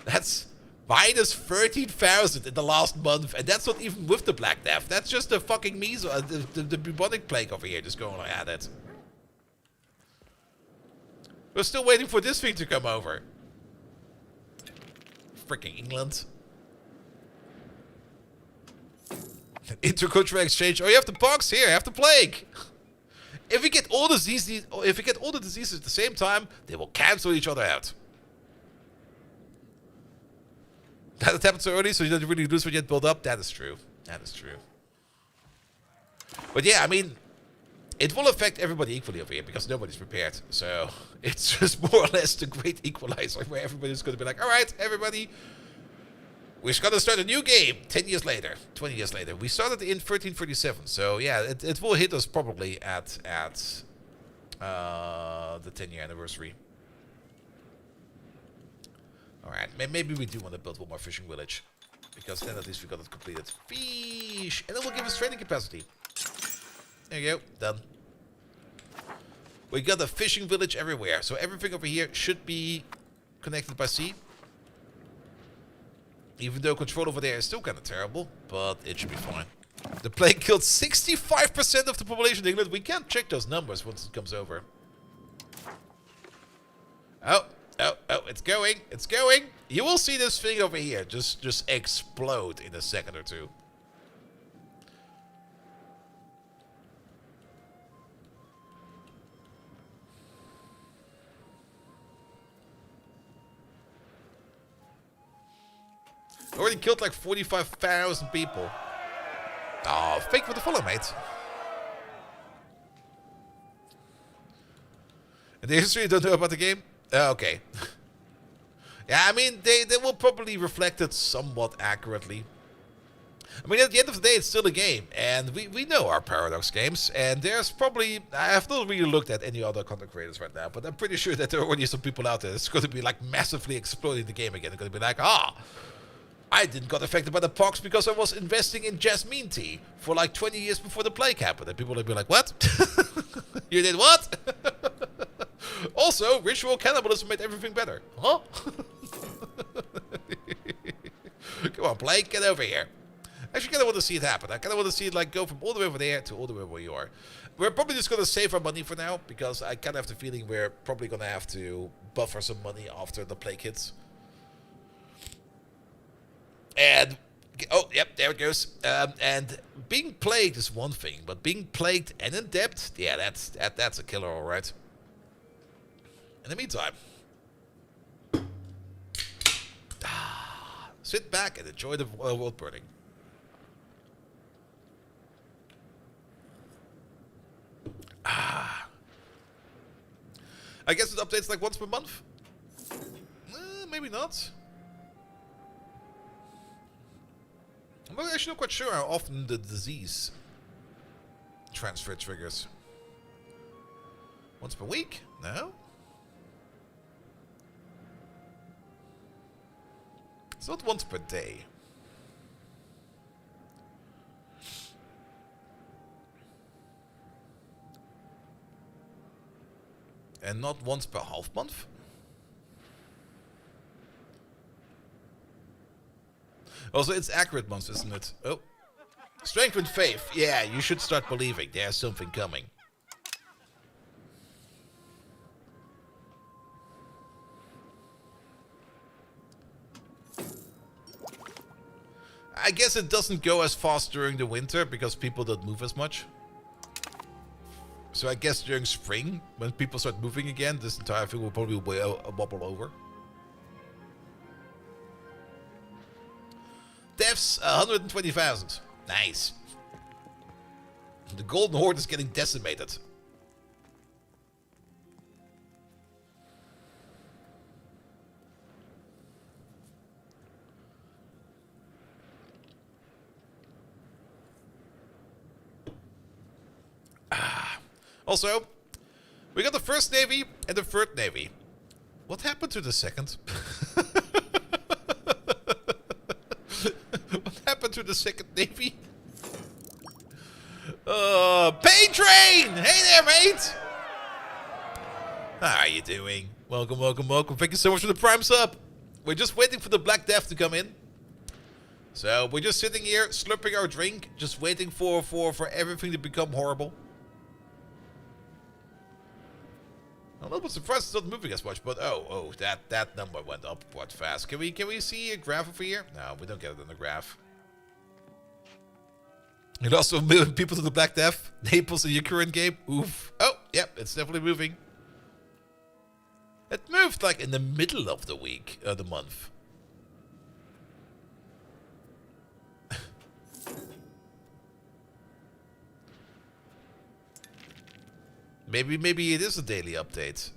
that's minus 13,000 in the last month, and that's not even with the Black Death. That's just the fucking measles, the bubonic plague over here just going at it. We're still waiting for this thing to come over. Freaking England. Intercultural exchange. Oh, you have the pox here. You have the plague. If we get all the diseases, at the same time, they will cancel each other out. That happened so early, so you don't really lose what you had built up. That is true. That is true. But yeah, I mean, it will affect everybody equally over here because nobody's prepared. So it's just more or less the great equalizer where everybody's going to be like, all right, everybody. We're going to start a new game 10 years later, 20 years later. We started in 1337, so yeah, it will hit us probably at the 10-year anniversary. Alright, maybe we do want to build one more fishing village, because then at least we got it completed. Fish! And it will give us trading capacity. There you go, done. We got a fishing village everywhere, so everything over here should be connected by sea. Even though control over there is still kind of terrible, but it should be fine. The plague killed 65% of the population in England. We can't check those numbers once it comes over. Oh, it's going. It's going. You will see this thing over here just explode in a second or two. Already killed like 45,000 people. Oh, fake for the follow, mate. And the history you don't know about the game? Okay. Yeah, I mean, they will probably reflect it somewhat accurately. I mean, at the end of the day, it's still a game. And we know our Paradox games. And there's probably... I have not really looked at any other content creators right now. But I'm pretty sure that there are already some people out there that's going to be like massively exploding the game again. They're going to be like, I didn't got affected by the pox because I was investing in jasmine tea for like 20 years before the plague happened. And people would be like, what? You did what? Also, ritual cannibalism made everything better. Huh? Come on, plague, get over here. Actually, I kind of want to see it happen. I kind of want to see it like go from all the way over there to all the way where you are. We're probably just going to save our money for now because I kind of have the feeling we're probably going to have to buffer some money after the plague hits. And, oh, yep, there it goes. And being plagued is one thing, but being plagued and in debt, yeah, that's a killer, all right. In the meantime, sit back and enjoy the world burning. I guess it updates like once per month? Maybe not. I'm actually not quite sure how often the disease transfer triggers. Once per week? No? It's not once per day. And not once per half month? Also, it's accurate months, isn't it? Oh. Strength and faith. Yeah, you should start believing there's something coming. I guess it doesn't go as fast during the winter because people don't move as much. So I guess during spring, when people start moving again, this entire thing will probably wobble over. Deaths, 120,000. Nice. The Golden Horde is getting decimated. Also, we got the first Navy and the third Navy. What happened to the second? What happened to the second Navy? Pain Train! Hey there, mate! How are you doing? Welcome, welcome, welcome. Thank you so much for the Prime sub. We're just waiting for the Black Death to come in. So we're just sitting here, slurping our drink, just waiting for everything to become horrible. I'm a little bit surprised it's not moving as much, but oh, that number went up quite fast. Can we see a graph over here? No, we don't get it on the graph. And also people to the Black Death, Naples in your current game. Oof. Oh, yep, it's definitely moving. It moved like in the middle of the week, the month. Maybe it is a daily update.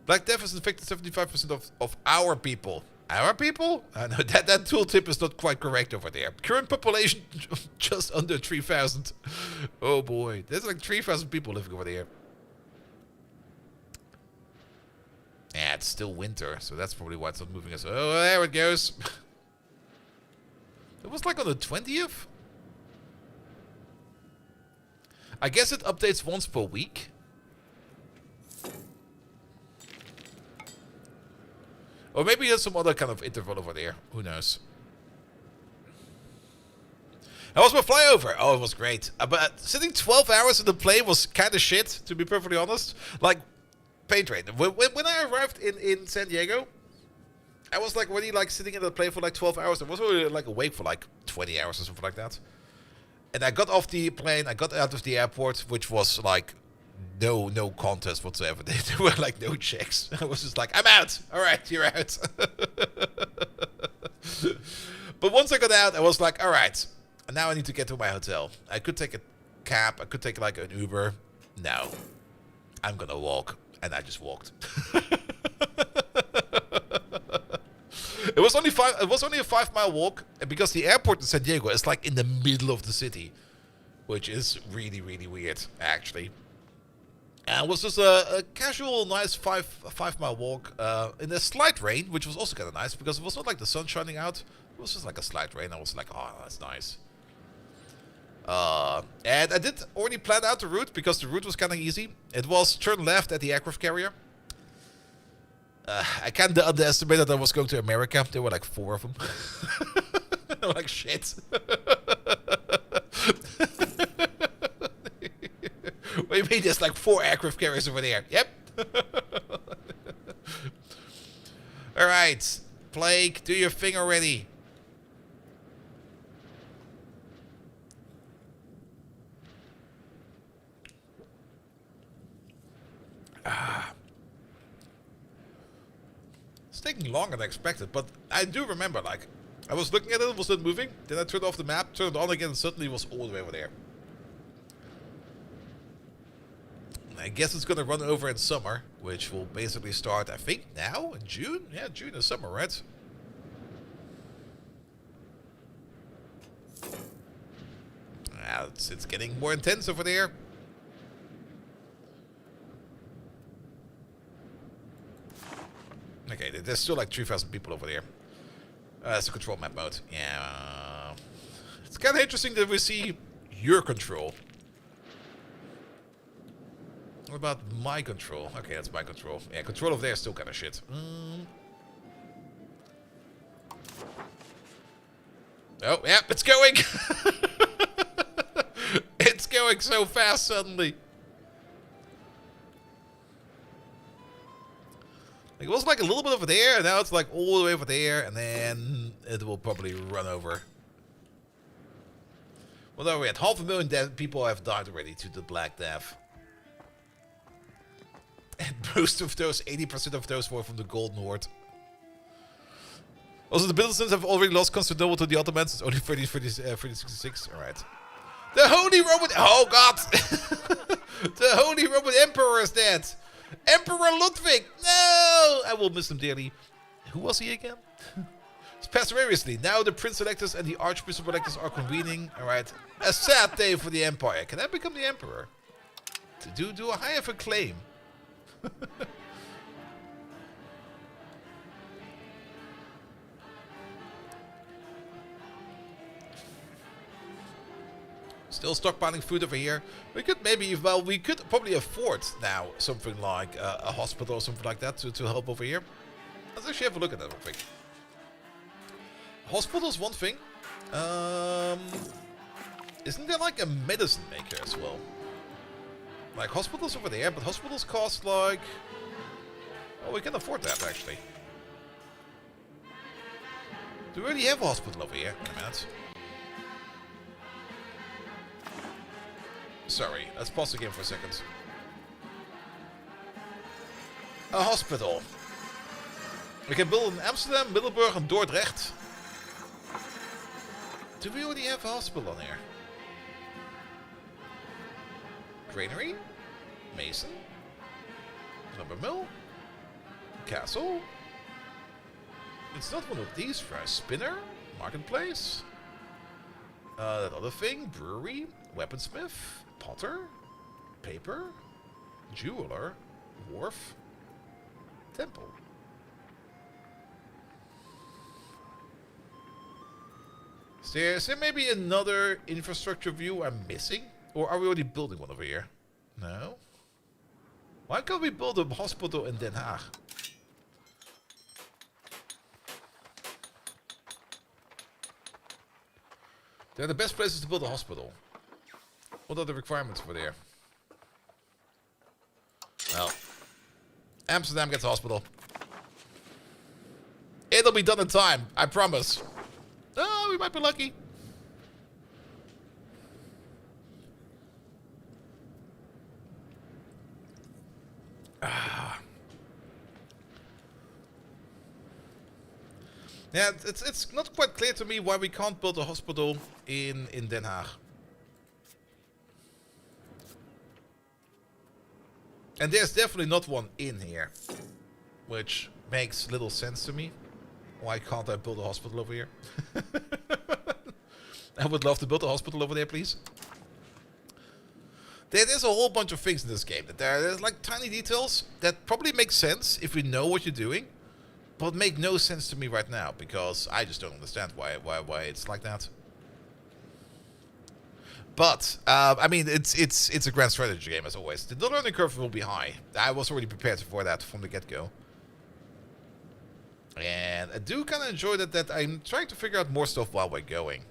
Black Death has infected 75% of our people. Our people? I know that tooltip is not quite correct over there. Current population just under 3,000. Oh boy, there's like 3,000 people living over there. Yeah, it's still winter, so that's probably why it's not moving as. Oh, there it goes. It was like on the 20th. I guess it updates once per week. Or maybe there's some other kind of interval over there. Who knows? How was my flyover? Oh, it was great. But sitting 12 hours in the plane was kind of shit, to be perfectly honest. Like, Pain Train. When I arrived in San Diego, I was like really like sitting in the plane for like 12 hours. I was really like awake for like 20 hours or something like that. And I got off the plane, I got out of the airport, which was like no contest whatsoever. There were like no checks. I was just like, I'm out. All right, you're out. But once I got out, I was like, all right, now I need to get to my hotel. I could take a cab. I could take like an Uber. No, I'm gonna walk. And I just walked. It was only a 5-mile walk, and because the airport in San Diego is like in the middle of the city, which is really weird actually. And it was just a casual, nice 5-mile walk in a slight rain, which was also kind of nice because it was not like the sun shining out. It was just like a slight rain. I was like, oh, that's nice. And I did already plan out the route because the route was kind of easy. It was turn left at the aircraft carrier. I kind of underestimated that I was going to America. There were like 4 of them. I'm like, shit. What do you mean there's like 4 aircraft carriers over there? Yep. Alright. Plague, do your thing already. taking longer than I expected, but I do remember, like, I was looking at it, it was not moving, then I turned off the map, turned it on again, and suddenly it was all the way over there. I guess it's gonna run over in summer, which will basically start, I think, now? In June? Yeah, June is summer, right? Yeah, it's getting more intense over there. Okay, there's still like 3,000 people over there. That's the control map mode. Yeah. It's kind of interesting that we see your control. What about my control? Okay, that's my control. Yeah, control over there is still kind of shit. Oh, yeah, it's going! It's going so fast suddenly. It was like a little bit over there, and now it's like all the way over there, and then it will probably run over. Well, are we at 500,000 people have died already to the Black Death. And most of those, 80% of those were from the Golden Horde. Also, the Byzantines have already lost Constantinople to the Ottomans. It's only 3066. Alright. The Holy Roman... Oh, God! The Holy Roman Emperor is dead! Emperor Ludwig! No! I will miss him dearly. Who was he again? It's passed variously. Now the Prince Electors and the Archbishop Electors are convening. Alright. A sad day for the Empire. Can I become the Emperor? Do I have a claim? Still stockpiling food over here. We could maybe, well, we could probably afford now something like a hospital or something like that to help over here. Let's actually have a look at that real quick. Hospital's one thing. Isn't there like a medicine maker as well? Like hospitals over there, but hospitals cost like... Oh, we can afford that actually. Do we already have a hospital over here? Wait a minute. Sorry, let's pause the game for a second. A hospital. We can build in Amsterdam, Middelburg, and Dordrecht. Do we already have a hospital on here? Granary? Mason? Lumber mill? Castle? It's not one of these, right? Spinner? Marketplace? That other thing? Brewery? Weaponsmith? Potter? Paper? Jeweler? Wharf? Temple? Is there maybe another infrastructure view I'm missing? Or are we already building one over here? No? Why can't we build a hospital in Den Haag? They're the best places to build a hospital. What are the requirements for there? Well, Amsterdam gets a hospital. It'll be done in time, I promise. Oh, we might be lucky. Yeah, it's not quite clear to me why we can't build a hospital in Den Haag. And there's definitely not one in here, which makes little sense to me. Why can't I build a hospital over here? I would love to build a hospital over there, please. There's a whole bunch of things in this game. There's like tiny details that probably make sense if we know what you're doing, but make no sense to me right now because I just don't understand why it's like that. But I mean, it's a grand strategy game as always. The learning curve will be high. I was already prepared for that from the get-go. And I do kind of enjoy that I'm trying to figure out more stuff while we're going.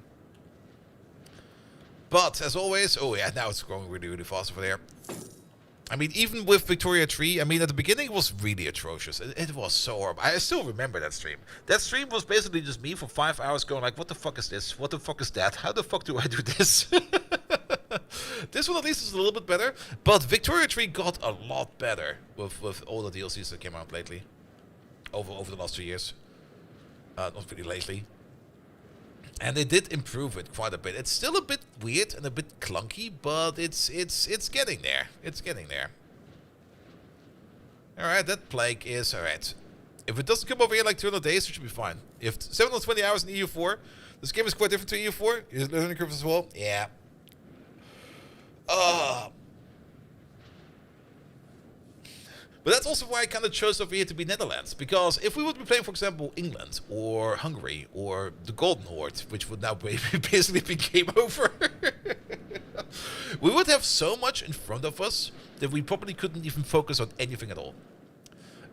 But, as always... Oh, yeah, now it's growing really, really fast over there. I mean, even with Victoria 3, I mean, at the beginning it was really atrocious. It was so horrible. I still remember that stream. That stream was basically just me for 5 hours going like, what the fuck is this? What the fuck is that? How the fuck do I do this? This one at least is a little bit better. But Victoria 3 got a lot better with all the DLCs that came out lately. over the last 2 years. Not really lately. And they did improve it quite a bit. It's still a bit weird and a bit clunky, but it's getting there. It's getting there. Alright, that plague is alright. If it doesn't come over here like 200 days, it should be fine. If 720 hours in EU4, this game is quite different to EU4. Is learning curve as well? Yeah. But that's also why I kind of chose over here to be Netherlands. Because if we would be playing, for example, England or Hungary or the Golden Horde, which would now basically be game over, we would have so much in front of us that we probably couldn't even focus on anything at all.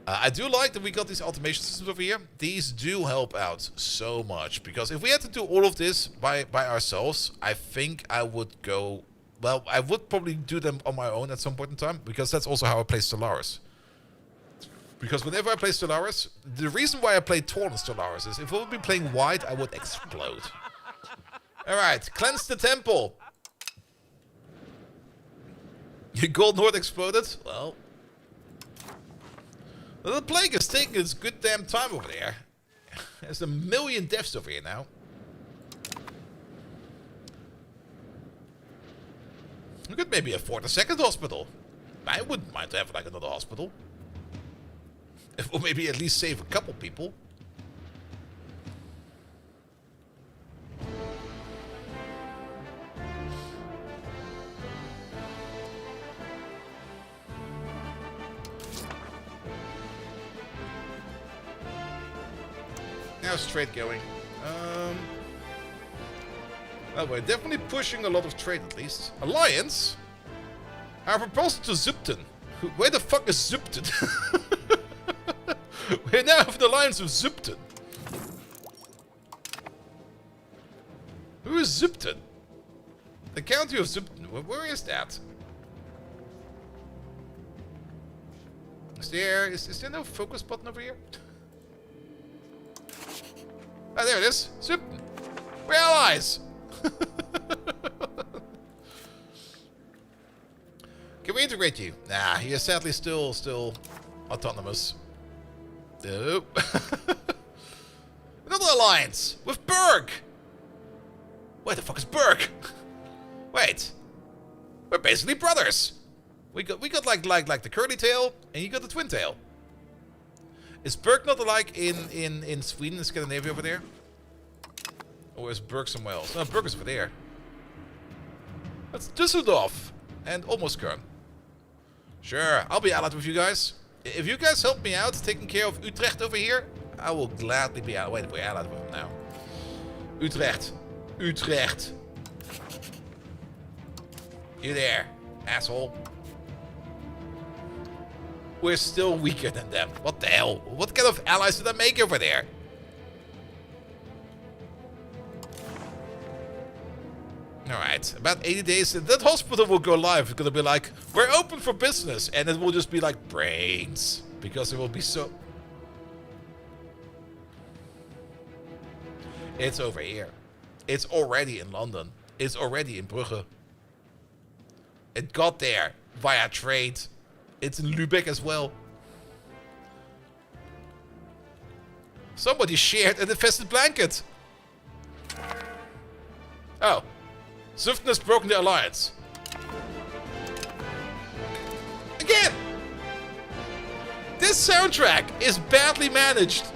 I do like that we got these automation systems over here. These do help out so much. Because if we had to do all of this by ourselves, I think I would go... Well, I would probably do them on my own at some point in time. Because that's also how I play Stellaris. Because whenever I play Stellaris, the reason why I play Torn in Stellaris is if I would be playing White, I would explode. Alright, cleanse the temple. Your Golden Horde exploded? Well... The plague is taking its good damn time over there. There's 1 million deaths over here now. We could maybe afford a second hospital. I wouldn't mind to have like another hospital. Or maybe at least save a couple people. How's trade going? Well, we're definitely pushing a lot of trade at least. Alliance? Our proposal to Zupton. Where the fuck is Zupton? We now have an alliance with Zupton. Who is Zupton? The county of Zupton. Where is that? Is there no focus button over here? Ah, there it is. Zupton. We're allies. Can we integrate you? Nah, he is sadly still autonomous. Nope. Another alliance with Berg. Where the fuck is Berg? Wait, we're basically brothers. We got like the curly tail, and you got the twin tail. Is Berg not like in Sweden and Scandinavia over there? Or is Berg somewhere else? No, Berg is over there. That's Düsseldorf and almost Köln. Sure, I'll be allied with you guys. If you guys help me out taking care of Utrecht over here, I will gladly be allied. Wait, we're allied with him now. Utrecht. Utrecht. You there, asshole. We're still weaker than them. What the hell? What kind of allies did I make over there? Alright, about 80 days, that hospital will go live. It's gonna be like, we're open for business. And it will just be like brains. Because it will be so... It's over here. It's already in London. It's already in Brugge. It got there via trade. It's in Lübeck as well. Somebody shared an infested blanket. Oh. Zuften has broken the alliance. Again! This soundtrack is badly managed.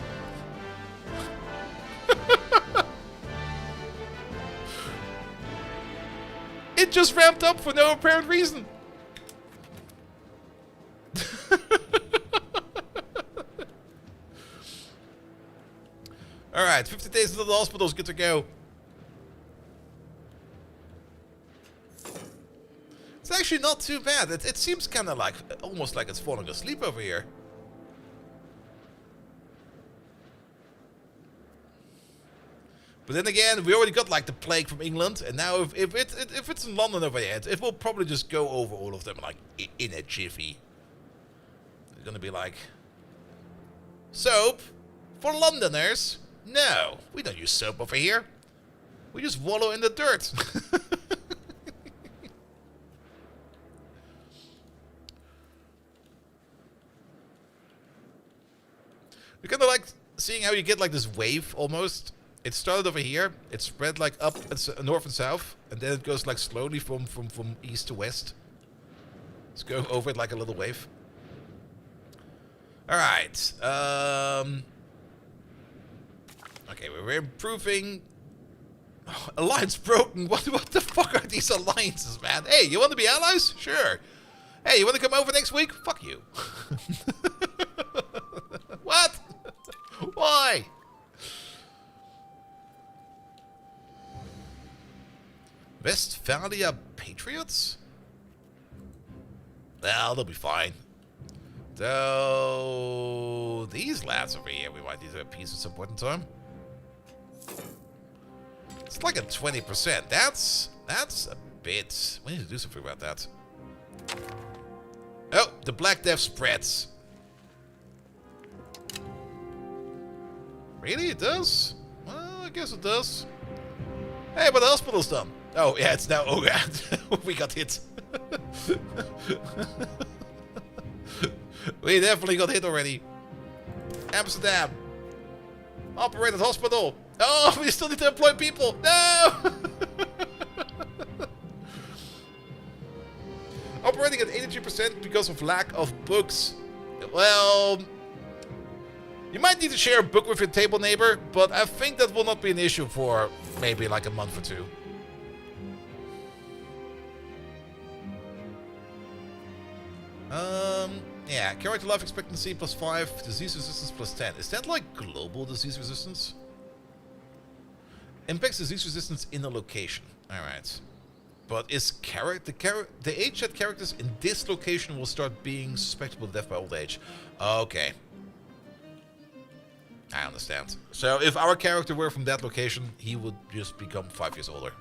It just ramped up for no apparent reason. Alright, 50 days into the hospital is good to go. It's actually not too bad. It seems kind of like, almost like it's falling asleep over here. But then again, we already got like the plague from England, and now if it's in London over here, it will probably just go over all of them like in a jiffy. It's gonna be like, soap for Londoners? No, we don't use soap over here. We just wallow in the dirt. We kind how you get like this wave almost? It started over here. It spread like up north and south, and then it goes like slowly from east to west. It's going over it like a little wave. All right. Okay, we're improving. Oh, alliance broken. What the fuck are these alliances, man? Hey, you want to be allies? Sure. Hey, you want to come over next week? Fuck you. What? Why? Westphalia Patriots? Well, they'll be fine. Though these lads over here, we might need a piece at some point in time. It's like a 20%. That's a bit. We need to do something about that. Oh, the Black Death spreads. Really, it does? Well, I guess it does. Hey, but the hospital's done. Oh, yeah, it's now. Oh, yeah. We got hit. We definitely got hit already. Amsterdam. Operated hospital. Oh, we still need to employ people. No! Operating at 83% because of lack of books. Well, you might need to share a book with your table neighbor, but I think that will not be an issue for maybe like a month or two. Yeah, character life expectancy +5, disease resistance +10. Is that like global disease resistance? Impacts disease resistance in a location. Alright. But is the age that characters in this location will start being susceptible to death by old age? Okay. I understand. So if our character were from that location, he would just become 5 years older.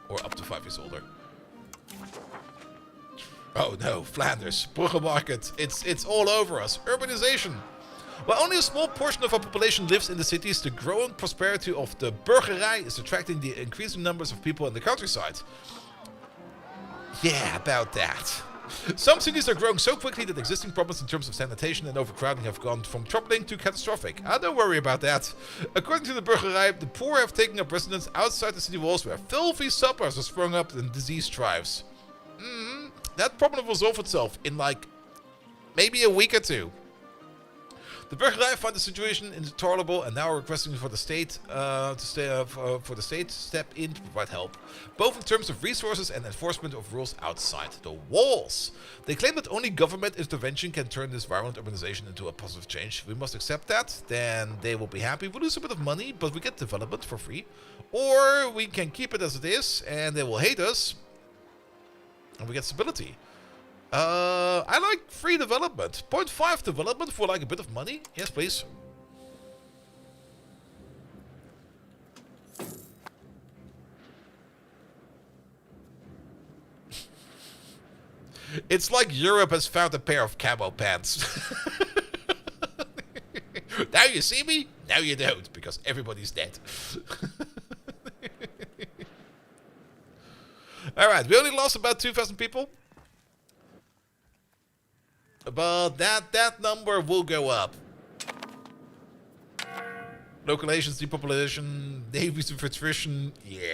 Or up to 5 years older. Oh no, Flanders, Brugge Market, it's all over us. Urbanization. While only a small portion of our population lives in the cities, the growing prosperity of the burgerij is attracting the increasing numbers of people in the countryside. Yeah, about that. Some cities are growing so quickly that existing problems in terms of sanitation and overcrowding have gone from troubling to catastrophic. Don't worry about that. According to the burgerij, the poor have taken up residence outside the city walls where filthy suppers are sprung up and disease thrives. That problem will solve itself in like maybe a week or two. The burgerij find the situation intolerable and now are requesting for the state to step in to provide help, both in terms of resources and enforcement of rules outside the walls. They claim that only government intervention can turn this violent urbanization into a positive change. We must accept that. Then they will be happy. We lose a bit of money, but we get development for free. Or we can keep it as it is, and they will hate us. And we get stability. I like free development. 0.5 development for like a bit of money. Yes, please. It's like Europe has found a pair of camo pants. Now you see me, now you don't, because everybody's dead. Alright, we only lost about 2,000 people. But that number will go up. Local nations, depopulation, navies of attrition. Yeah.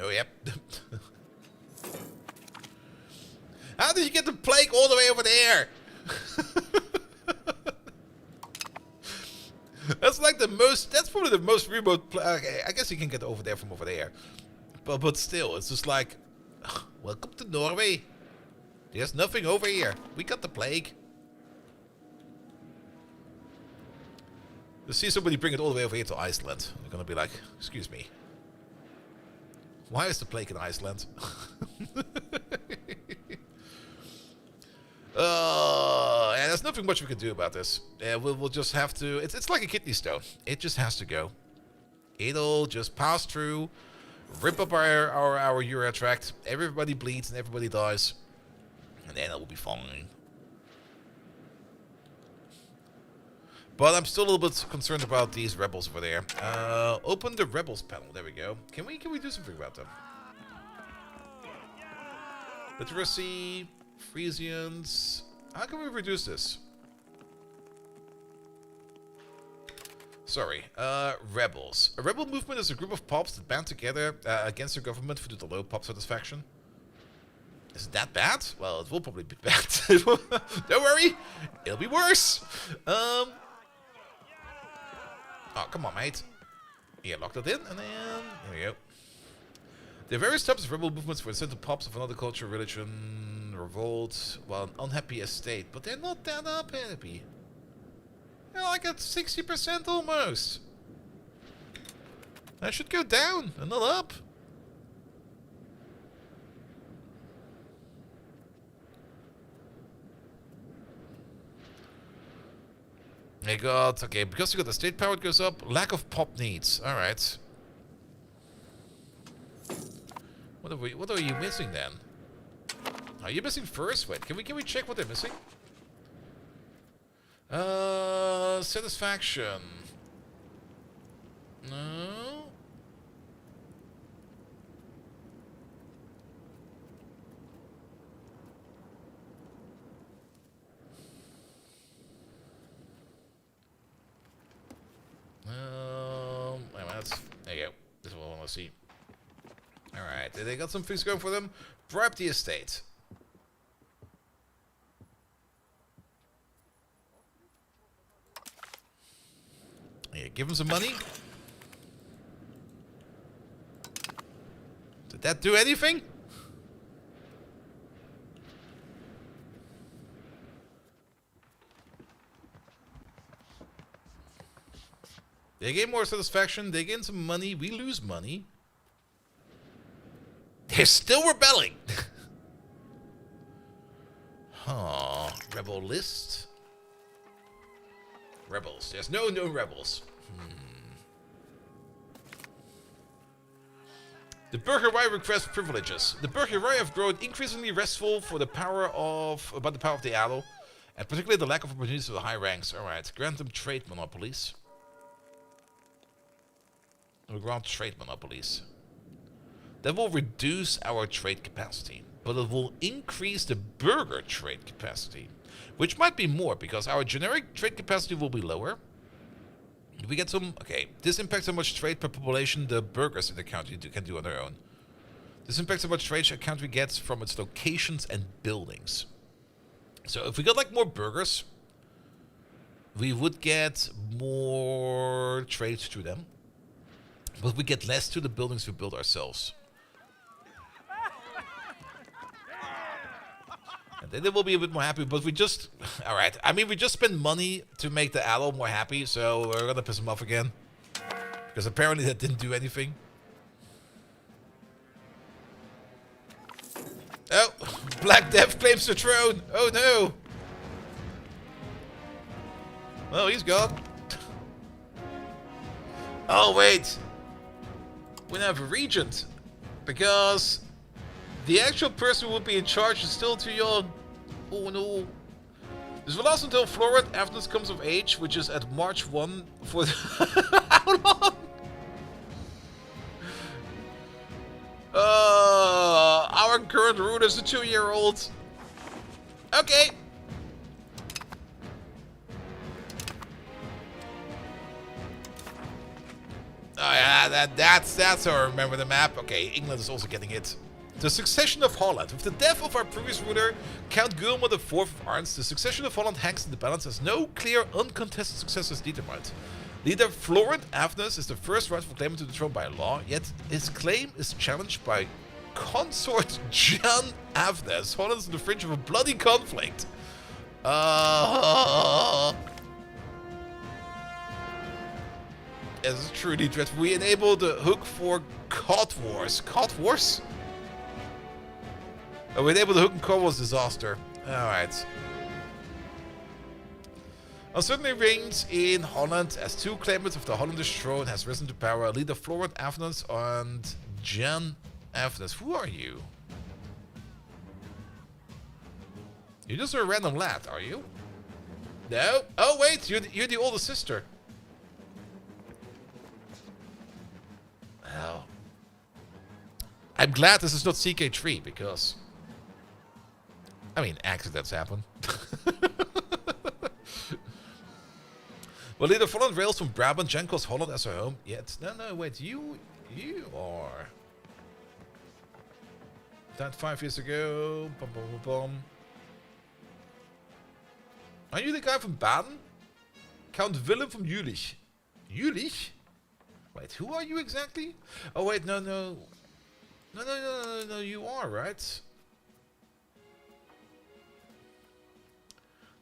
Oh, yep. How did you get the plague all the way over there? That's like the most. That's probably the most remote. Okay, I guess you can get over there from over there, but still, it's just like, welcome to Norway. There's nothing over here. We got the plague. You see somebody bring it all the way over here to Iceland. They're gonna be like, excuse me. Why is the plague in Iceland? Yeah, there's nothing much we can do about this. We'll just have to. It's like a kidney stone. It just has to go. It'll just pass through, rip up our urea tract. Everybody bleeds and everybody dies, and then it will be fine. But I'm still a little bit concerned about these rebels over there. Open the rebels panel. There we go. Can we do something about them? Literacy, Frisians. How can we reduce this? Sorry. Rebels. A rebel movement is a group of pops that band together against the government due to low pop satisfaction. Is it that bad? Well, it will probably be bad. Don't worry. It'll be worse. Oh, come on, mate. Yeah, lock that in, and then... There we go. There are various types of rebel movements for instance pops of another culture, religion, revolt, well, an unhappy estate. But they're not that unhappy. They're like at 60% almost. That should go down and not up. They got, okay, because you got the state power, it goes up. Lack of pop needs. Alright. What are you missing then? Are you missing first? Wait, can we check what they're missing? Satisfaction. No. There you go. This is what I want to see. Alright, they got some things going for them. Bribe the estate. Yeah, give them some money. Did that do anything? They gain more satisfaction, they gain some money, we lose money. They're still rebelling. Huh. Rebel list. Rebels. There's no known rebels. The Burgerwai request privileges. The Burgerwai have grown increasingly restful for the power of about the power of the adel, and particularly the lack of opportunities for the high ranks. Alright, grant them trade monopolies. We'll grant trade monopolies. That will reduce our trade capacity, but it will increase the burger trade capacity, which might be more because our generic trade capacity will be lower. Do we get some? Okay, this impacts how much trade per population the burgers in the country can do on their own. This impacts how much trade a country gets from its locations and buildings. So if we got like more burgers, we would get more trade through them, but we get less to the buildings we build ourselves. And then they will be a bit more happy, but we just... Alright, I mean, we just spent money to make the ally more happy, so we're gonna piss them off again. Because apparently that didn't do anything. Oh, Black Death claims the throne. Oh no. Well, he's gone. Oh wait. We now have a regent. Because the actual person who would be in charge is still too young. Oh no. This will last until Florent Avnus comes of age, which is at March 1 for... How long? Our current ruler is a 2-year-old. Okay. Oh yeah, that's how I remember the map. Okay, England is also getting it. The succession of Holland. With the death of our previous ruler, Count Guillermo IV of Arns, the succession of Holland hangs in the balance as no clear, uncontested successor is determined. Leader Florent Avnus is the first rightful claimant to the throne by law, yet his claim is challenged by consort Jan Avnus. Holland is on the fringe of a bloody conflict. This is truly dreadful. We enable the hook for Cod Wars. Cod Wars? Oh, we enabled the hook and Cod Wars disaster. Alright. Uncertainty reigns in Holland as two claimants of the Hollandish throne has risen to power. Leader Florent Avnus and Jan Avnus. Who are you? You're just a random lad, are you? No? Oh, wait, you're the older sister. Well, I'm glad this is not CK3, because... I mean, accidents happen. Well, leader Holland rails from Brabant, Jen calls Holland as her home. Yet, no, wait, you are... Died 5 years ago. Bum, bum, bum, bum. Are you the guy from Baden? Count Willem from Jülich. Jülich? Wait, who are you exactly? Oh, wait, no, you are, right?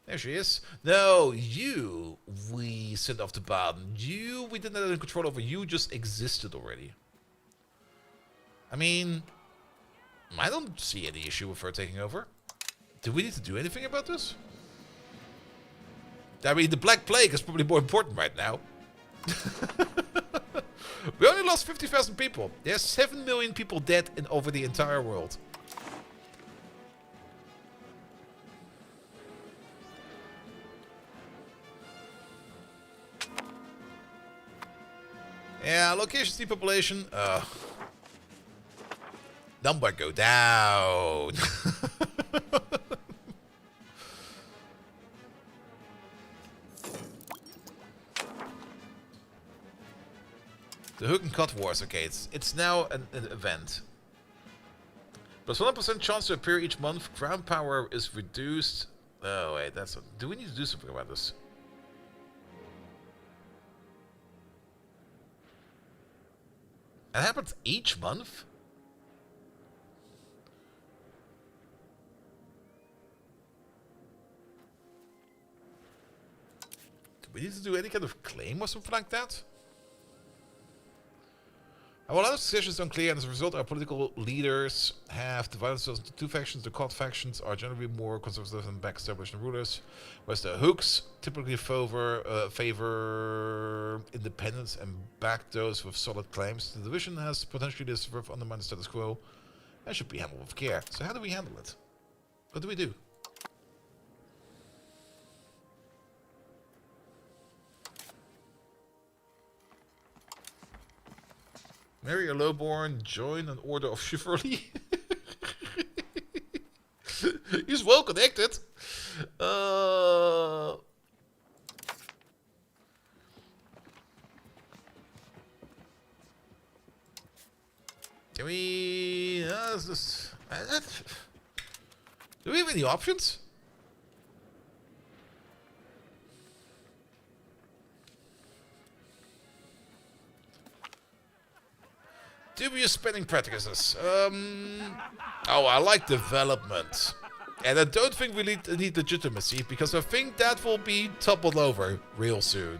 There she is. No, you, we sent off to Baden. You, we didn't have control over. You just existed already. I mean, I don't see any issue with her taking over. Do we need to do anything about this? I mean, the Black Plague is probably more important right now. We only lost 50,000 people. There's 7 million people dead over the entire world. Yeah, location depopulation. Number go down. The Hook and Cut Wars. Okay, it's now an event. Plus 100% chance to appear each month. Ground power is reduced. Oh wait, that's. Do we need to do something about this? It happens each month? Do we need to do any kind of claim or something like that? Our line of succession is unclear, and as a result, our political leaders have divided themselves into two factions. The Cult factions are generally more conservative and back-established rulers, whereas the Hooks typically favor independence and back those with solid claims. The division has potentially to undermine the status quo and should be handled with care. So how do we handle it? What do we do? Marry a lowborn, join an order of chivalry. He's well connected. Can we... do we have any options? Dubious spending practices. Oh, I like development. And I don't think we need legitimacy, because I think that will be toppled over real soon.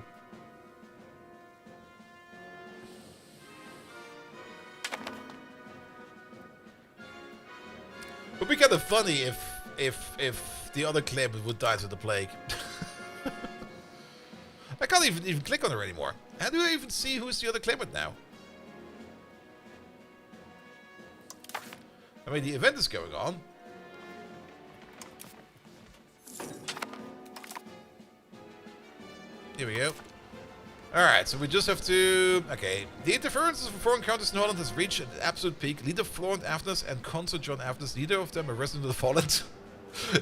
It would be kind of funny if the other claimant would die to the plague. I can't even click on her anymore. How do I even see who's the other claimant now? I mean, the event is going on. Here we go. Alright, so we just have to... Okay. The interferences of foreign countries in Holland has reached an absolute peak. Leader Florent Avnes and Consort John Avnes, neither of them a resident of Holland,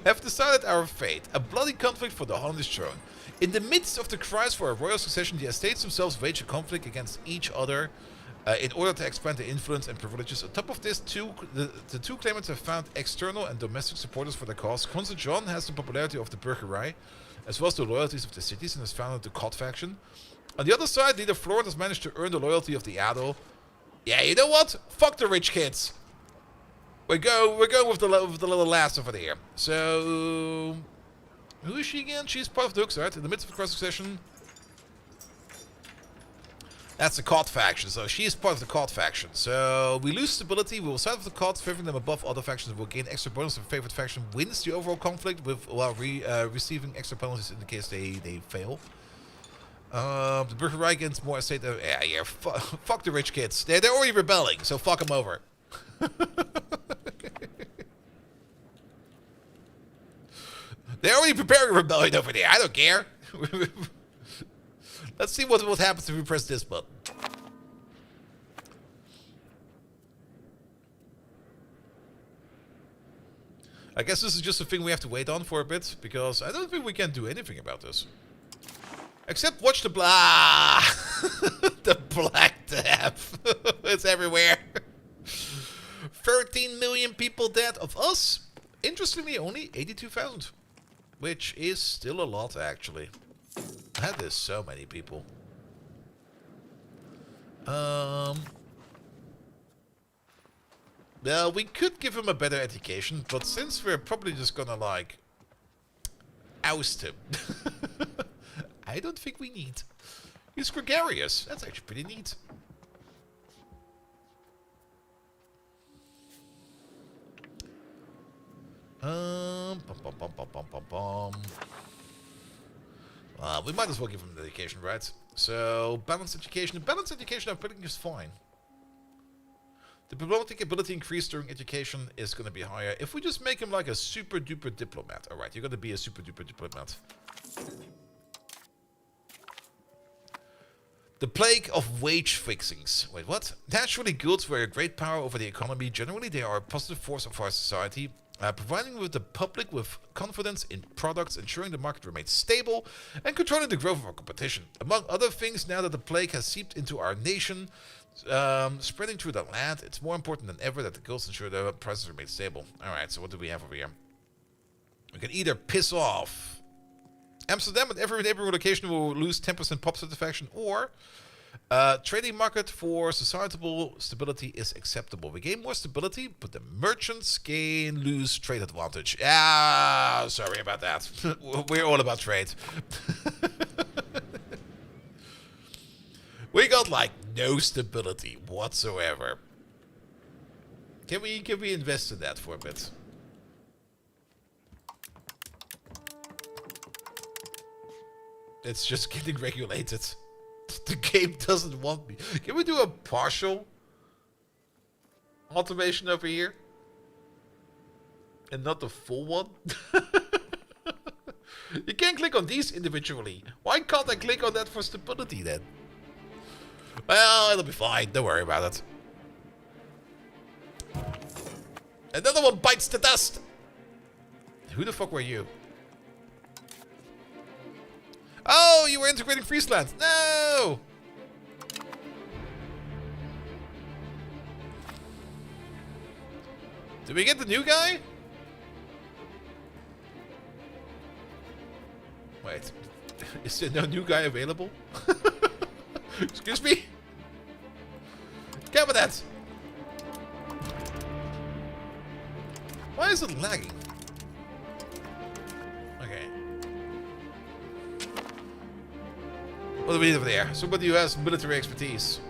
have decided our fate. A bloody conflict for the Hollandish throne. In the midst of the cries for a royal succession, the estates themselves wage a conflict against each other in order to expand their influence and privileges. On top of this, the two claimants have found external and domestic supporters for their cause. Consort John has the popularity of the Burgerij, as well as the loyalties of the cities, and has founded the Cod faction. On the other side, leader Florent has managed to earn the loyalty of the Adel. Yeah, you know what? Fuck the rich kids. We're going with the little lass over there. So, who is she again? She's part of the Hooks, right? In the midst of the cross succession. That's the Cod faction, so she is part of the Cod faction. So, we lose stability, we will side with the Cod, favoring them above other factions. We'll gain extra bonus if favorite faction wins the overall conflict, while receiving extra penalties in the case they fail. The Burgerij gains more estate. Yeah, fuck the rich kids. They're already rebelling, so fuck them over. They're already preparing a rebellion over there. I don't care. Let's see what happens if we press this button. I guess this is just a thing we have to wait on for a bit, because I don't think we can do anything about this. Except watch the black... the Black Death. It's everywhere. 13 million people dead. Of us, interestingly, only 82,000. Which is still a lot, actually. That is so many people. Well, we could give him a better education, but since we're probably just gonna, like, oust him, I don't think we need. He's gregarious. That's actually pretty neat. We might as well give him an education, right? So, balanced education. Balanced education, I'm putting is fine. The diplomatic ability increase during education is going to be higher. If we just make him like a super duper diplomat. Alright, you're going to be a super duper diplomat. The plague of wage fixings. Wait, what? Naturally, goods were a great power over the economy. Generally, they are a positive force of our society. Providing with the public with confidence in products, ensuring the market remains stable, and controlling the growth of our competition. Among other things, now that the plague has seeped into our nation, spreading through the land, it's more important than ever that the goods ensure the prices remain stable. Alright, so what do we have over here? We can either piss off Amsterdam, and every neighborhood location will lose 10% pop satisfaction, or trading market for societal stability is acceptable. We gain more stability, but the merchants lose trade advantage. Ah, sorry about that. We're all about trade. We got like no stability whatsoever. Can we invest in that for a bit? It's just getting regulated. The game doesn't want me. Can we do a partial automation over here? And not the full one? You can't click on these individually. Why can't I click on that for stability then? Well, it'll be fine. Don't worry about it. Another one bites the dust. Who the fuck were you? Oh, you were integrating Friesland. No! Did we get the new guy? Wait. Is there no new guy available? Excuse me? Cabinet! Why is it lagging? Okay. What do we need over there? Somebody who has military expertise.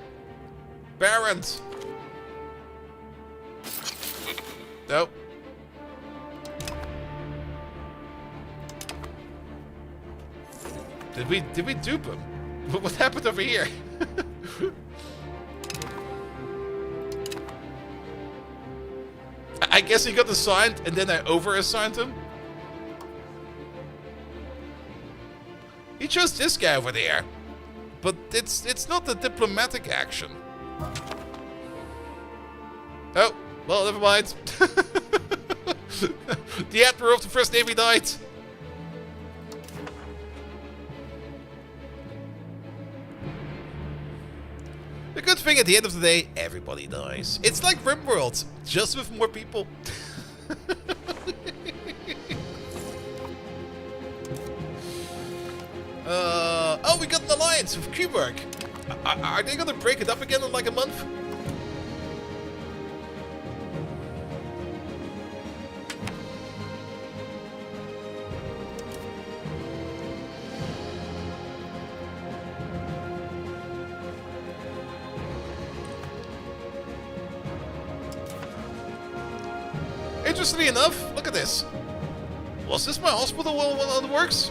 Barons! Nope. Did we dupe him? What happened over here? I guess he got assigned and then I over-assigned him. He chose this guy over there. But it's not a diplomatic action. Oh, well, never mind. The Admiral of the First Navy died. The good thing at the end of the day, everybody dies. It's like RimWorld, just with more people. Oh, we got an alliance with Kuberg. Are they gonna break it up again in like a month? Interestingly enough, look at this. Was this my hospital while it works?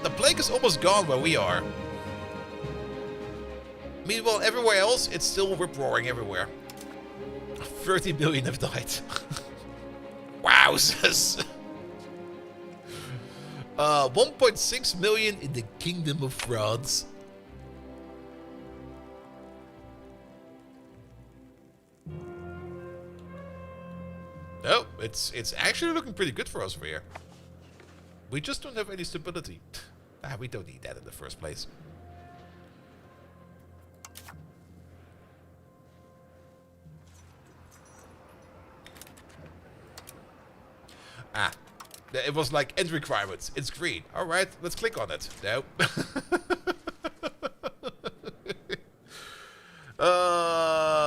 The plague is almost gone where we are. Meanwhile, everywhere else, it's still rip-roaring everywhere. 30 million have died. Wowzers. 1.6 million in the Kingdom of France. No, it's actually looking pretty good for us over here. We just don't have any stability. We don't need that in the first place. It was like end requirements. It's green. Alright, let's click on it. No.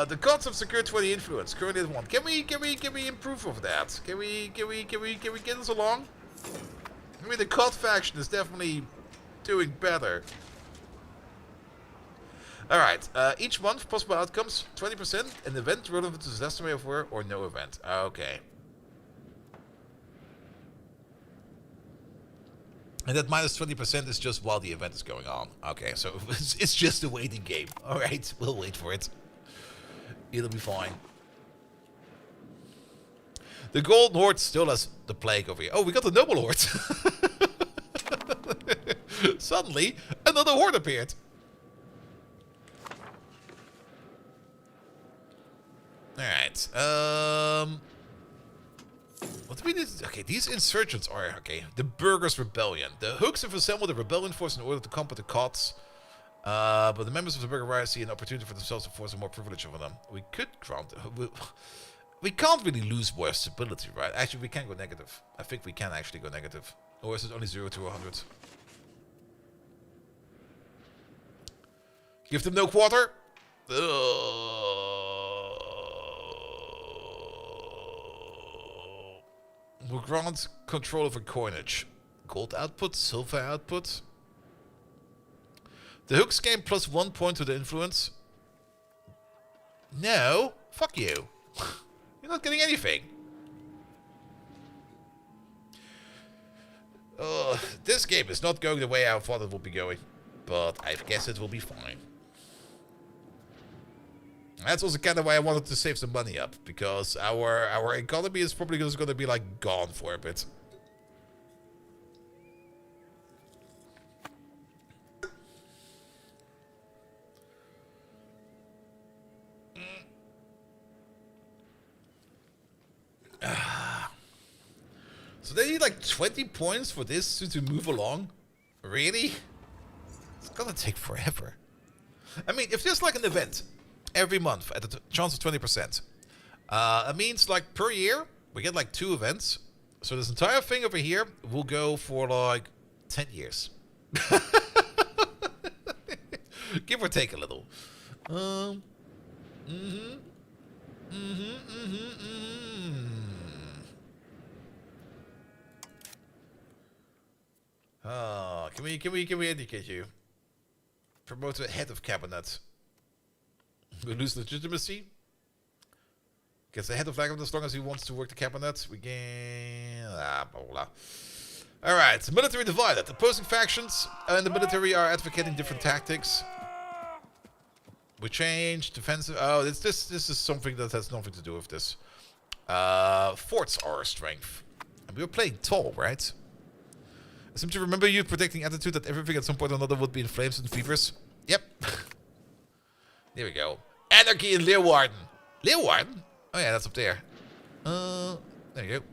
The gods of secure 20 influence. Currently at 1. Can we improve of that? Can we get us along? I mean, the god faction is definitely doing better. Alright, each month, possible outcomes, 20%, an event relevant to the estimate of war or no event. Okay. And that minus 20% is just while the event is going on. Okay, so it's just a waiting game. Alright, we'll wait for it. It'll be fine. The Golden Horde still has the plague over here. Oh, we got the Noble Horde. Suddenly, another horde appeared. Alright, what do we need? Okay, these insurgents are, okay, the Burghers' Rebellion. The Hooks have assembled a rebellion force in order to combat the Cots. But the members of the Burger Rise see an opportunity for themselves to force a more privilege over them. We could grant... We can't really lose more stability, right? Actually, we can go negative. I think we can actually go negative. Or is it only 0 to 100? Give them no quarter. Will grant control over coinage. Gold output, silver output. The Hooks gain +1 point to the influence. No, fuck you. You're not getting anything. This game is not going the way I thought it would be going. But I guess it will be fine. That's also kind of why I wanted to save some money up. Because our economy is probably just going to be like gone for a bit. So they need like 20 points for this to move along? Really? It's gonna take forever. I mean, if there's like an event every month at a chance of 20%, it means like per year we get like 2 events. So this entire thing over here will go for like 10 years. Give or take a little. Can we indicate you? Promote to head of cabinet. We lose legitimacy. Gets the head of cabinet as long as he wants to work the cabinet. We gain blah blah blah. Alright, military divided. Opposing factions and the military are advocating different tactics. We change defensive. Oh, this is something that has nothing to do with this. Forts are our strength. And we were playing tall, right? I seem to remember you predicting attitude that everything at some point or another would be in flames and fevers. Yep. There we go. Anarchy in Leeuwarden. Leeuwarden? Oh yeah, that's up there. There you go.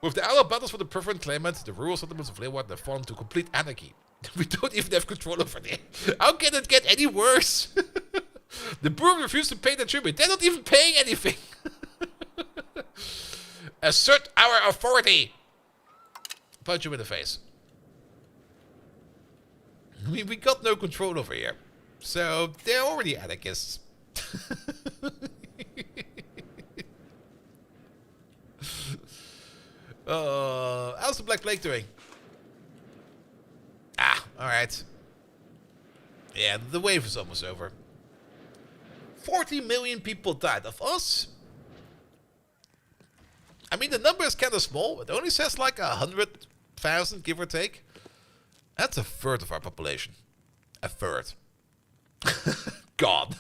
With the hour battles for the preferent claimant, the rural settlements of Leeuwarden have fallen to complete anarchy. We don't even have control over them. How can it get any worse? The Boers refuse to pay their tribute. They're not even paying anything. Assert our authority. Punch you in the face. I mean, we got no control over here. So, they're already anarchists. How's the Black Plague doing? Alright. Yeah, the wave is almost over. 40 million people died. Of us? I mean, the number is kind of small. It only says like 100,000, give or take. That's a third of our population. A third. God.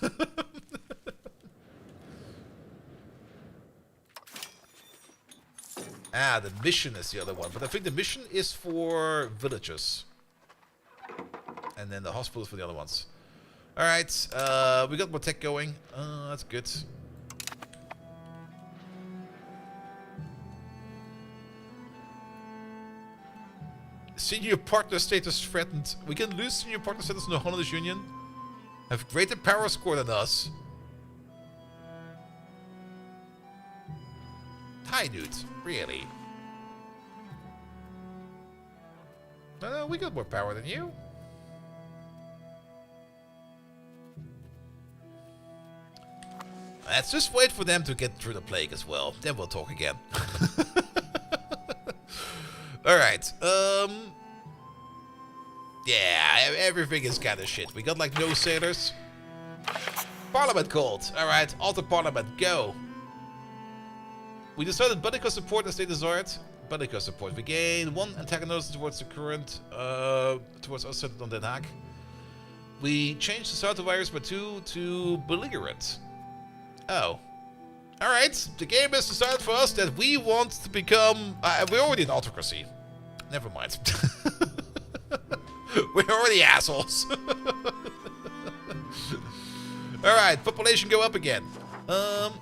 Ah, the mission is the other one. But I think the mission is for villagers. And then the hospital is for the other ones. Alright, we got more tech going. That's good. Senior partner status threatened. We can lose senior partner status in the Hollanders Union. Have greater power score than us. Hi, dude. Really? No, we got more power than you. Let's just wait for them to get through the plague as well. Then we'll talk again. Alright. Yeah, everything is kind of shit. We got like no sailors. Parliament called. Alright, alter parliament, go. We decided Bunnico support as they desired. Bunnico support. We gain 1 antagonism towards the current, towards us centered on Den Haag. We changed the South of Virus by 2 to belligerent. Oh. Alright, the game has decided for us that we want to become... we're already an autocracy. Never mind. We're already assholes. Alright, population go up again. The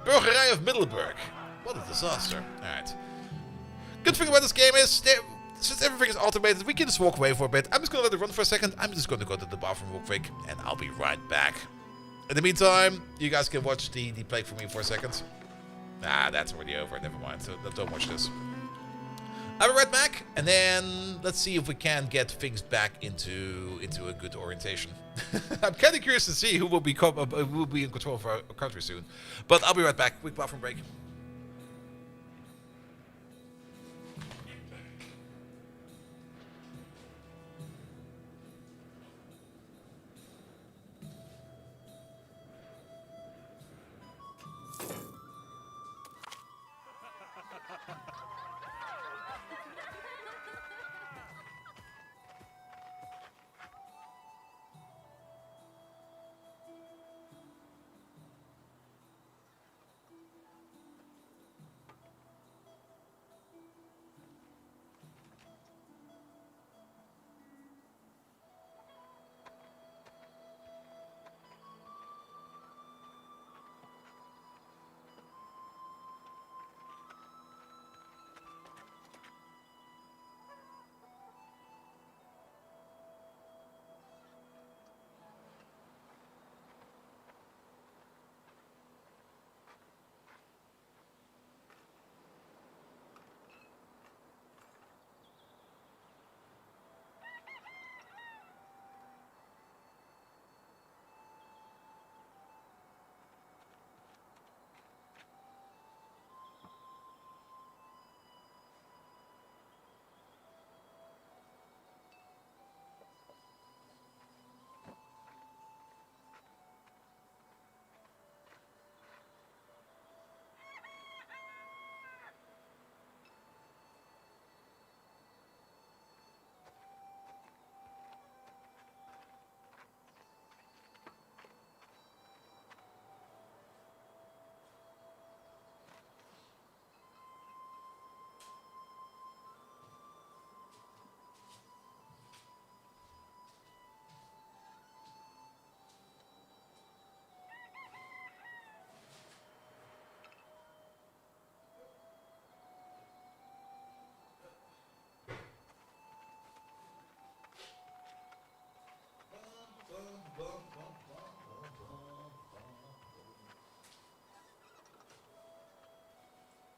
Burgerij of Middelburg. What a disaster. Alright. Good thing about this game is... since everything is automated, we can just walk away for a bit. I'm just gonna let it run for a second. I'm just gonna go to the bathroom real quick, and I'll be right back. In the meantime, you guys can watch the plague for me for a second. Ah, that's already over. Never mind. So don't watch this. I'll be right back, and then let's see if we can get things back into a good orientation. I'm kind of curious to see who will be in control of our country soon. But I'll be right back. Quick bathroom break.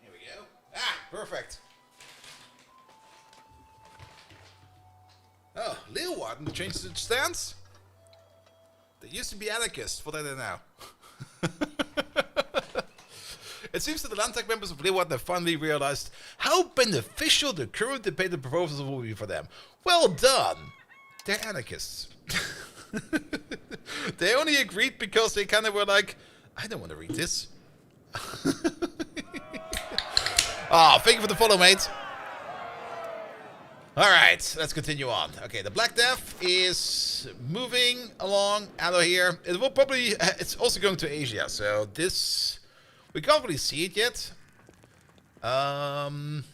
Here we go. Ah, perfect. Oh, Leeuwarden changed its stance? They used to be anarchists. What are they now? It seems that the Landtag members of Leeuwarden have finally realized how beneficial the current debated proposals will be for them. Well done! They're anarchists. They only agreed because they kind of were like, I don't want to read this. Ah, thank you for the follow, mate. Alright, let's continue on. Okay, the Black Death is moving along out of here. It will probably... It's also going to Asia, so this... We can't really see it yet. I'm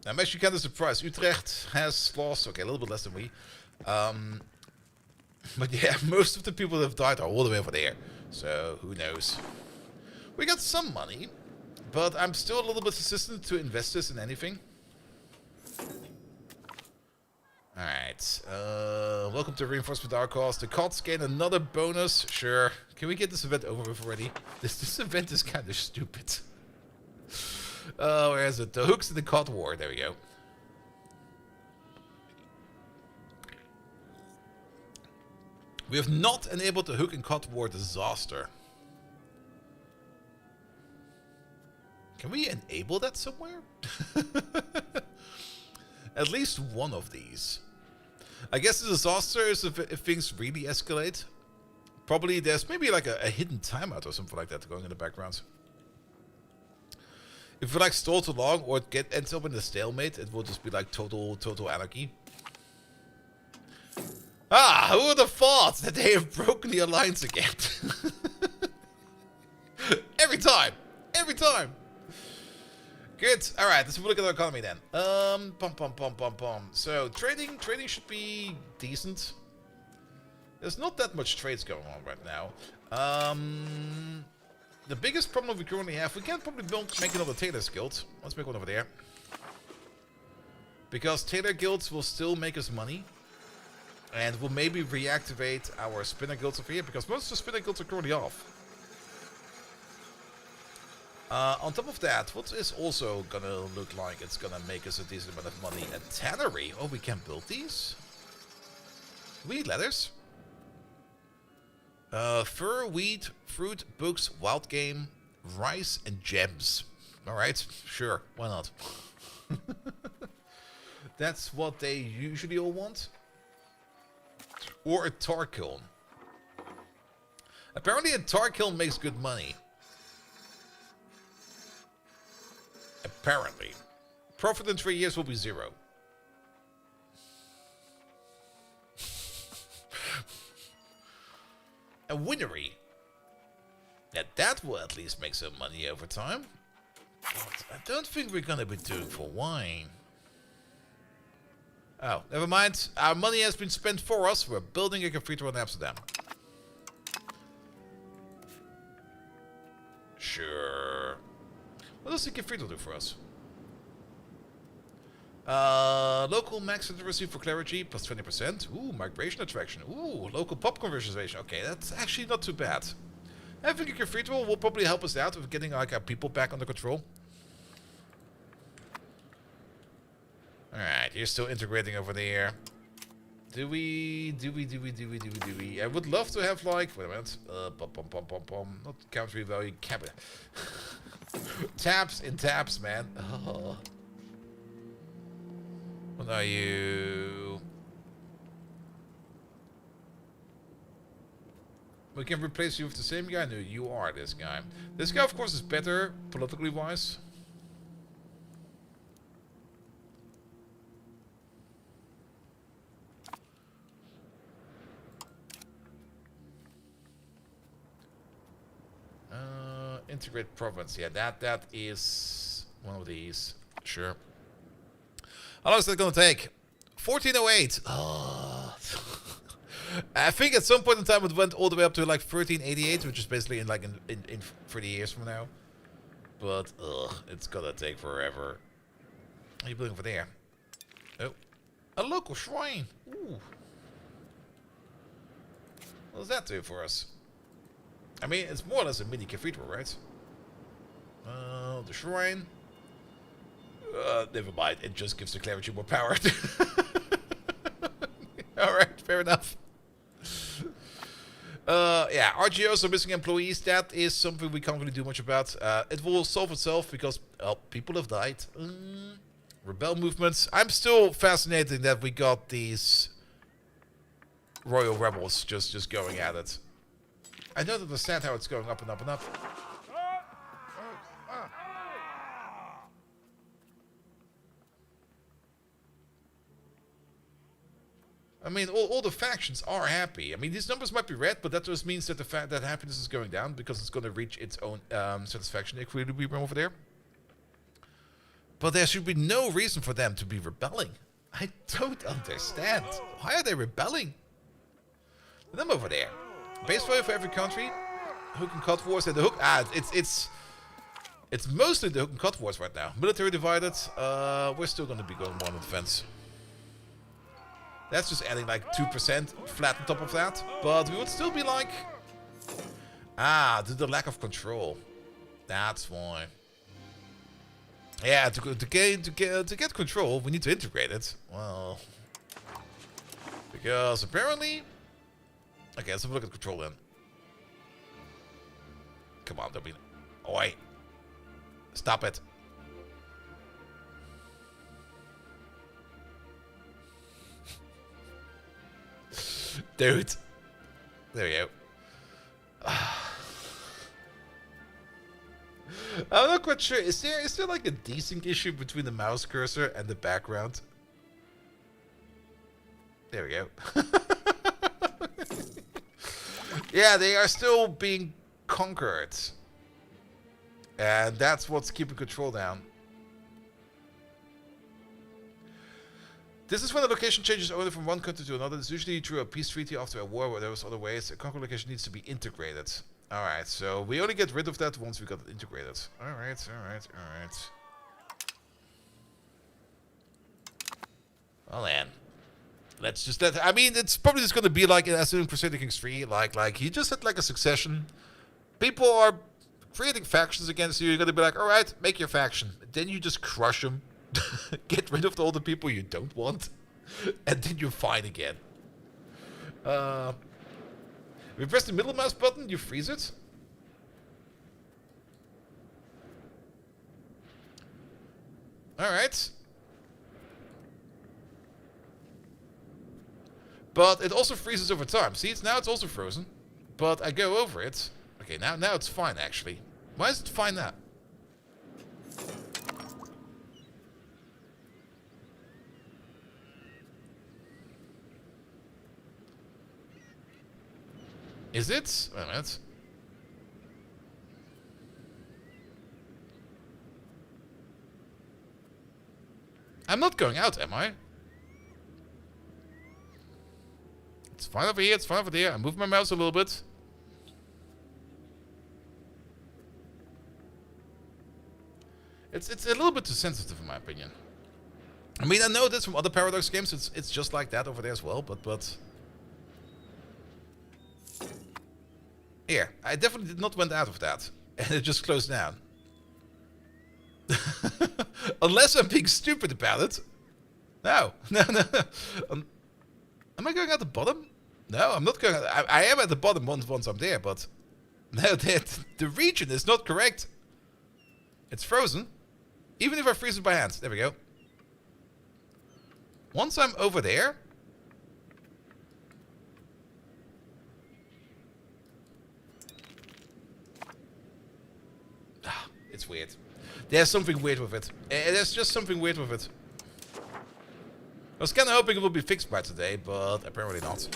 actually kind of surprised. Utrecht has lost... Okay, a little bit less than we. But yeah, most of the people that have died are all the way over there. So, who knows. We got some money, but I'm still a little bit resistant to invest this in anything. Alright, welcome to Reinforcement Our Cause. The COTS gain another bonus. Sure. Can we get this event over with already? This event is kind of stupid. Where is it? The hooks in the COT war. There we go. We have not enabled the hook and COT war disaster. Can we enable that somewhere? At least one of these. I guess the disaster is if things really escalate. Probably there's maybe like a hidden timeout or something like that going in the background. If we like stall too long or it ends up in a stalemate, it will just be like total anarchy. Ah, who would have thought that they have broken the alliance again? Every time. Good. All right. Let's look at our economy then. So trading should be decent. There's not that much trades going on right now. The biggest problem we currently have, we can probably make another Tailor's Guild. Let's make one over there. Because Tailor Guilds will still make us money. And we'll maybe reactivate our Spinner Guilds over here, because most of the Spinner Guilds are currently off. On top of that, what is also gonna look like it's gonna make us a decent amount of money? A tannery. Oh, we can build these? We need leathers. Fur, wheat, fruit, books, wild game, rice, and gems. Alright, sure, why not? That's what they usually all want. Or a tar kiln. Apparently a tar kiln makes good money. Apparently. Profit in 3 years will be 0. A winery. Now that will at least make some money over time. But I don't think we're gonna be doing for wine. Oh, never mind. Our money has been spent for us. We're building a cathedral in Amsterdam. Sure. What does the cathedral do for us? Local max literacy for clergy plus 20%. Ooh, migration attraction. Ooh, local pop conversation. Okay, that's actually not too bad. Having a cathedral will probably help us out with getting like our people back under control. Alright, you're still integrating over there. Do we? I would love to have like, wait a minute. Not country value, cabinet. Taps in taps, man. Oh. What are you? We can replace you with the same guy? No, you are this guy. This guy, of course, is better, politically wise. Integrate province. Yeah, that is one of these. Sure. How long is that going to take? 1408. Oh. I think at some point in time it went all the way up to like 1388, which is basically in 30 years from now. But it's gonna take forever. What are you building over there? Oh, a local shrine. Ooh. What does that do for us? I mean, it's more or less a mini cathedral, right? The shrine. Never mind. It just gives the clergy more power. Alright, fair enough. Yeah, RGOs are missing employees. That is something we can't really do much about. It will solve itself because people have died. Rebel movements. I'm still fascinated that we got these royal rebels just going at it. I don't understand how it's going up and up and up. I mean, all the factions are happy. I mean, these numbers might be red, but that just means that the fact that happiness is going down because it's going to reach its own satisfaction equilibrium over there. But there should be no reason for them to be rebelling. I don't understand. Why are they rebelling? Them over there. Base value for every country. Hook and cut wars and the hook. It's mostly the hook and cut wars right now. Military divided. We're still going to be going more on defense. That's just adding like 2% flat on top of that. But we would still be like... due to the lack of control. That's why. Yeah, to get control, we need to integrate it. Well... Because apparently... Okay, let's have a look at control then. Come on, don't be... Oi. Stop it. Dude. There we go. I'm not quite sure. Is there like a desync issue between the mouse cursor and the background? There we go. Yeah, they are still being conquered. And that's what's keeping control down. This is when the location changes only from one country to another. It's usually through a peace treaty after a war where there was other ways. A conquer location needs to be integrated. Alright, so we only get rid of that once we got it integrated. Alright. Well then. Let's just let... I mean, it's probably just going to be like as in Crusader Kings 3. Like, you just had like a succession. People are creating factions against you. You're going to be like, alright, make your faction. Then you just crush them. Get rid of all the people you don't want. And then you're fine again. If you press the middle mouse button, you freeze it. Alright. But it also freezes over time. See, now it's also frozen. But I go over it. Okay, now it's fine, actually. Why is it fine now? Is it? Wait a minute. I'm not going out, am I? It's fine over here, it's fine over there. I move my mouse a little bit. It's a little bit too sensitive in my opinion. I mean, I know this from other Paradox games. It's just like that over there as well, but here, I definitely did not went out of that, and it just closed down. Unless I'm being stupid about it. No. Am I going at the bottom? No, I'm not going. I am at the bottom once I'm there, but no, the region is not correct. It's frozen. Even if I freeze it by hand. There we go. Once I'm over there. It's weird. There's something weird with it. There's just something weird with it. I was kind of hoping it would be fixed by today, but apparently not.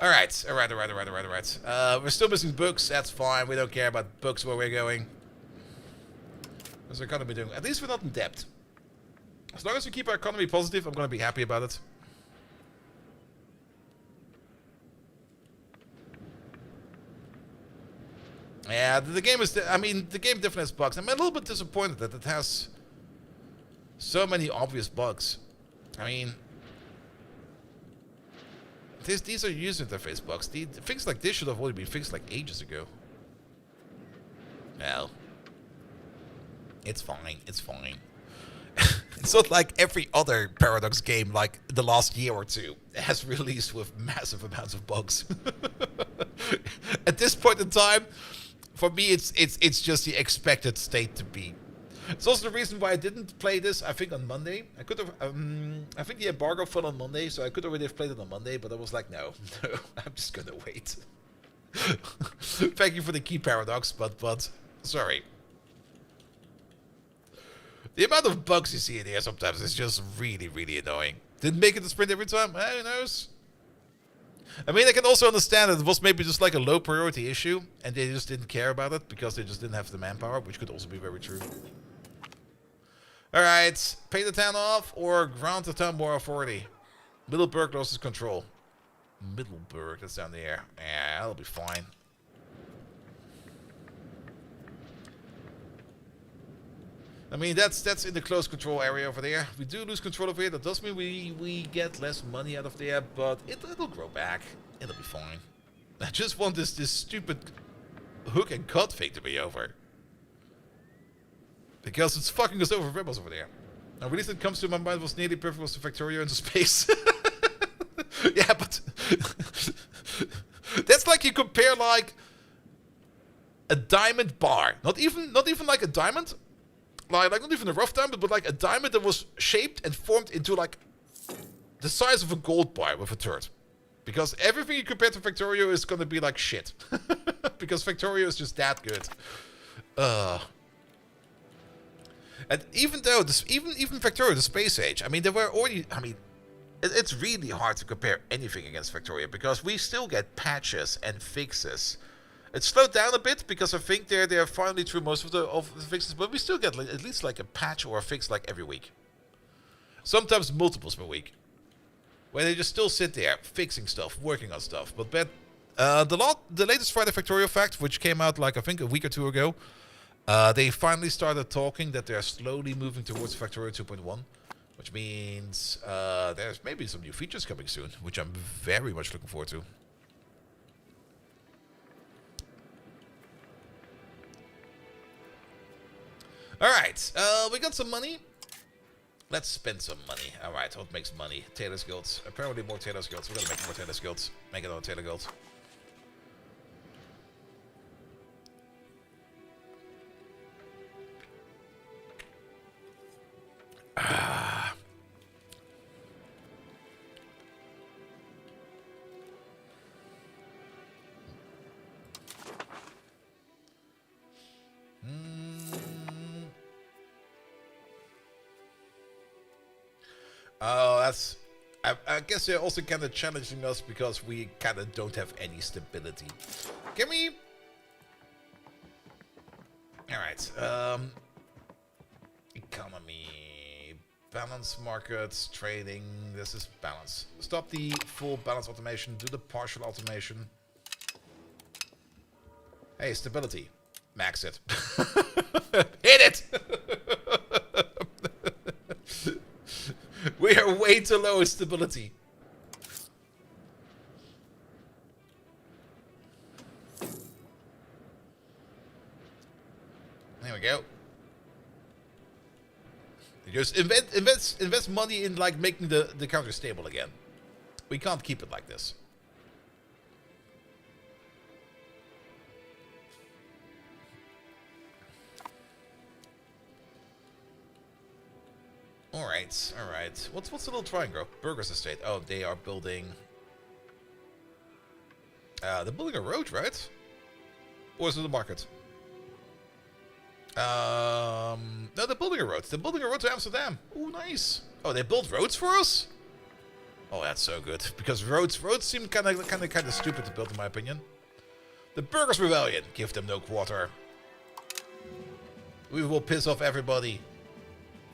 Alright. We're still missing books. That's fine. We don't care about books where we're going. What's our economy doing? At least we're not in debt. As long as we keep our economy positive, I'm going to be happy about it. Yeah, the game is... I mean, the game definitely has bugs. I'm a little bit disappointed that it has so many obvious bugs. I mean... These are user interface bugs. Things like this should have already been fixed like ages ago. Well... It's fine. It's fine. It's not like every other Paradox game, like the last year or two, has released with massive amounts of bugs. At this point in time, for me, it's just the expected state to be. It's also the reason why I didn't play this. I think on Monday, I could have. I think the embargo fell on Monday, so I could already have played it on Monday. But I was like, no, I'm just gonna wait. Thank you for the key Paradox, but sorry. The amount of bugs you see in here sometimes is just really, really annoying. Didn't make it to sprint every time. Who knows? I mean, I can also understand that it was maybe just like a low priority issue, and they just didn't care about it because they just didn't have the manpower, which could also be very true. Alright, pay the town off or ground the town more authority. Middleburg loses control. Middleburg, that's down there. Yeah, that'll be fine. I mean, that's in the close control area over there. We do lose control over here. That does mean we get less money out of there, but it'll grow back. It'll be fine. I just want this stupid hook and cut thing to be over. Because it's fucking us over rebels over there. Now, really, that comes to my mind was nearly perfect was the Victoria into space. Yeah, but that's like you compare like a diamond bar. Not even like a diamond. Like not even a rough diamond, but like a diamond that was shaped and formed into like the size of a gold bar with a turret. Because everything you compare to Factorio is gonna be like shit. Because Factorio is just that good. And even though this, even Factorio, the space age, I mean, there were already, I mean, it's really hard to compare anything against Factorio because we still get patches and fixes. It slowed down a bit because I think they're finally through most of the fixes, but we still get like, at least like a patch or a fix like every week. Sometimes multiples per week. Where they just still sit there, fixing stuff, working on stuff. But the latest Friday Factorio fact, which came out like I think a week or two ago, they finally started talking that they're slowly moving towards Factorio 2.1. Which means there's maybe some new features coming soon, which I'm very much looking forward to. Alright, we got some money. Let's spend some money. Alright, what makes money? Tailor's Guilds. Apparently more Tailor's Guilds. We're gonna make more Tailor's Guilds. Make another Tailor Guild. Oh, that's... I guess they're also kind of challenging us because we kind of don't have any stability. Can we... Alright, economy... Balance markets, trading... This is balance. Stop the full balance automation, do the partial automation. Hey, stability. Max it. Hit it! We are way too low in stability. There we go. You just invest money in like making the counter stable again. We can't keep it like this. Alright, alright. What's the little triangle? Burgers Estate. Oh, they are building... they're building a road, right? Or is it the market? No, they're building a road. They're building a road to Amsterdam. Oh, nice. Oh, they built roads for us? Oh, that's so good. Because roads seem kind of stupid to build, in my opinion. The Burgers Rebellion. Give them no quarter. We will piss off everybody.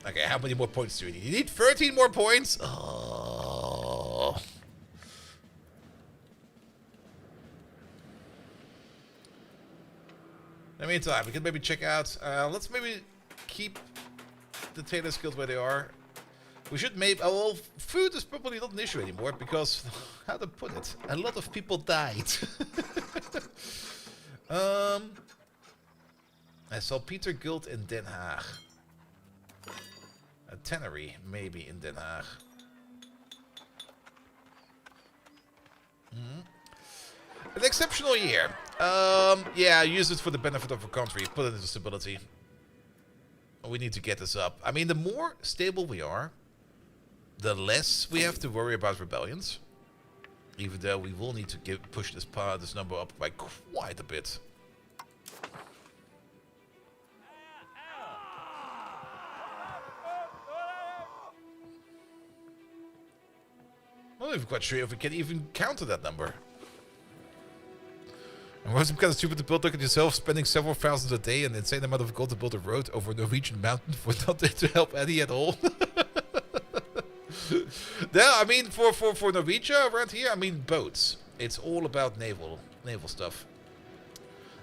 Okay, how many more points do we need? You need 13 more points? Oh. In the meantime, we can maybe check out... let's maybe keep the Tailor skills where they are. We should maybe... Oh, well, food is probably not an issue anymore because... How to put it? A lot of people died. I saw Peter Guild in Den Haag. A tannery, maybe, in Den Haag. An exceptional year. Yeah, use it for the benefit of our country. Put it into stability. We need to get this up. I mean, the more stable we are, the less we have to worry about rebellions. Even though we will need to push this number up by quite a bit. even quite sure if we can even counter that number. And was it kind of stupid to build? Look at yourself, spending several thousands a day and an insane amount of gold to build a road over a Norwegian mountain for nothing to help Eddie at all. No, I mean for Norwegia around here, I mean boats. It's all about naval stuff.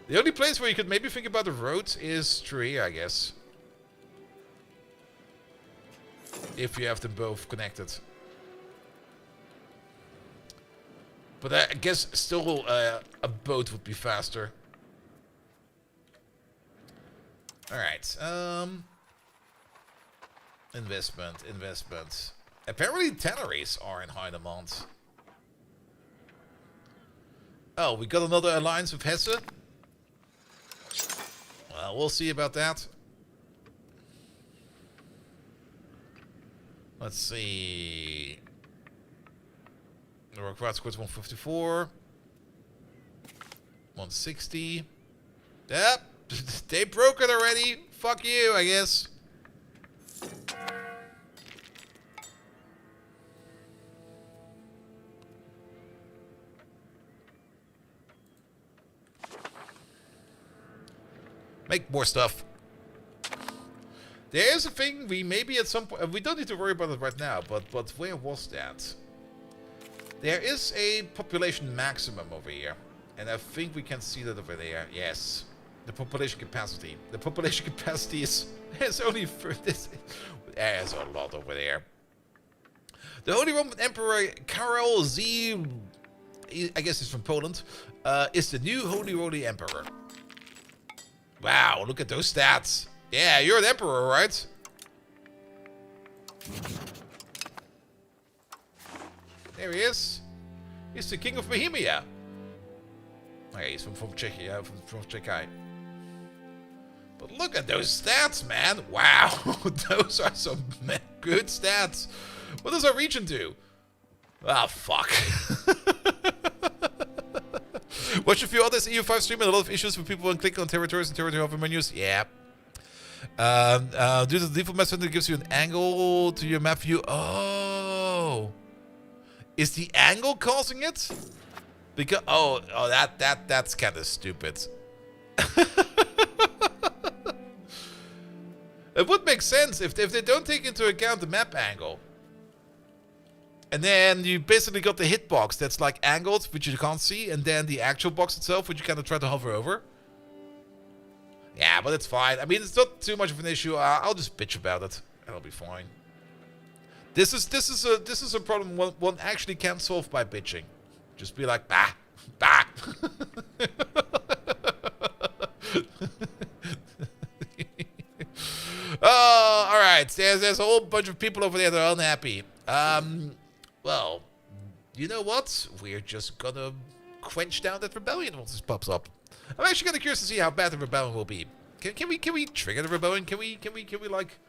The only place where you could maybe think about the roads is Tree, I guess. If you have them both connected. But I guess still a boat would be faster. Alright. Investment. Apparently tanneries are in high demand. Oh, we got another alliance with Hesse? Well, we'll see about that. Let's see. The required squad's 154. 160. Yep. They broke it already. Fuck you, I guess. Make more stuff. There is a thing we maybe at some point... We don't need to worry about it right now, but where was that? There is a population maximum over here. And I think we can see that over there. Yes. The population capacity. The population capacity is only for this. There's a lot over there. The Holy Roman Emperor Karol Z... I guess he's from Poland. Is the new Holy Emperor. Wow, look at those stats. Yeah, you're an emperor, right? There he is. He's the king of Bohemia. Okay, he's from Czechia, from Czechia. But look at those stats, man. Wow, those are some good stats. What does our region do? Ah, fuck. Watch a few others EU5 stream and a lot of issues with people when clicking on territories and territory hover menus. Yeah. Due to the default method, it gives you an angle to your map view. Oh. Is the angle causing it? Because that's kind of stupid. It would make sense if they don't take into account the map angle. And then you basically got the hitbox that's like angled, which you can't see, and then the actual box itself, which you kind of try to hover over. Yeah, but it's fine. I mean, it's not too much of an issue. I'll just bitch about it. It'll be fine. This is a problem one actually can't solve by bitching. Just be like, bah. Oh, all right. There's a whole bunch of people over there that are unhappy. Well, you know what? We're just gonna quench down that rebellion once this pops up. I'm actually kind of curious to see how bad the rebellion will be. Can we trigger the rebellion? Can we like?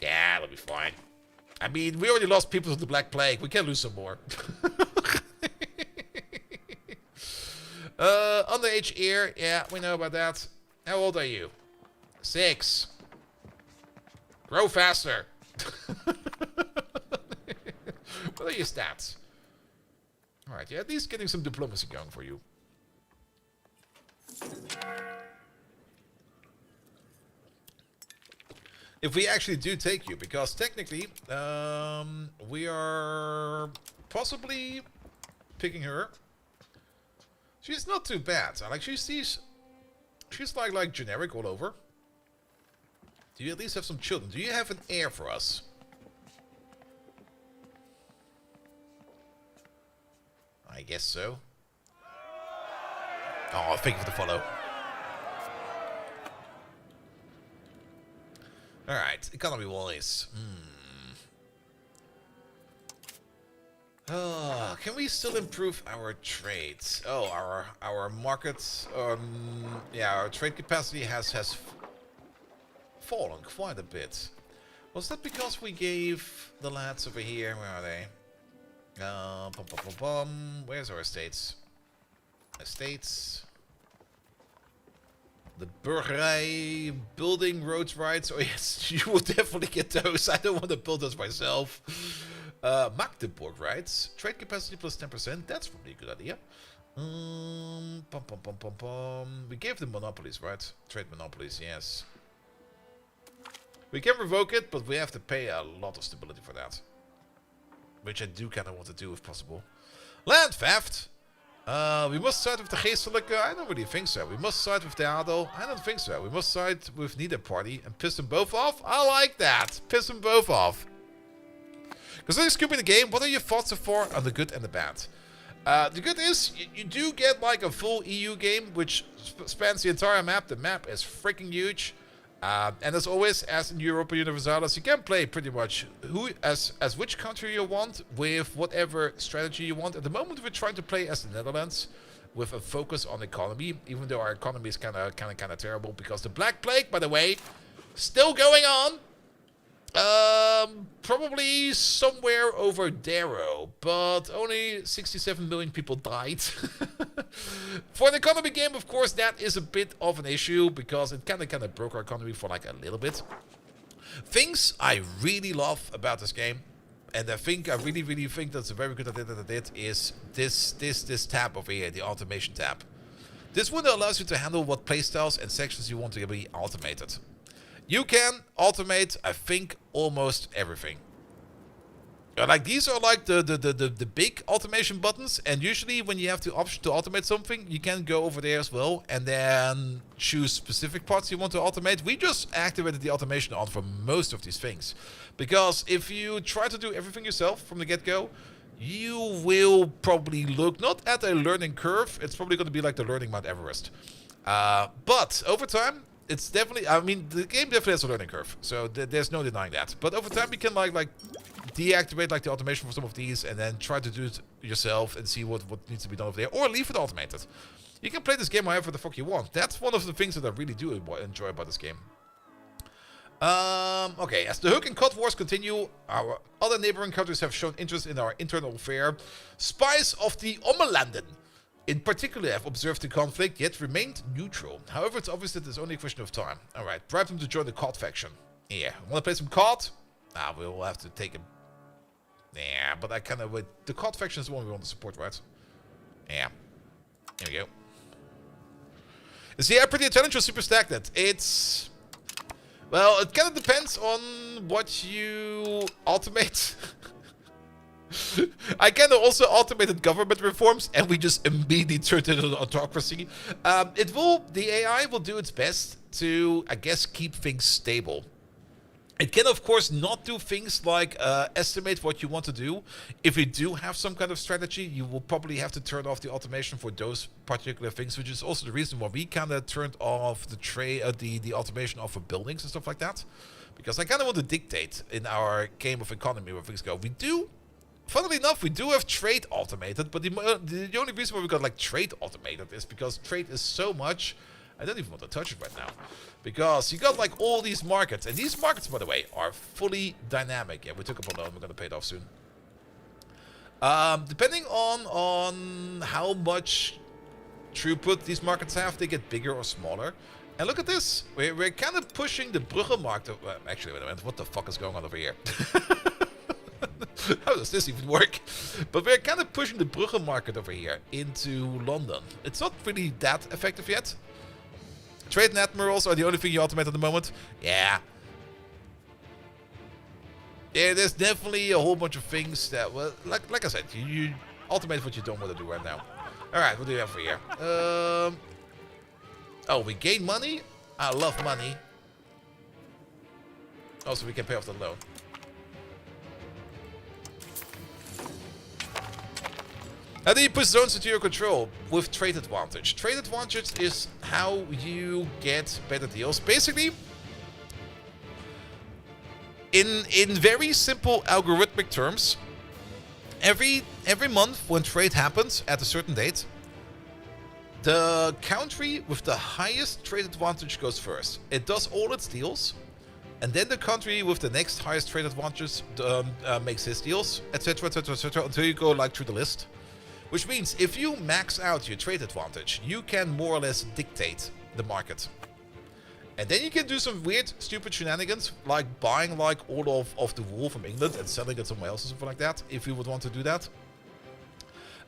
Yeah, it'll be fine. I mean, we already lost people to the Black Plague. We can lose some more. Underage ear. Yeah, we know about that. How old are you? 6. Grow faster. What are your stats? Alright, yeah, at least getting some diplomacy going for you. If we actually do take you, because technically, we are possibly picking her. She's not too bad. Like she's like generic all over. Do you at least have some children? Do you have an heir for us? I guess so. Oh, thank you for the follow. Alright, economy wise. Can we still improve our trades? Oh, our markets. Yeah, our trade capacity has fallen quite a bit. Was that because we gave the lads over here? Where are they? Where's our estates? Estates. The Burgerij, building roads rights. Oh yes, you will definitely get those. I don't want to build those myself. Magdeburg rights. Trade capacity plus 10%. That's probably a good idea. We gave them monopolies, right? Trade monopolies, yes. We can revoke it, but we have to pay a lot of stability for that. Which I do kind of want to do if possible. Land theft. We must side with the Geestelijke. I don't really think so. We must side with the Adel. I don't think so. We must side with neither party and piss them both off. I like that. Piss them both off. Considering scooping the game, what are your thoughts so far on the good and the bad? The good is, you do get like a full EU game, which spans the entire map. The map is freaking huge. And as always, as in Europa Universalis, you can play pretty much as which country you want with whatever strategy you want. At the moment, we're trying to play as the Netherlands with a focus on economy, even though our economy is kind of terrible because the Black Plague, by the way, still going on. Probably somewhere over Darrow, but only 67 million people died. For an economy game, of course, that is a bit of an issue because it kind of broke our economy for like a little bit. Things I really love about this game, and I really think that's a very good idea that I did, is this tab over here, the automation tab. This window allows you to handle what playstyles and sections you want to be automated. You can automate, I think, almost everything. Like these are like the big automation buttons, and usually when you have the option to automate something, you can go over there as well and then choose specific parts you want to automate. We just activated the automation on for most of these things, because if you try to do everything yourself from the get-go, you will probably look not at a learning curve. It's probably going to be like the learning Mount Everest. But over time, it's definitely, I mean, the game definitely has a learning curve, so there's no denying that. But over time, you can like deactivate like the automation for some of these, and then try to do it yourself and see what needs to be done over there, or leave it automated. You can play this game however the fuck you want. That's one of the things that I really do enjoy about this game. Okay, as the Hook and Cod wars continue, our other neighboring countries have shown interest in our internal affair. Spies of the Ommelanden in particular have observed the conflict, yet remained neutral. However, it's obvious that it's only a question of time. Alright, bribe them to join the COD faction. Yeah, want to play some COD? We'll have to take a... Yeah, but I kind of... Wait, the COD faction is the one we want to support, right? Yeah. Here we go. You see, I'm pretty intelligent, super stagnant. It's... Well, it kind of depends on what you automate. I kind of also automated government reforms, and we just immediately turned it into autocracy. The AI will do its best to, I guess, keep things stable. It can, of course, not do things like estimate what you want to do. If you do have some kind of strategy, you will probably have to turn off the automation for those particular things, which is also the reason why we kind of turned off the automation off for buildings and stuff like that. Because I kind of want to dictate in our game of economy where things go. We do... Funnily enough, we do have trade automated, but the only reason why we got like trade automated is because trade is so much. I don't even want to touch it right now, because you got like all these markets, and these markets, by the way, are fully dynamic. Yeah, we took up a loan. We're gonna pay it off soon. Depending on how much throughput these markets have, they get bigger or smaller. And look at this. We're kind of pushing the Bruggenmarkt. Actually, wait a minute. What the fuck is going on over here? How does this even work? But we're kind of pushing the Bruggenmarkt over here into London. It's not really that effective yet. Trade and admirals are the only thing you automate at the moment. Yeah. Yeah, there's definitely a whole bunch of things that, well, like I said, you automate what you don't want to do right now. Alright, what do we have for here? Oh, we gain money? I love money. Also, we can pay off the loan. How do you push zones into your control? With trade advantage. Trade advantage is how you get better deals. Basically, in very simple algorithmic terms, every month when trade happens at a certain date, the country with the highest trade advantage goes first. It does all its deals, and then the country with the next highest trade advantage makes his deals, etc., etc., etc., until you go like through the list. Which means if you max out your trade advantage, you can more or less dictate the market. And then you can do some weird, stupid shenanigans, like buying like all of the wool from England and selling it somewhere else or something like that, if you would want to do that.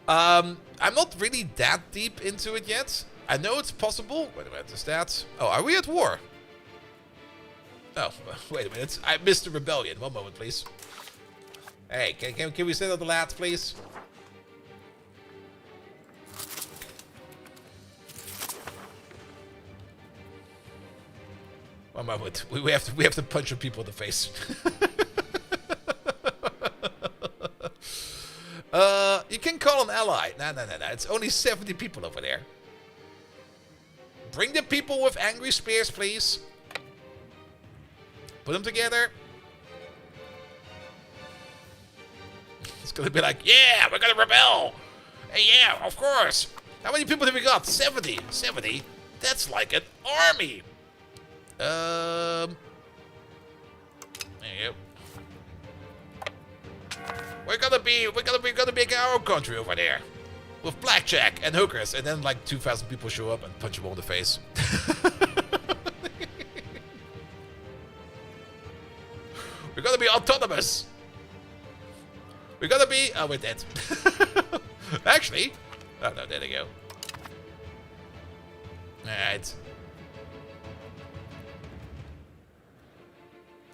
I'm not really that deep into it yet. I know it's possible. Wait a minute, is that... Oh, are we at war? Oh, wait a minute. I missed the rebellion. One moment, please. Hey, can we send out the lads, please? One moment. We have to punch some people in the face. You can call an ally. No. It's only 70 people over there. Bring the people with angry spears, please. Put them together. It's gonna be like, yeah, we're gonna rebel. Hey, yeah, of course. How many people have we got? 70. 70? That's like an army. There you go. We're gonna make our own country over there. With blackjack and hookers, and then like 2,000 people show up and punch them all in the face. We're gonna be autonomous. We're gonna be... Oh, we're dead. Actually... Oh, no, there they go. Alright.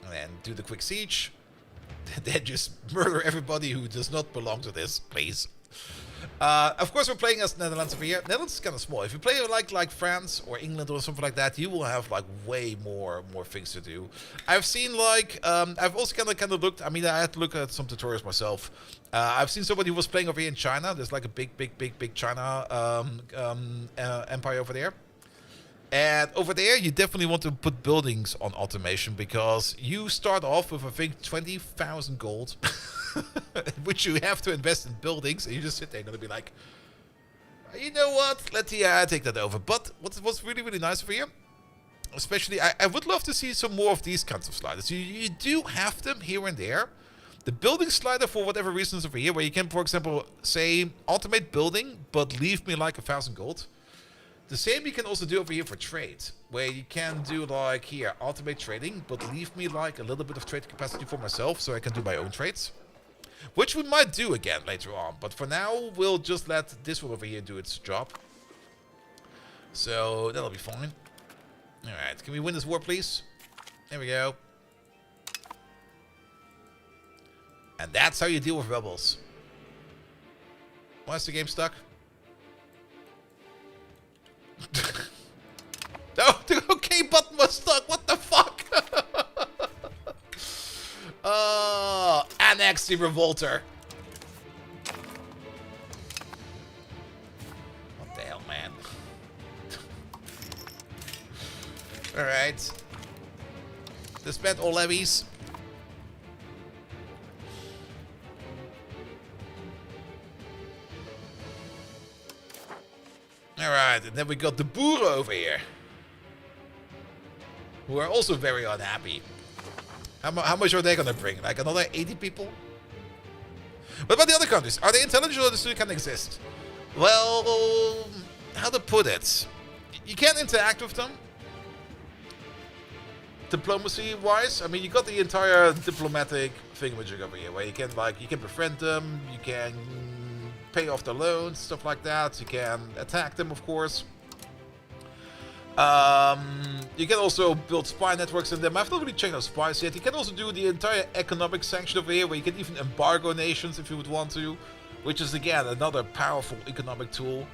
And then do the quick siege. Then just murder everybody who does not belong to this, please. Of course, we're playing as Netherlands over here. Netherlands is kind of small. If you play like France or England or something like that, you will have like way more things to do. I've seen like I've also kind of looked. I mean, I had to look at some tutorials myself. I've seen somebody who was playing over here in China. There's like a big China empire over there. And over there, you definitely want to put buildings on automation because you start off with, I think, 20,000 gold, which you have to invest in buildings, and you just sit there and gonna be like, you know what? Let's take that over. But what's really nice over here, especially, I would love to see some more of these kinds of sliders. You do have them here and there. The building slider, for whatever reasons over here, where you can, for example, say automate building, but leave me like 1,000 gold. The same you can also do over here for trade, where you can do like here, automate trading, but leave me like a little bit of trade capacity for myself so I can do my own trades. Which we might do again later on, but for now we'll just let this one over here do its job. So that'll be fine. Alright, can we win this war please? There we go. And that's how you deal with rebels. Why is the game stuck? No, the OK button was stuck. What the fuck? Annex the revolter. What the hell, man? Alright. Disband all levies. Alright, and then we got the Boeren over here, who are also very unhappy. How much are they gonna bring? Like another 80 people? What about the other countries? Are they intelligent or do they still can exist? Well, how to put it? You can't interact with them. Diplomacy-wise, I mean, you got the entire diplomatic thingamajig over here, where you can befriend them, you can pay off their loans, stuff like that. You can attack them, of course. You can also build spy networks in them. I've not really checked out spies yet. You can also do the entire economic sanction over here, where you can even embargo nations if you would want to, which is again another powerful economic tool.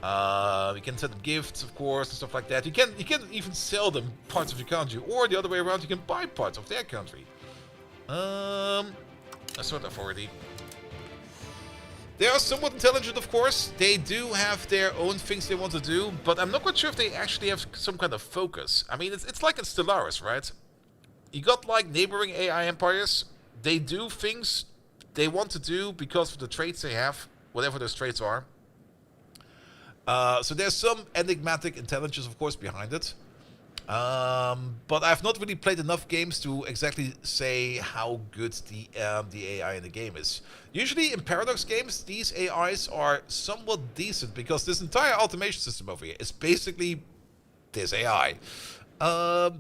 You can send them gifts, of course, and stuff like that. You can even sell them parts of your country, or the other way around, you can buy parts of their country. Assault authority. They are somewhat intelligent, of course. They do have their own things they want to do, but I'm not quite sure if they actually have some kind of focus. I mean, it's like in Stellaris, right? You got like neighboring AI empires. They do things they want to do because of the traits they have, whatever those traits are. So there's some enigmatic intelligence, of course, behind it. But I've not really played enough games to exactly say how good the AI in the game is. Usually in Paradox games, these AIs are somewhat decent because this entire automation system over here is basically this AI.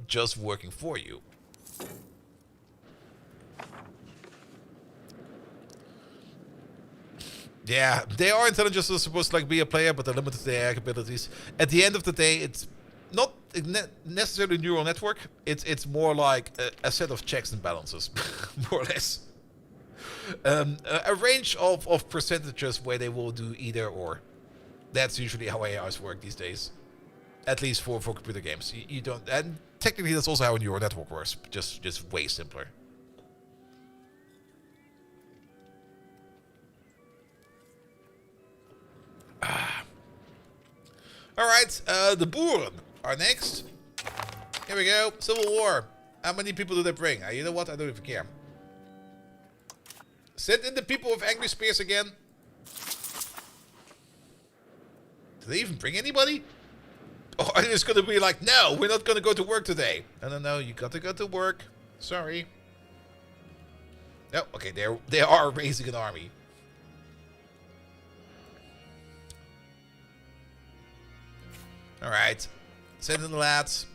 just working for you. Yeah, they are intelligent, so supposed to like be a player, but they're limited to their abilities. At the end of the day, it's not necessarily a neural network. It's more like a set of checks and balances, more or less. A range of percentages where they will do either or. That's usually how AIs work these days. At least for computer games. You don't, and technically that's also how a neural network works. Just way simpler. Alright, the Boeren are next. Here we go. Civil War. How many people do they bring? You know what? I don't even care. Send in the people with angry spears again. Do they even bring anybody? Or are they just going to be like, no, we're not going to go to work today. No, you got to go to work. Sorry. No, okay, they are raising an army. Alright. Send in the lads.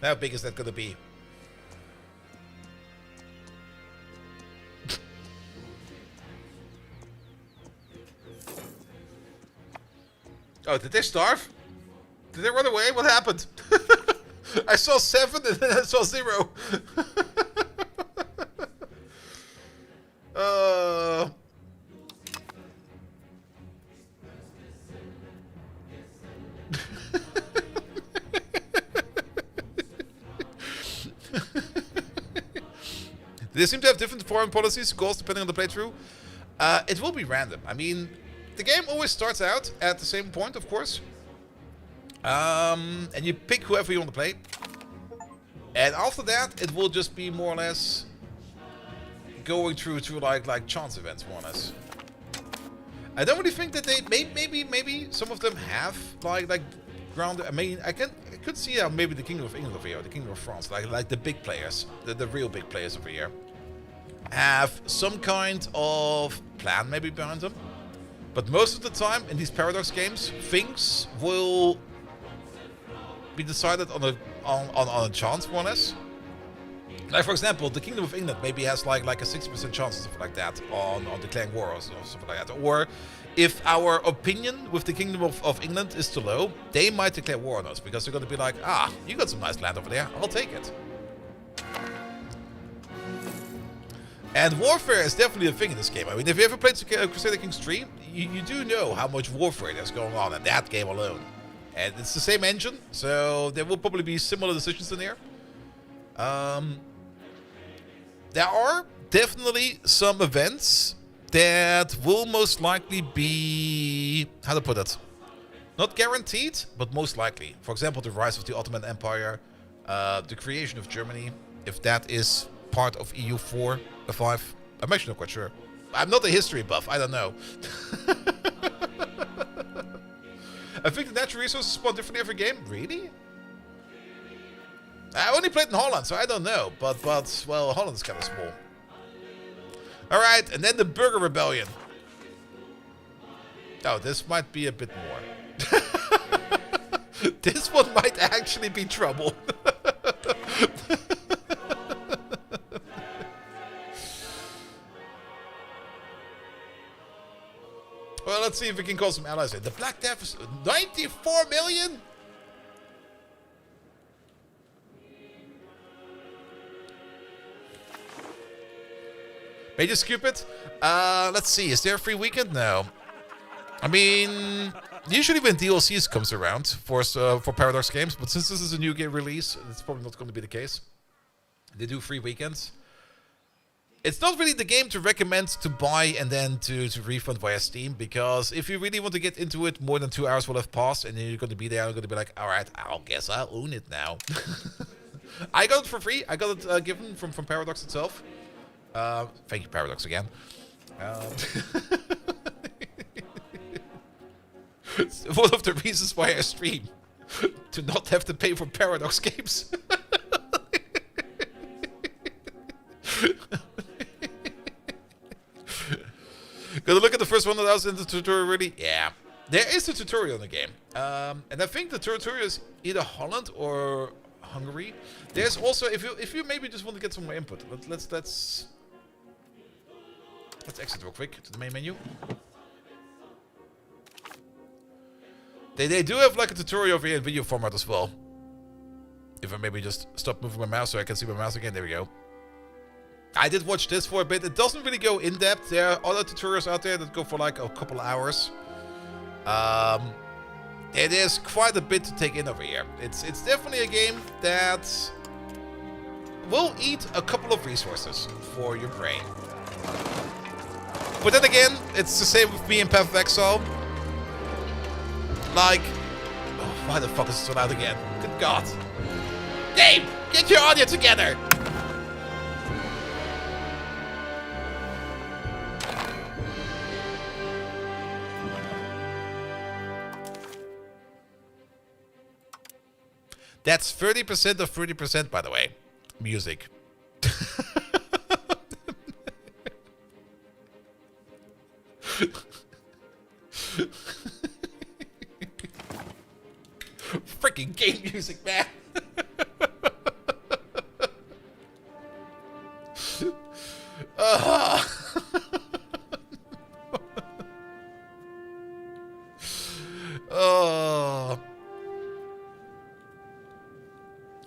How big is that going to be? Oh, did they starve? Did they run away? What happened? I saw 7 and then I saw 0. They seem to have different foreign policies, goals depending on the playthrough. It will be random. I mean, the game always starts out at the same point, of course. And you pick whoever you want to play. And after that, it will just be more or less going through like chance events, more or less. I don't really think that they maybe some of them have like ground. I mean, I could see how maybe the Kingdom of England over here, or the Kingdom of France, like the big players, the real big players over here, have some kind of plan maybe behind them. But most of the time in these Paradox games, things will be decided on a chance, more or less. Like for example, the Kingdom of England maybe has like a 60% chance or something like that on declaring war or something like that. Or if our opinion with the Kingdom of England is too low, they might declare war on us because they're going to be like, ah, you got some nice land over there, I'll take it. And warfare is definitely a thing in this game. I mean, if you ever played Crusader Kings 3, you do know how much warfare there's going on in that game alone. And it's the same engine, so there will probably be similar decisions in here. There are definitely some events that will most likely be, how to put it, not guaranteed, but most likely. For example, the rise of the Ottoman Empire, the creation of Germany, if that is part of EU4 or 5. I'm actually not quite sure. I'm not a history buff, I don't know. I think the natural resources spawn differently every game. Really? I only played in Holland, so I don't know. But well, Holland is kind of small. Alright, and then the Burger Rebellion. Oh, this might be a bit more. This one might actually be trouble. Well, let's see if we can call some allies in. The Black Death is 94 million? Major Cupid? Let's see. Is there a free weekend? No. I mean, usually when DLCs comes around for Paradox games, but since this is a new game release, it's probably not going to be the case. They do free weekends. It's not really the game to recommend to buy and then to refund via Steam, because if you really want to get into it, more than 2 hours will have passed, and then you're going to be there and going to be like, alright, I'll guess I'll own it now. I got it for free. I got it given from Paradox itself. Thank you, Paradox, again. It's one of the reasons why I stream. To not have to pay for Paradox games. Gonna look at the first one that I was in the tutorial already? Yeah. There is a tutorial in the game. And I think the tutorial is either Holland or Hungary. There's also, if you maybe just want to get some more input, let's exit real quick to the main menu. They do have like a tutorial over here in video format as well. If I maybe just stop moving my mouse so I can see my mouse again. There we go. I did watch this for a bit. It doesn't really go in depth. There are other tutorials out there that go for like a couple of hours. It is quite a bit to take in over here. It's definitely a game that will eat a couple of resources for your brain. But then again, it's the same with me in Path of Exile. Like, oh, why the fuck is it so loud again? Good God. Game, get your audio together! That's 30% of 30%, by the way. Music. Freaking game music, man. Oh.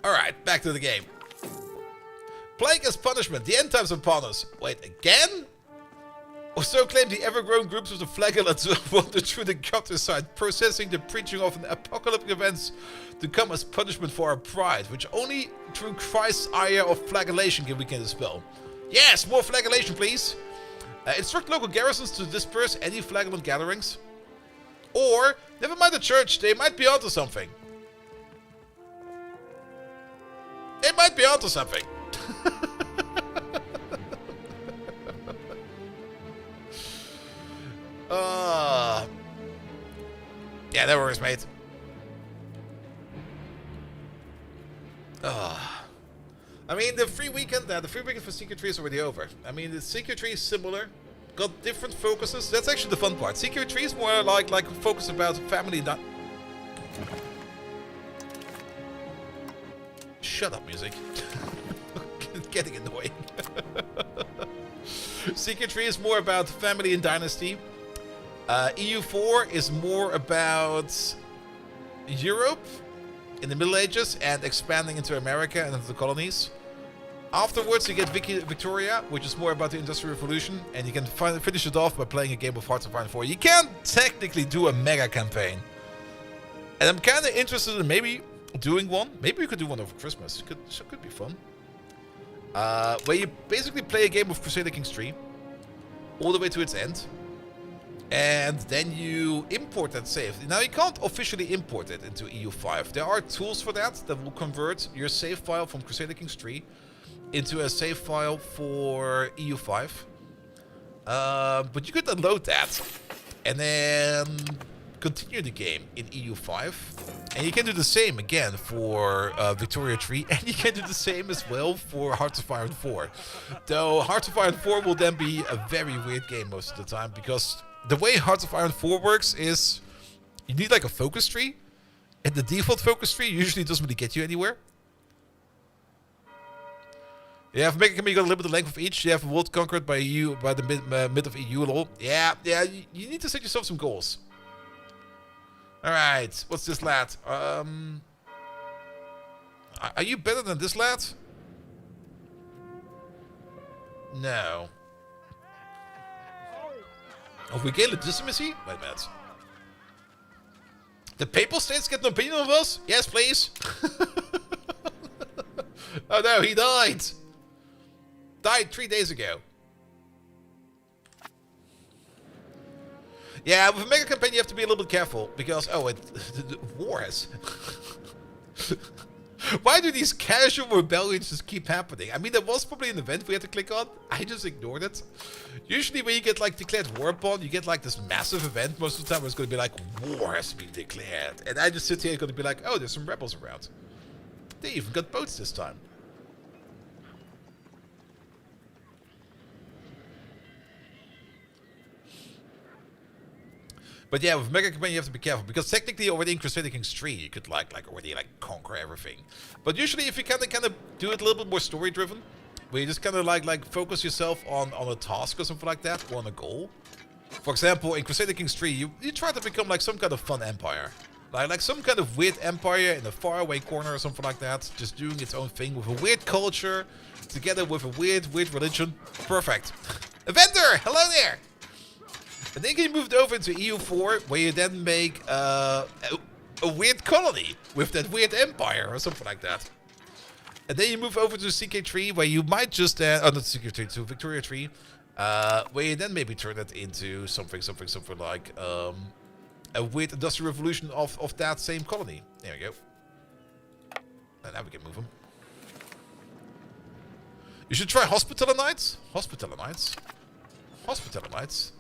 Alright, back to the game. Plague as punishment. The end times are upon us. Wait, again? Or so claim the ever-growing groups of the flagellants who wander through the countryside, processing the preaching of an apocalyptic events to come as punishment for our pride, which only through Christ's ire of flagellation we can dispel. Yes, more flagellation, please. Instruct local garrisons to disperse any flagellant gatherings. Or, never mind the church, they might be onto something. They might be onto something. Yeah, that works, mate. I mean, the free weekend for Secret Tree is already over. I mean, the Secret Tree is similar, got different focuses. That's actually the fun part. Secret Tree is more like a focus about family. Shut up, music. Getting annoying. Secret Tree is more about family and dynasty. EU4 is more about Europe in the Middle Ages and expanding into America and into the colonies. Afterwards, you get Victoria, which is more about the Industrial Revolution, and you can finish it off by playing a game of Hearts of Iron 4. You can't technically do a mega campaign. And I'm kind of interested in maybe doing one. Maybe we could do one over Christmas. Could be fun. Where you basically play a game of Crusader Kings 3 all the way to its end. And then you import that save. Now, you can't officially import it into EU5. There are tools for that will convert your save file from Crusader Kings 3 into a save file for EU5. But you could unload that and then continue the game in EU5. And you can do the same again for Victoria 3. And you can do the same as well for Hearts of Iron 4. Though Hearts of Iron 4 will then be a very weird game most of the time, because the way Hearts of Iron 4 works is you need like a focus tree, and the default focus tree usually doesn't really get you anywhere. You have Mega Command, you got a limit the length of each. You have a world conquered by EU by the mid of EU and all. Yeah, you need to set yourself some goals. Alright, what's this lad? Are you better than this lad? No. Oh, we gain legitimacy? Wait a minute. The Papal States get an opinion of us? Yes, please. Oh no, he died. Died 3 days ago. Yeah, with a mega campaign you have to be a little bit careful, because, oh, the war has... Why do these casual rebellions just keep happening? I mean, there was probably an event we had to click on. I just ignored it. Usually when you get, like, declared war upon, you get, like, this massive event. Most of the time it's going to be like, war has been declared. And I just sit here going to be like, oh, there's some rebels around. They even got boats this time. But yeah, with Mega Campaign you have to be careful, because technically already in Crusader Kings 3 you could like already like conquer everything. But usually if you kind of do it a little bit more story driven, where you just kind of like focus yourself on a task or something like that, or on a goal. For example, in Crusader Kings 3 you try to become like some kind of fun empire. Like some kind of weird empire in a faraway corner or something like that, just doing its own thing with a weird culture, together with a weird religion. Perfect. Avenger, hello there! And then you moved over into EU4, where you then make a weird colony with that weird empire or something like that. And then you move over to CK3, where you might just, oh not CK3, to Victoria 3, where you then maybe turn it into something like a weird industrial revolution of that same colony. There we go. And now we can move them. You should try Hospitaller Knights. Hospitaller Knights. Hospitaller Knights.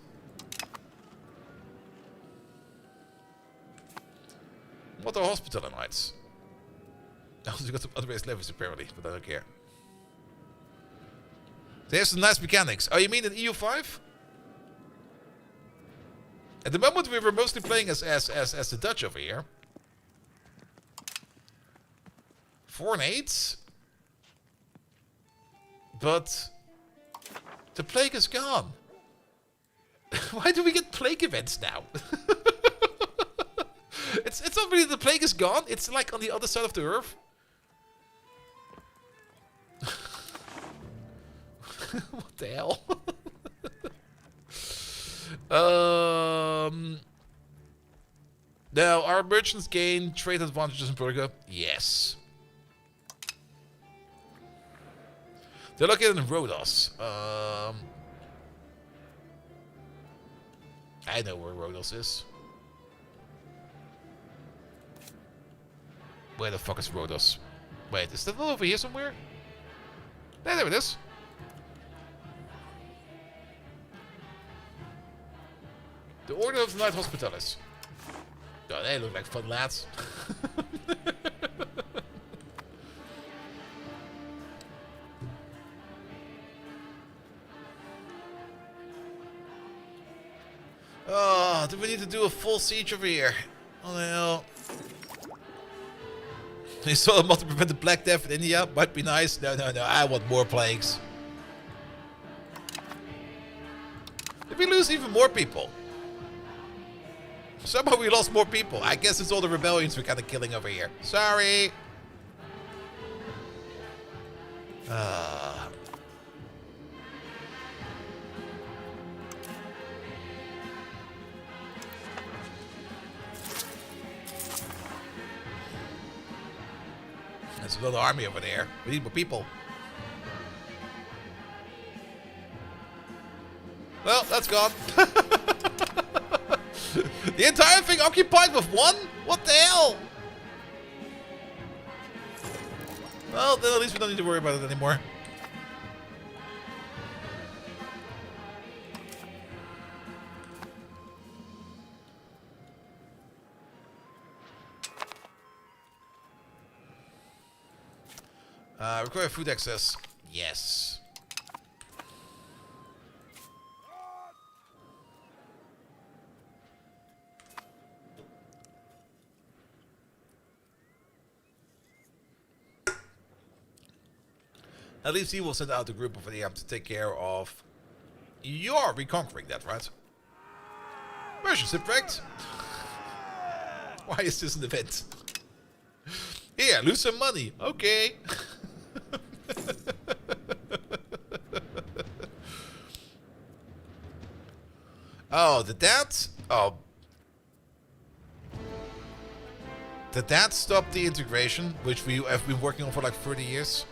What are Hospitaller Knights? Oh, you got some unraised levels apparently, but I don't care. They have some nice mechanics. Oh, you mean in EU5? At the moment we were mostly playing as the Dutch over here. 4 and 8. But the plague is gone. Why do we get plague events now? It's not really the plague is gone. It's like on the other side of the earth. What the hell? Now, our merchants gain trade advantages in Perga. Yes. They're located in Rhodos. I know where Rhodos is. Where the fuck is Rhodos? Wait, is that not over here somewhere? Yeah, there it is. The Order of the Knight Hospitalis. Oh, they look like fun lads. Oh, do we need to do a full siege over here? Oh no. You saw a mod to prevent the Black Death in India? Might be nice. No, I want more plagues. Did we lose even more people? Somehow we lost more people. I guess it's all the rebellions we're kind of killing over here. Sorry. There's another army over there. We need more people. Well, that's gone. The entire thing occupied with one? What the hell? Well, then at least we don't need to worry about it anymore. Require food access. Yes. At least he will send out a group of AM to take care of. You're reconquering that, right? Merchant shipwrecked. Why is this an event? Here, lose some money. Okay. Oh, did that? Oh. Did that stop the integration, which we have been working on for like 30 years?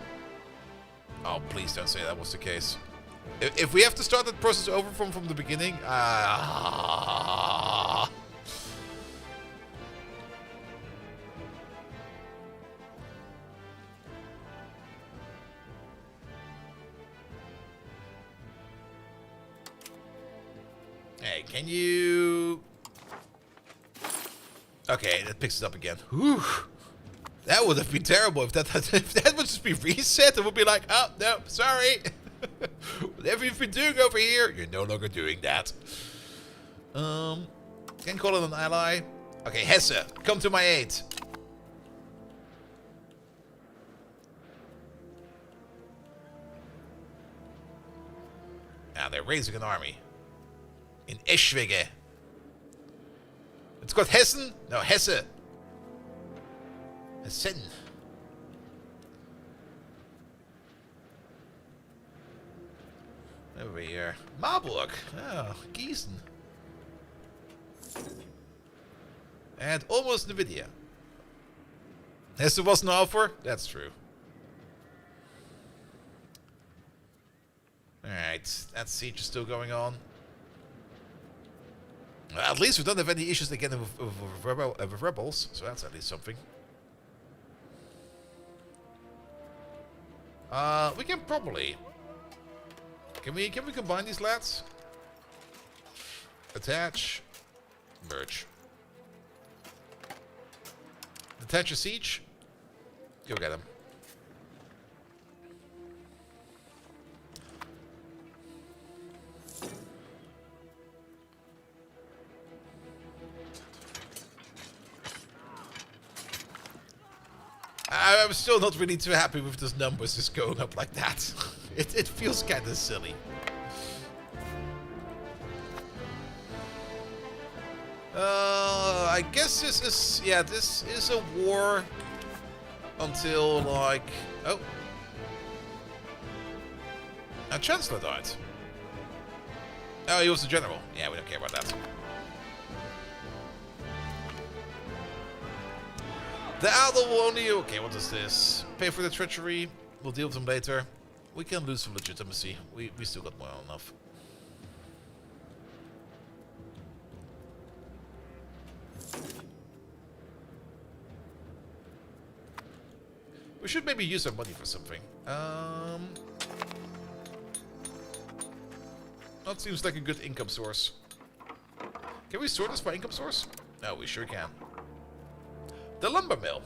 Oh, please don't say that was the case. If we have to start that process over from the beginning, Hey, can you... Okay, that picks it up again. Whew. That would have been terrible if that would just be reset. It would be like, oh, no, sorry. Whatever you've been doing over here, you're no longer doing that. Can call it an ally. Okay, Hesse, come to my aid. Now they're raising an army. In Eschwege. It's called Hessen? No, Hesse. Hessen. Over here. Marburg. Oh, Gießen. And almost Nvidia. Hesse was an offer? That's true. Alright, that siege is still going on. Well, at least we don't have any issues again with rebels, so that's at least something. We can probably... Can we combine these lads? Attach. Merge. Detach a siege. Go get him. I'm still not really too happy with those numbers just going up like that. It feels kind of silly. I guess this is a war until like a chancellor died. Oh, he was the general. Yeah, we don't care about that. The Adel will only... Okay, what is this? Pay for the treachery. We'll deal with them later. We can lose some legitimacy. We still got more than enough. We should maybe use our money for something. That seems like a good income source. Can we sort this by income source? No, we sure can. The lumber mill.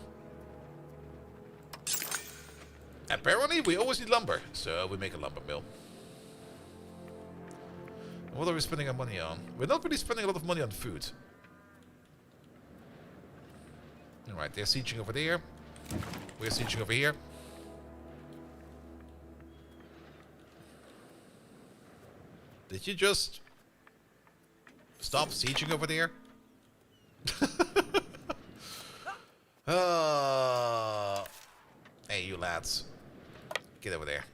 Apparently, we always need lumber, so we make a lumber mill. What are we spending our money on? We're not really spending a lot of money on food. Alright, they're sieging over there. We're sieging over here. Did you just stop sieging over there? Hey, you lads. Get over there.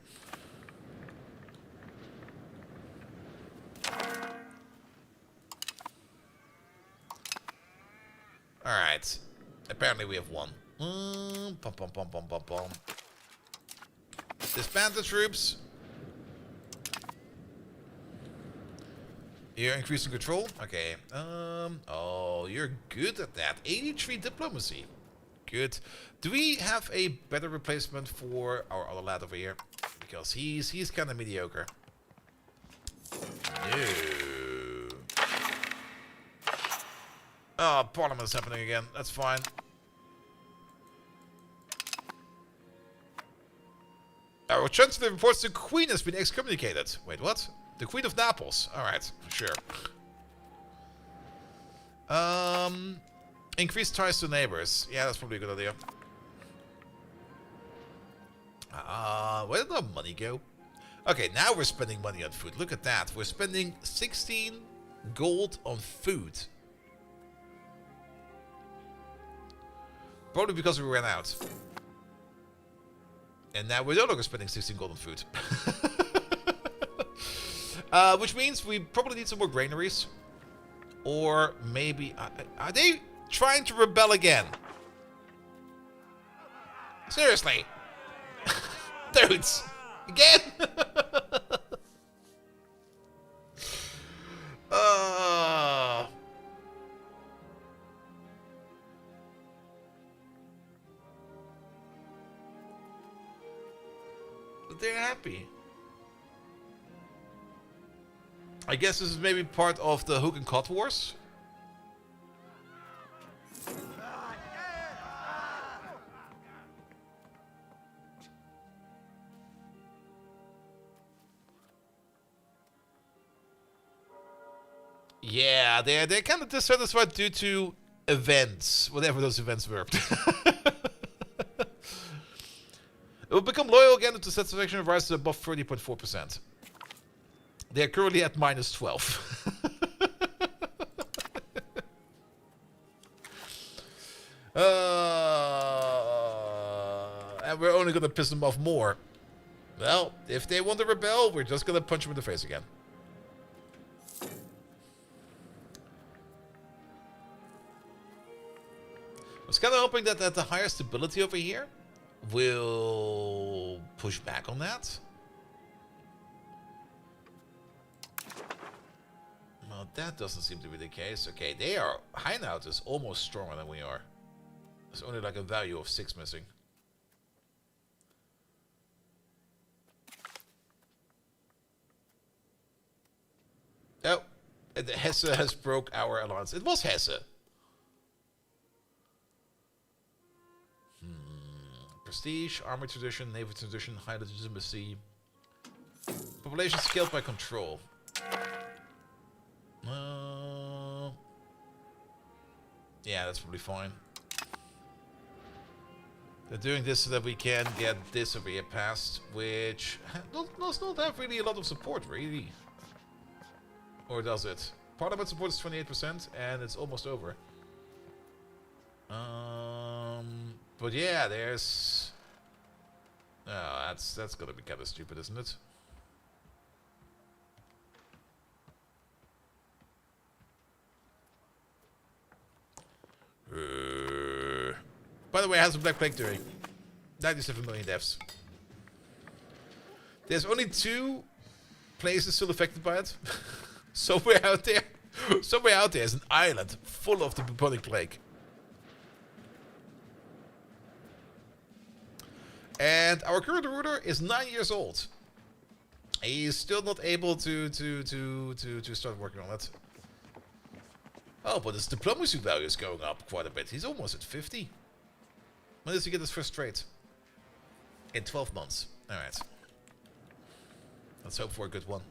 Alright. Apparently we have one. Disband the troops. You're increasing control? Okay. Oh, you're good at that. 83 diplomacy. Good. Do we have a better replacement for our other lad over here? Because he's kind of mediocre. No. Oh, Parliament is happening again. That's fine. Our Chancellor reports the Queen has been excommunicated. Wait, what? The Queen of Naples. Alright, sure. Increase ties to neighbors. Yeah, that's probably a good idea. Where did our money go? Okay, now we're spending money on food. Look at that. We're spending 16 gold on food. Probably because we ran out. And now we're no longer spending 16 gold on food. Which means we probably need some more granaries. Or maybe... are they trying to rebel again? Seriously? Dudes! Again? But they're happy. I guess this is maybe part of the Hook and Cod Wars. Yeah, they're kind of dissatisfied due to events, whatever those events were. It will become loyal again if the satisfaction rises above 30.4%. They are currently at minus 12. And we're only gonna piss them off more. Well, if they want to rebel, we're just gonna punch them in the face again. I was kind of hoping that the higher stability over here will push back on that. Well, that doesn't seem to be the case. Okay, they are... Hideout is almost stronger than we are. There's only like a value of 6 missing. Oh, Hesse has broke our alliance. It was Hesse. Prestige, army tradition, naval tradition, high legitimacy. Population scaled by control. Yeah, that's probably fine. They're doing this so that we can get this over here passed, which does not have really a lot of support, really. Or does it? Parliament support is 28%, and it's almost over. But yeah, there's... Oh, that's gonna be kind of stupid, isn't it? By the way, how's the Black Plague doing? 97 million deaths. There's only 2 places still affected by it. Somewhere out there is an island full of the bubonic plague. And our current ruler is 9 years old. He's still not able to start working on it. Oh, but his diplomacy value is going up quite a bit. He's almost at 50. When does he get his first trade? In 12 months. Alright. Let's hope for a good one.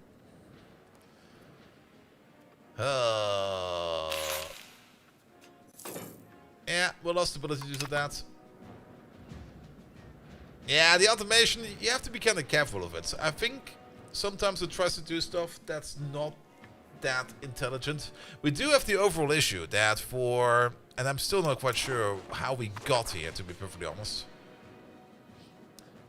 Yeah, we lost the ability to do that. Yeah, the automation, you have to be kind of careful of it. I think sometimes it tries to do stuff that's not that intelligent. We do have the overall issue that for... And I'm still not quite sure how we got here, to be perfectly honest.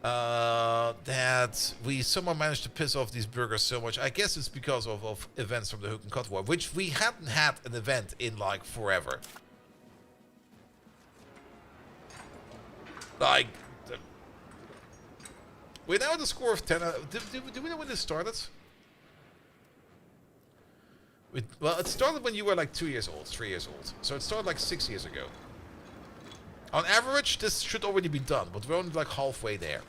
That we somehow managed to piss off these burgers so much. I guess it's because of events from the Hook and Cut War, which we hadn't had an event in, like, forever. Like... We're now at a score of 10. Do we know when this started? Well, it started when you were like 2 years old, 3 years old. So it started like 6 years ago. On average, this should already be done, but we're only like halfway there.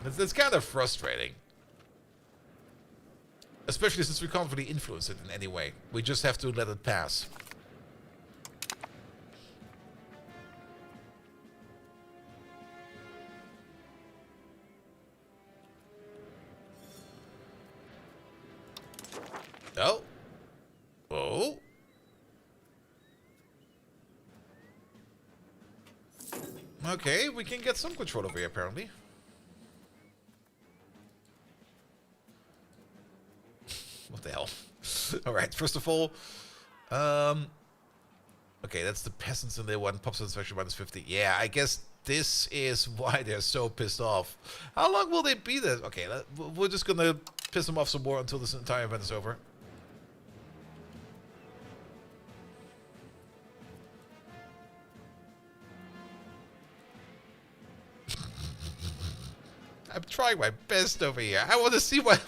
It's kind of frustrating. Especially since we can't really influence it in any way. We just have to let it pass. Oh. Oh. Okay, we can get some control over here, apparently. What the hell? Alright, first of all... okay, that's the peasants in there. One pop satisfaction minus 50. Yeah, I guess this is why they're so pissed off. How long will they be there? Okay, we're just gonna piss them off some more until this entire event is over. I'm trying my best over here. I want to see what...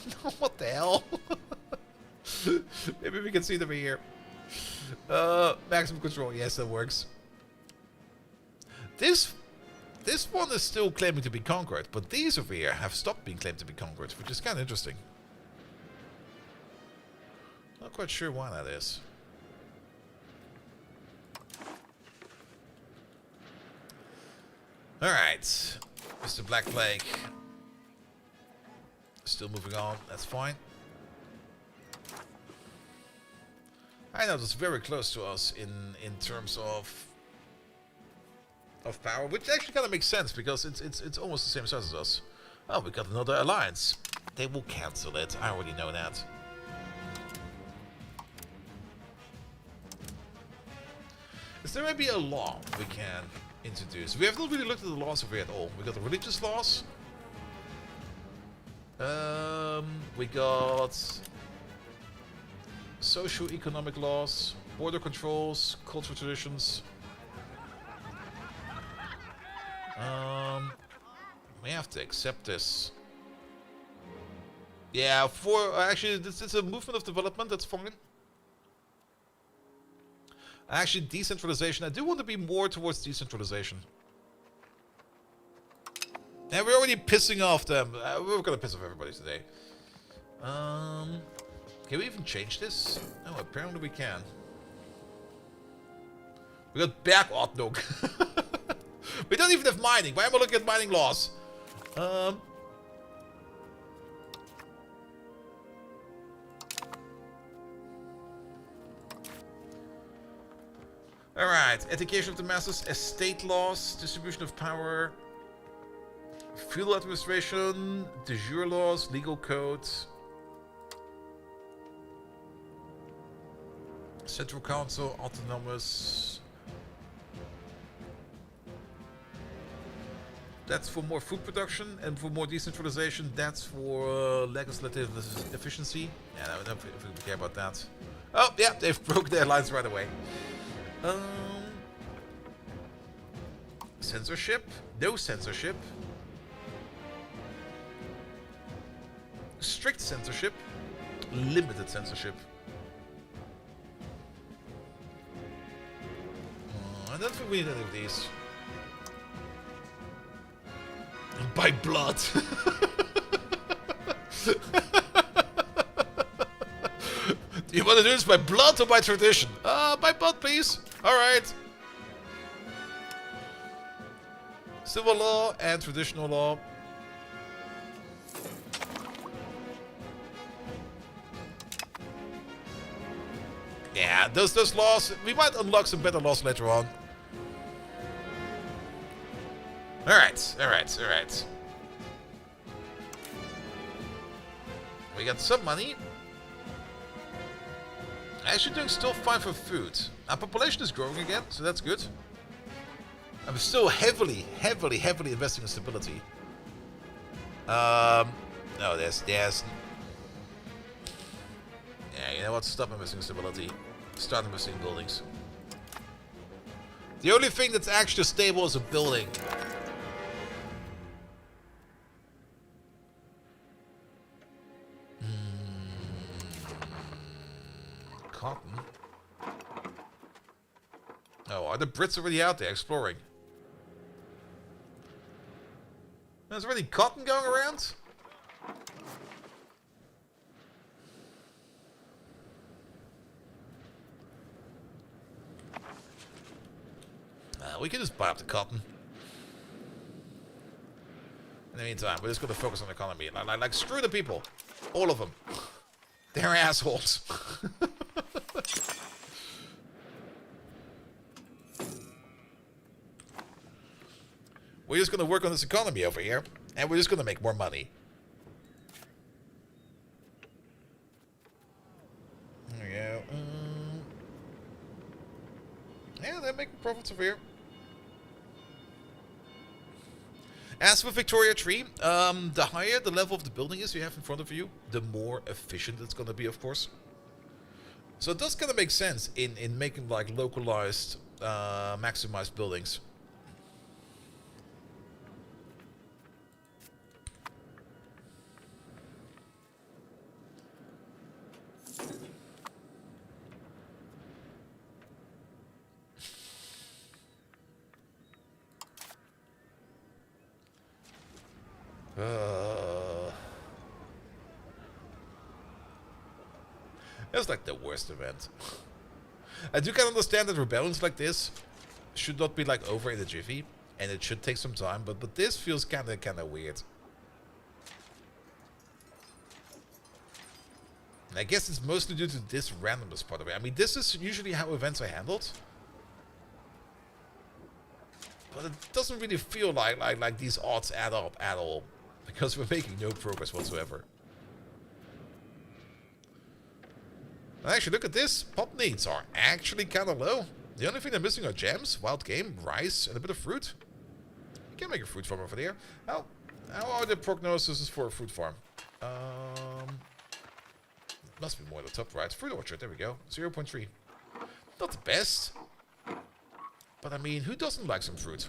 What the hell? Maybe we can see them here. Maximum control. Yes, that works. This one is still claiming to be conquered, but these over here have stopped being claimed to be conquered, which is kind of interesting. Not quite sure why that is. Alright. Mr. Black Plague. Still moving on. That's fine. I know that's very close to us in terms of power, which actually kind of makes sense because it's almost the same size as us. Oh, we got another alliance. They will cancel it. I already know that. Is there maybe a law we can introduce? We have not really looked at the laws over here at all. We got the religious laws. We got socio-economic laws, border controls, cultural traditions. We have to accept this. Yeah, actually, this is a movement of development. That's fine. Actually, decentralization. I do want to be more towards decentralization. And we're already pissing off them. We're gonna piss off everybody today. Can we even change this? No, apparently we can. We got back Otnog. We don't even have mining. Why am I looking at mining laws? Alright, education of the masses, estate laws, distribution of power, feudal administration, de jure laws, legal codes, central council, autonomous. That's for more food production, and for more decentralization, that's for legislative efficiency. Yeah, I don't know if we care about that. Oh, yeah, they've broke their lines right away. Censorship? No censorship. Strict censorship. Limited censorship. I don't think we need any of these. By blood. Do you want to do this by blood or by tradition? By blood, please. Alright. Civil law and traditional law. Yeah, those laws, we might unlock some better laws later on. Alright. We got some money. Actually doing still fine for food. Our population is growing again, so that's good. I'm still heavily investing in stability. No, there's... Yeah, you know what? Stop investing in stability. Start investing in buildings. The only thing that's actually stable is a building. Cotton. Oh, are the Brits already out there exploring? There's already cotton going around? We can just buy up the cotton. In the meantime, we're just going to focus on the economy. Like, screw the people. All of them. They're assholes. We're just going to work on this economy over here, and we're just going to make more money. There we go. Yeah, they're making profits over here. As for Victoria Tree, the higher the level of the building is you have in front of you, the more efficient it's going to be, of course. So it does kind of make sense in making like localized, maximized buildings. That's like the worst event. I do kind of understand that rebellions like this should not be like over in a jiffy, and it should take some time, but this feels kind of weird. And I guess it's mostly due to this randomness part of it. I mean, this is usually how events are handled. But it doesn't really feel like these odds add up at all. Because we're making no progress whatsoever. And actually, look at this. Pop needs are actually kind of low. The only thing they're missing are gems, wild game, rice, and a bit of fruit. You can make a fruit farm over there. How are the prognoses for a fruit farm? Must be more at the top right. Fruit orchard, there we go. 0.3. Not the best. But I mean, who doesn't like some fruit?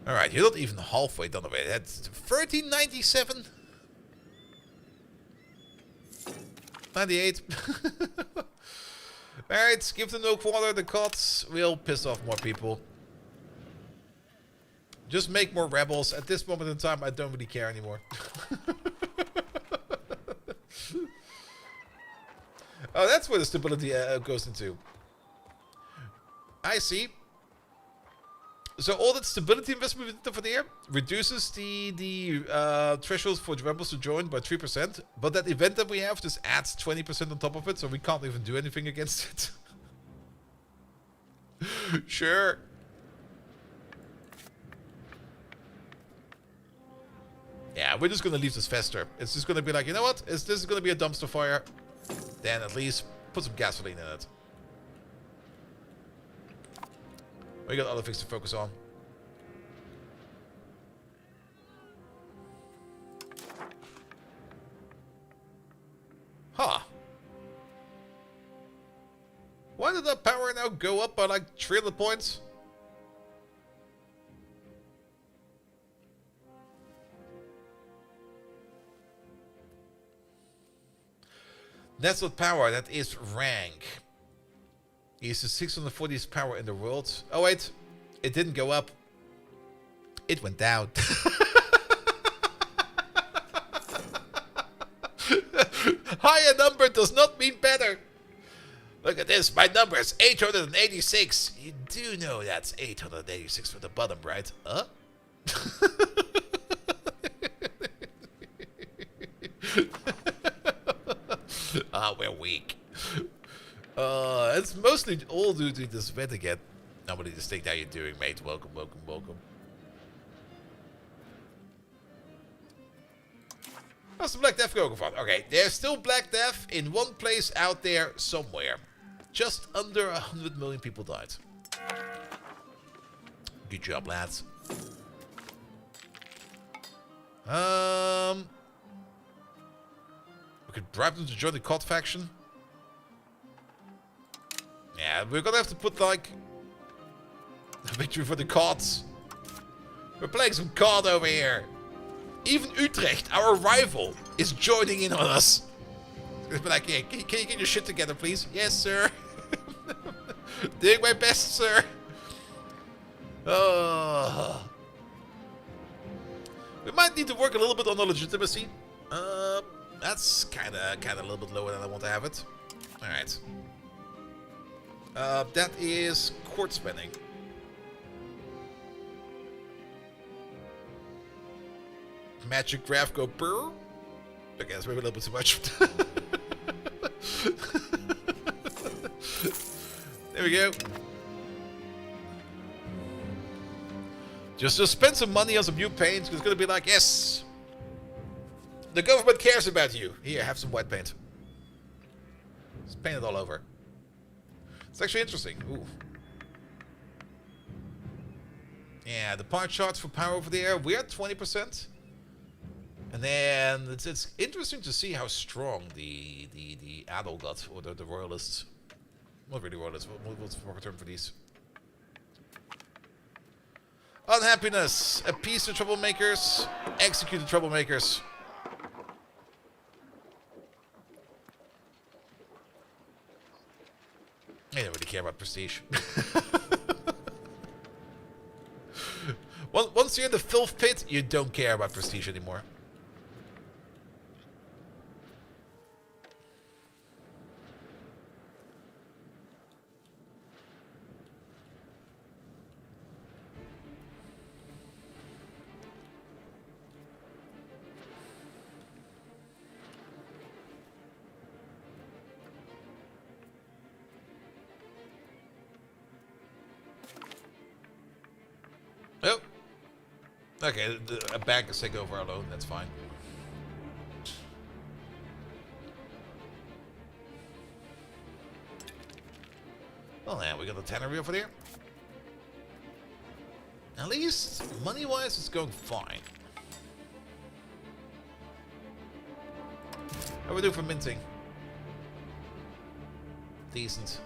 Alright, you're not even halfway done of it. That's 1397. 98. Alright, give them no quarter. The cots will piss off more people. Just make more rebels. At this moment in time, I don't really care anymore. Oh, that's where the stability goes into. I see. So all that stability investment we did over there reduces the threshold for the rebels to join by 3%. But that event that we have just adds 20% on top of it, so we can't even do anything against it. Sure. Yeah, we're just going to leave this fester. It's just going to be like, you know what? This is going to be a dumpster fire. Then at least put some gasoline in it. We got other things to focus on. Huh. Why did that power now go up by like 300 points? That's not power, that is rank. He's the 640th power in the world. Oh wait, it didn't go up. It went down. Higher number does not mean better. Look at this, my number is 886. You do know that's 886 for the bottom, right? Huh? Ah, we're weak. It's mostly all due to this event again. Nobody just think how you're doing, mate. Welcome, welcome, welcome. How's the Black Death going on? Okay, there's still Black Death in one place out there somewhere. Just under 100 million people died. Good job, lads. We could bribe them to join the COD faction. Yeah, we're gonna have to put like a victory for the CODs. We're playing some COD over here. Even Utrecht, our rival, is joining in on us. It's gonna be like, yeah, can you get your shit together, please? Yes, sir. Doing my best, sir. Oh. We might need to work a little bit on the legitimacy. That's kind of a little bit lower than I want to have it. All right. That is court spending. Magic graph go brr. Okay, that's maybe a little bit too much. There we go. Just spend some money on some new paint. It's gonna be like, yes, the government cares about you. Here, have some white paint. Just paint it all over. It's actually interesting. Ooh. Yeah, the pie charts for power over there, we're at 20%. And then it's interesting to see how strong the Adel got, or the royalists. Not really royalists, what's the proper term for these? Unhappiness. Appease the troublemakers. Execute the troublemakers. I don't really care about prestige. Once you're in the filth pit, you don't care about prestige anymore. Okay, a bank is taking over our loan. That's fine. Well, yeah, we got a tannery over there. At least, money-wise, it's going fine. How we do for minting? Decent.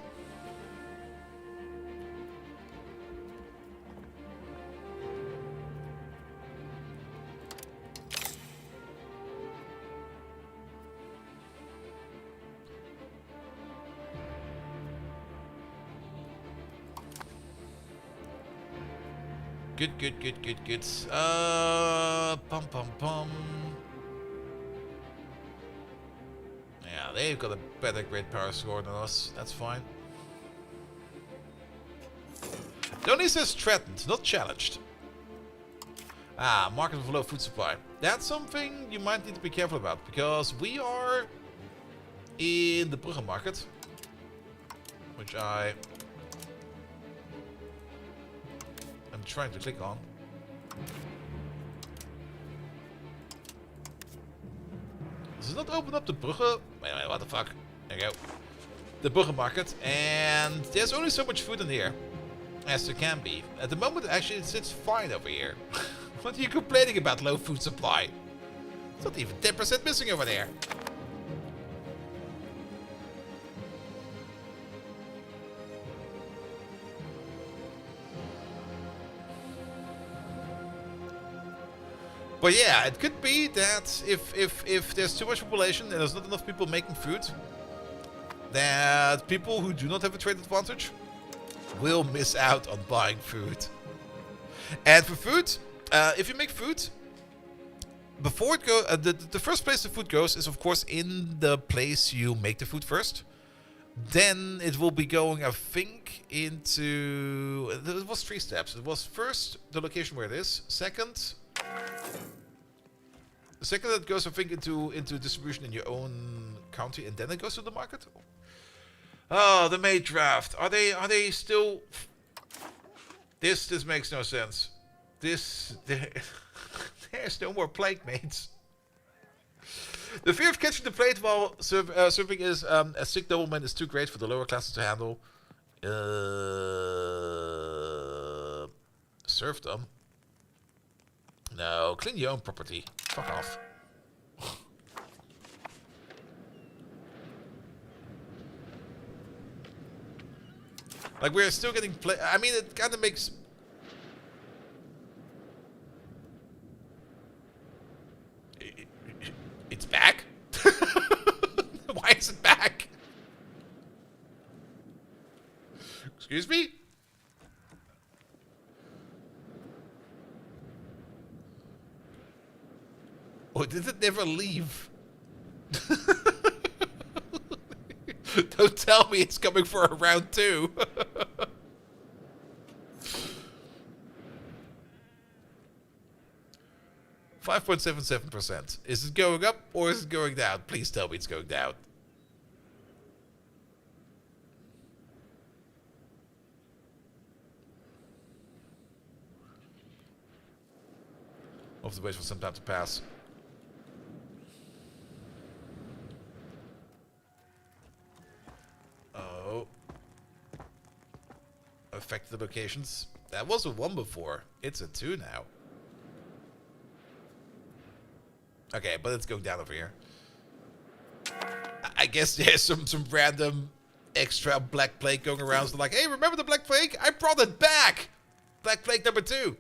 Good, good, good, good, good. Pum, pum, pum. Yeah, they've got a better grid power score than us. That's fine. It only says threatened, not challenged. Ah, market with low food supply. That's something you might need to be careful about, because we are in the Brugge market, which I'm trying to click on. Does it not open up the Brugge? Wait, what the fuck? There you go. The Brugge market, and there's only so much food in here as there can be. At the moment, actually, it sits fine over here. What are you complaining about low food supply? It's not even 10% missing over there. But yeah, it could be that if there's too much population and there's not enough people making food, that people who do not have a trade advantage will miss out on buying food. And for food, if you make food, before it goes, the first place the food goes is of course in the place you make the food first. Then it will be going, I think, into... It was 3 steps. It was first the location where it is. Second, it goes, I think, into distribution in your own county, and then it goes to the market. Oh, the mate draft. Are they still? This makes no sense. There's no more plague mates. The fear of catching the plague while serving is a sick nobleman is too great for the lower classes to handle. Serfdom. No, clean your own property. Fuck off. Like, we're still getting I mean, it kind of makes... It's back? Why is it back? Excuse me? Oh, did it never leave? Don't tell me it's coming for a round 2. %5.77%. Is it going up or is it going down? Please tell me it's going down. We'll have to wait for some time to pass. Oh. Affected locations. That was a 1 before. It's a 2 now. Okay, but it's going down over here. I guess there's some random extra Black Plague going around. So like, hey, remember the Black Plague? I brought it back! Black Plague number 2.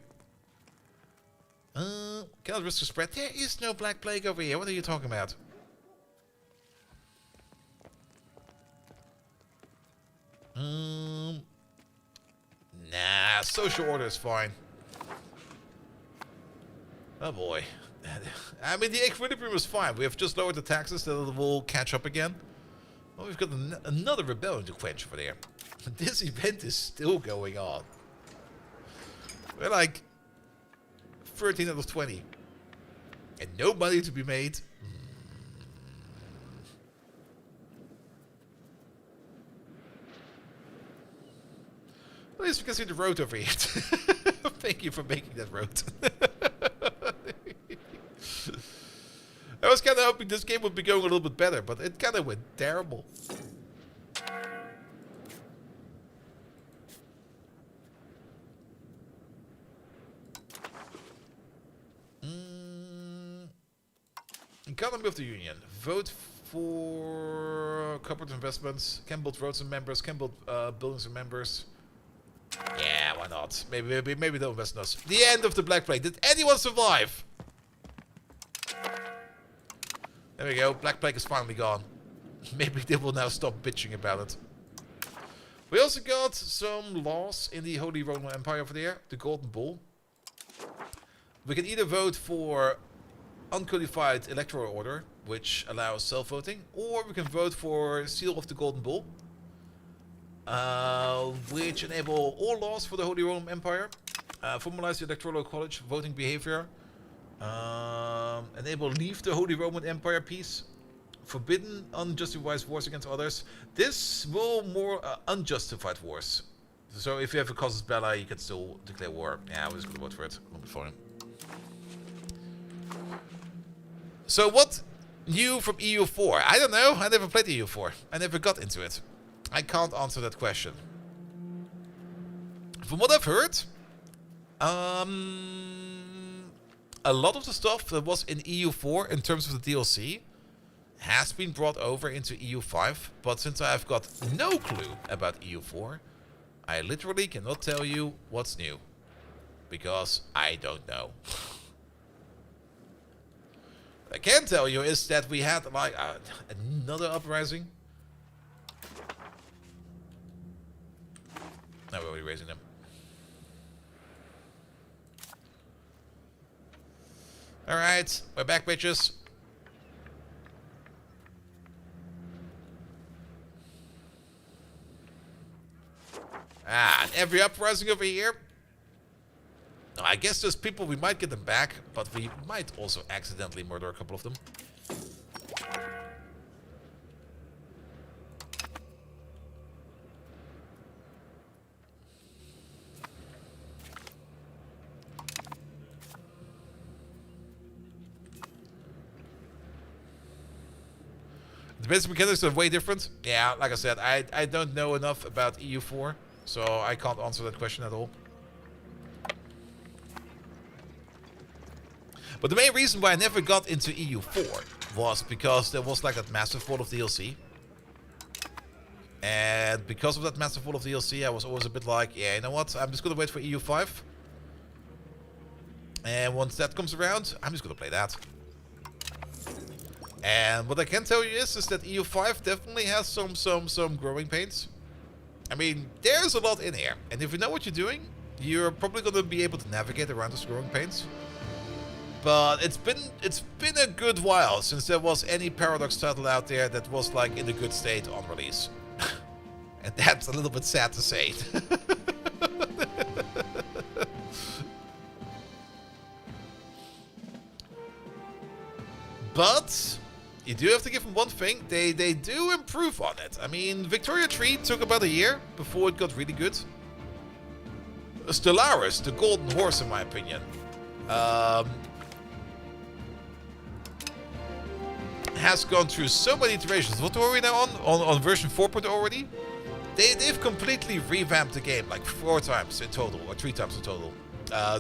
Cannot risk a spread. There is no Black Plague over here. What are you talking about? Nah, social order is fine. Oh boy. I mean, the equilibrium was fine. We have just lowered the taxes, so it will catch up again. Well, we've got another rebellion to quench over there. This event is still going on. We're like 13 out of 20. And no money to be made. At least we can see the road over here. Thank you for making that road. kind of hoping this game would be going a little bit better, but it kind of went terrible. Economy of the Union. Vote for corporate investments. Can build roads and members. Can build buildings and members. Yeah, why not? Maybe they'll invest in us. The end of the Black Plague. Did anyone survive? There we go. Black Plague is finally gone. Maybe they will now stop bitching about it. We also got some laws in the Holy Roman Empire over there. The Golden Bull. We can either vote for uncodified electoral order, which allows self-voting, or we can vote for Seal of the Golden Bull, which enable all laws for the Holy Roman Empire, formalize the electoral college voting behavior, enable leave the Holy Roman Empire peace, forbidden unjustified wars against others. This will more unjustified wars. So if you have a casus belli, you can still declare war. Yeah, I was going to vote for it. It'll be fine. So what new from EU4? I don't know. I never played EU4. I never got into it. I can't answer that question. From what I've heard, a lot of the stuff that was in EU4 in terms of the DLC has been brought over into EU5. But since I've got no clue about EU4, I literally cannot tell you what's new. Because I don't know. What I can tell you is that we had like another uprising. No, we're already raising them. Alright, we're back, bitches. And every uprising over here. I guess there's people, we might get them back, but we might also accidentally murder a couple of them. The basic mechanics are way different. Yeah, like I said, I don't know enough about EU4, so I can't answer that question at all. But the main reason why I never got into EU4 was because there was like that massive wall of DLC. And because of that massive wall of DLC, I was always a bit like, yeah, you know what? I'm just going to wait for EU5. And once that comes around, I'm just going to play that. And what I can tell you is that EU5 definitely has some growing pains. I mean, there's a lot in here. And if you know what you're doing, you're probably going to be able to navigate around those growing pains. But it's been a good while since there was any Paradox title out there that was like in a good state on release. And that's a little bit sad to say. But you do have to give them one thing, they do improve on it. I mean, Victoria 3 took about a year before it got really good. Stellaris, the golden horse in my opinion. Has gone through so many iterations. What are we now on version 4.0 already? They've completely revamped the game like 4 times in total, or 3 times in total,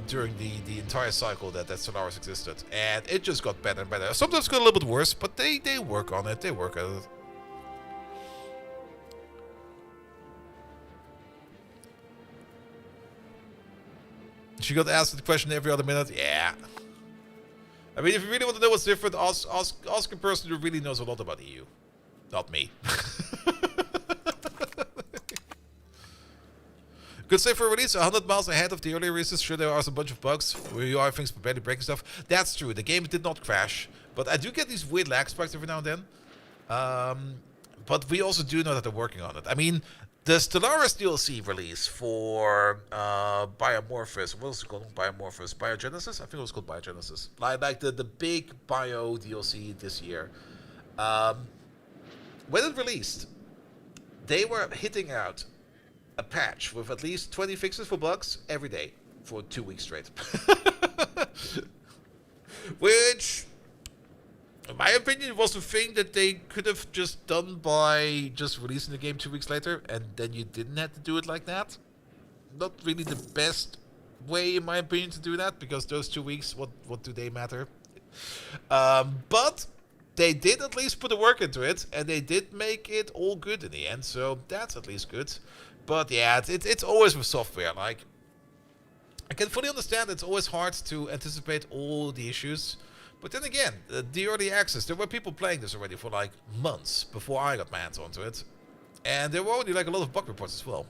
during the entire cycle that Stellaris existed, and it just got better and better. Sometimes it got a little bit worse, but they work on it. They work at it. She got asked the question every other minute. Yeah. I mean, if you really want to know what's different, ask a person who really knows a lot about EU. Not me. Good save for release, 100 miles ahead of the earlier releases. Sure, there are a bunch of bugs where you are things for barely breaking stuff. That's true, the game did not crash. But I do get these weird lag spikes every now and then. But we also do know that they're working on it. I mean, the Stellaris DLC release for Biomorphos, what was it called? Biomorphos? Biogenesis? I think it was called Biogenesis. Like the big Bio DLC this year. When it released, they were hitting out a patch with at least 20 fixes for bugs every day for 2 weeks straight. Which, in my opinion, was a thing that they could have just done by just releasing the game 2 weeks later, and then you didn't have to do it like that. Not really the best way, in my opinion, to do that, because those 2 weeks, what do they matter? But they did at least put the work into it, and they did make it all good in the end, so that's at least good. But yeah, it's always with software, like, I can fully understand it's always hard to anticipate all the issues. But then again, the early access, there were people playing this already for like months before I got my hands onto it. And there were already like a lot of bug reports as well.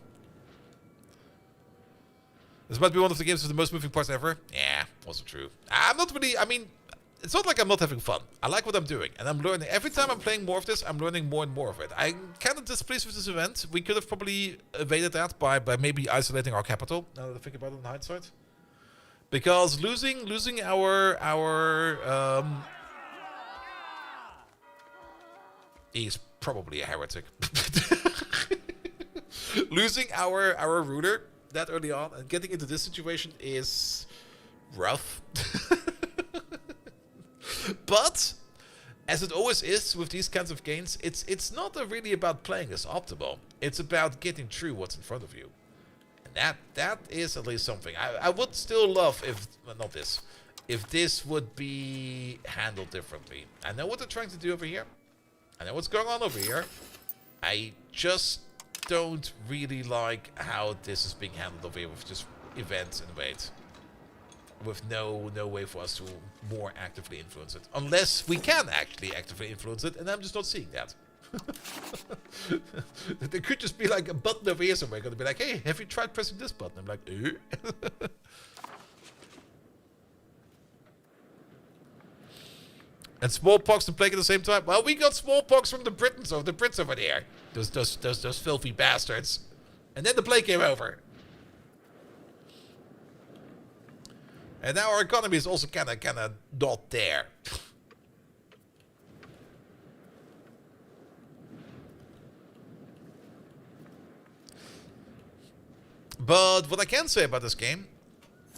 This might be one of the games with the most moving parts ever. Yeah, also true. I'm not really, I mean, it's not like I'm not having fun. I like what I'm doing, and I'm learning. Every time I'm playing more of this, I'm learning more and more of it. I'm kind of displeased with this event. We could have probably evaded that by maybe isolating our capital, now that I think about it in hindsight. Because losing our he's probably a heretic. Losing our ruler that early on and getting into this situation is rough. But as it always is with these kinds of games, it's not really about playing as optimal. It's about getting through what's in front of you. That is at least something. I would still love if, well, not this, if this would be handled differently. I know what they're trying to do over here. I know what's going on over here. I just don't really like how this is being handled over here with just events and wait. With no way for us to more actively influence it. Unless we can actually actively influence it, and I'm just not seeing that. There could just be like a button over here somewhere gonna be like, hey, have you tried pressing this button? I'm like, And smallpox and plague at the same time? Well, we got smallpox from the Brits over there. Those filthy bastards. And then the plague came over. And now our economy is also kinda not there. But what I can say about this game,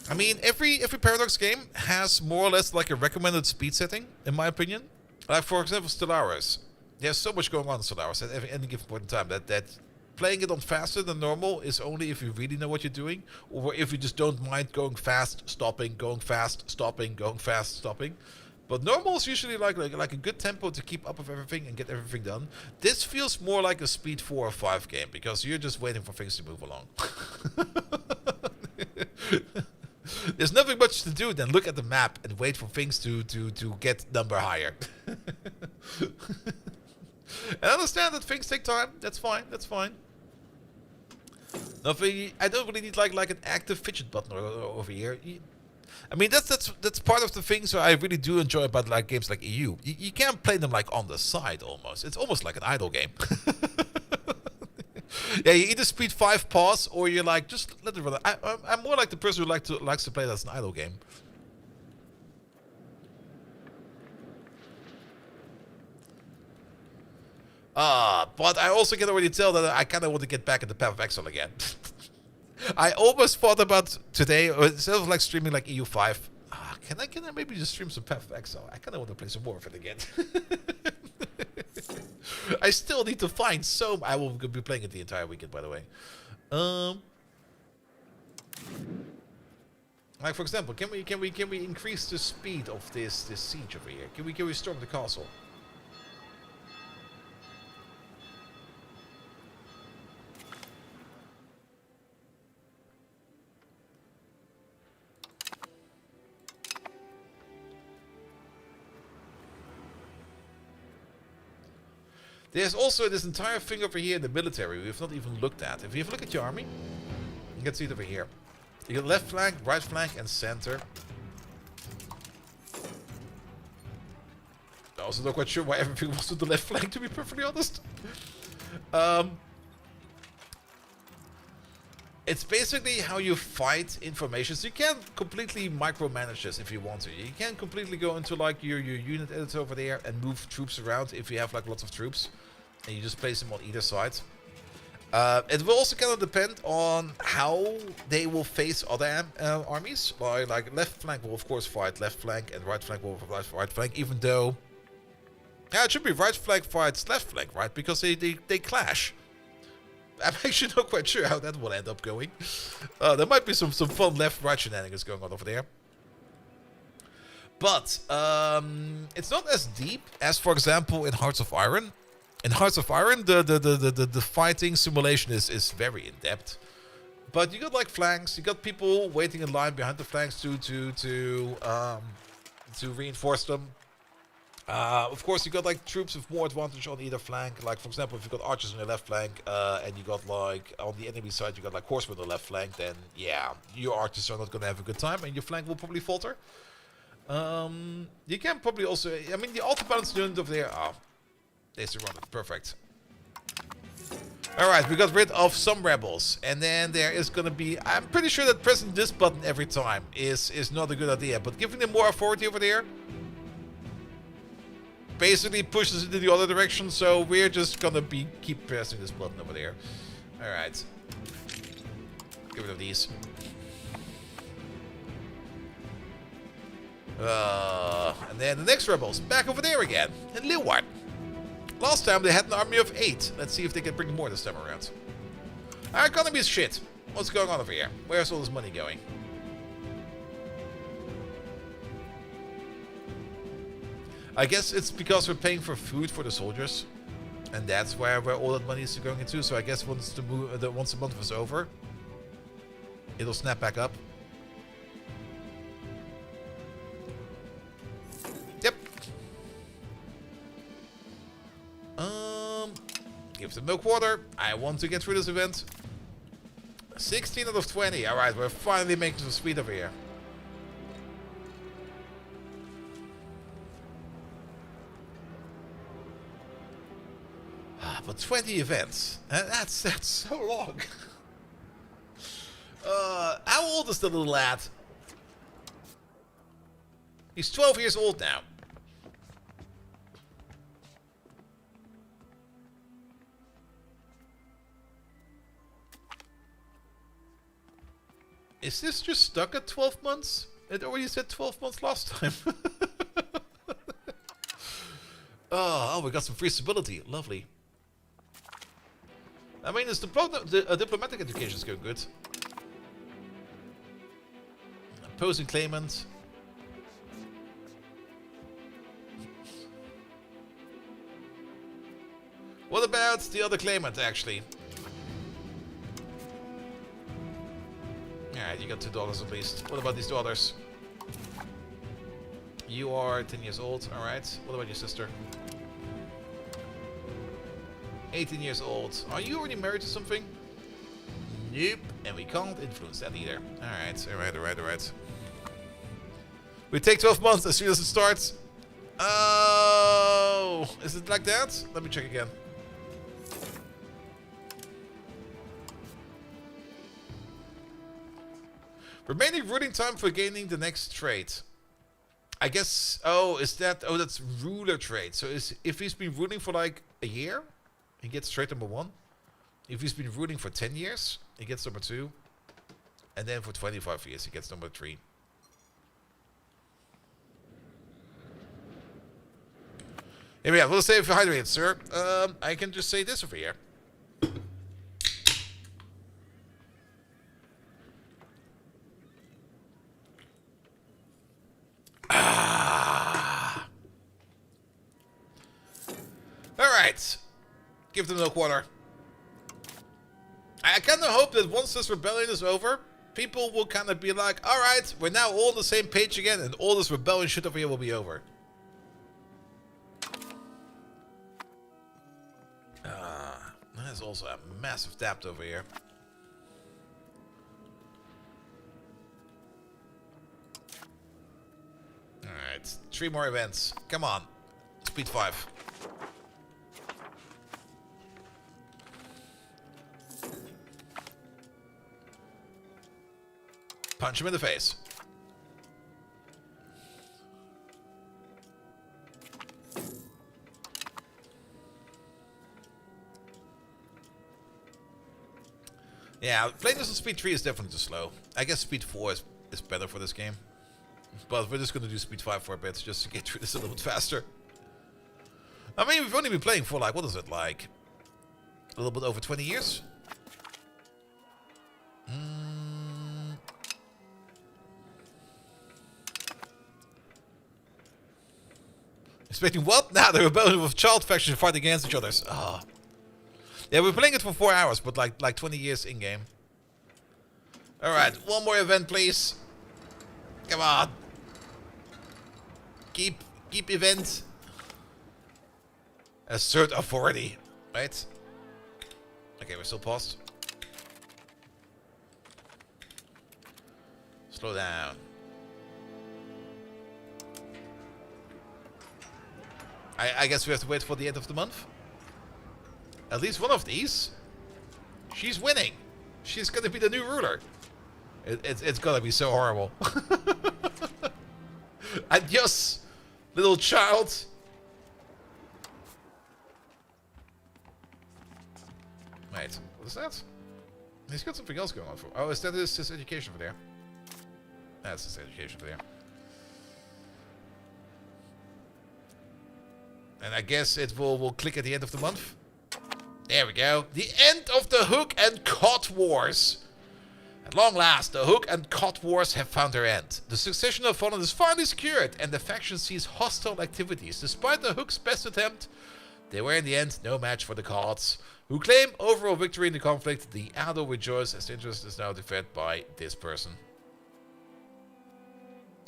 I mean, every Paradox game has more or less like a recommended speed setting, in my opinion. Like, for example, Stellaris. There's so much going on in Stellaris at any given point in time that playing it on faster than normal is only if you really know what you're doing, or if you just don't mind going fast, stopping, going fast, stopping, going fast, stopping. But normal is usually like a good tempo to keep up with everything and get everything done. This feels more like a speed 4 or 5 game, because you're just waiting for things to move along. There's nothing much to do than look at the map and wait for things to get number higher. And I understand that things take time. That's fine. That's fine. Nothing. I don't really need like an active fidget button over here. I mean, that's part of the things I really do enjoy about like games like EU. You can't play them like on the side almost. It's almost like an idle game. Yeah, you either speed 5 pause or you're like, just let it run. I'm more like the person who likes to play that as an idle game. But I also can already tell that I kind of want to get back in the Path of Exile again. I almost thought about today, instead of like streaming like EU5, can I maybe just stream some Path of Exile? I kind of want to play some more of it again. I still need to find some. I will be playing it the entire weekend, by the way. Like for example, can we increase the speed of this siege over here? Can we storm the castle? There's also this entire thing over here in the military we've not even looked at. If you have a look at your army, you can see it over here. You got left flank, right flank, and center. I'm also not quite sure why everything was to the left flank, to be perfectly honest. It's basically how you fight information. So you can't completely micromanage this if you want to. You can't completely go into like your unit editor over there and move troops around if you have like lots of troops. And you just place them on either side. It will also kind of depend on how they will face other armies. Like left flank will of course fight left flank and right flank will fight right flank. Even though Yeah, it should be right flank fights left flank, right? Because they clash. I'm actually not quite sure how that will end up going. There might be some fun left-right shenanigans going on over there. But it's not as deep as, for example, in Hearts of Iron. In Hearts of Iron, the fighting simulation is very in-depth. But you got like flanks, you got people waiting in line behind the flanks to reinforce them. Of course, you got like troops with more advantage on either flank. Like for example, if you got archers on your left flank, and you got like on the enemy side, you got like horsemen on the left flank, then yeah, your archers are not gonna have a good time, and your flank will probably falter. You can probably also, I mean, the auto balance unit over there. Oh, they surrounded, perfect. All right, we got rid of some rebels, and then there is gonna be. I'm pretty sure that pressing this button every time is not a good idea, but giving them more authority over there basically pushes it in the other direction, so we're just gonna keep pressing this button over there. Alright. Get rid of these. And then the next rebels, back over there again, in Leeuwarden. Last time they had an army of 8. Let's see if they can bring more this time around. Our economy is shit. What's going on over here? Where's all this money going? I guess it's because we're paying for food for the soldiers, and that's where all that money is going into. So I guess once the month is over, it'll snap back up. Yep. Give them milk water. I want to get through this event. 16 out of 20. All right, we're finally making some speed over here. But 20 events. That's so long. How old is the little lad? He's 12 years old now. Is this just stuck at 12 months? It already said 12 months last time. Oh, we got some free stability. Lovely. I mean, is the diplomatic education is going good. Opposing claimant. What about the other claimant, actually? Alright, you got $2 at least. What about these 2 others? You are 10 years old, alright. What about your sister? 18 years old. Are you already married to something? Nope. And we can't influence that either. Alright. We take 12 months as soon as it starts. Oh, is it like that? Let me check again. Remaining ruling time for gaining the next trait. I guess, is that, that's ruler trait. So if he's been ruling for like a year, he gets trait number 1. If he's been ruling for 10 years, he gets number 2. And then for 25 years, he gets number 3. Here we are. We'll say if you're hydrated, sir. I can just say this over here. Alright. Give them milk water. I kind of hope that once this rebellion is over, people will kind of be like, alright, we're now all on the same page again, and all this rebellion shit over here will be over. There's also a massive depth over here. Alright, 3 more events. Come on. Speed 5. Punch him in the face. Yeah, playing this on speed 3 is definitely too slow. I guess speed 4 is better for this game. But we're just going to do speed 5 for a bit, just to get through this a little bit faster. I mean, we've only been playing for like, what is it, like a little bit over 20 years? Expecting what? Now the rebellion of child factions fight against each other. Ah. Yeah, we're playing it for 4 hours, but like 20 years in game. All right, one more event, please. Come on. Keep event. Assert authority, right? Okay, we're still paused. Slow down. I guess we have to wait for the end of the month. At least one of these. She's winning. She's gonna be the new ruler. It's gonna be so horrible. Adios, little child. Wait, what is that? He's got something else going on for. Oh, is that his education for there? That's his education for there. And I guess it will click at the end of the month. There we go. The end of the Hook and Cod Wars. At long last, the Hook and Cod Wars have found their end. The succession of Fallen is finally secured, and the faction sees hostile activities. Despite the Hook's best attempt, they were in the end no match for the Cods, who claim overall victory in the conflict. The Ado rejoice as the interest is now defended by this person.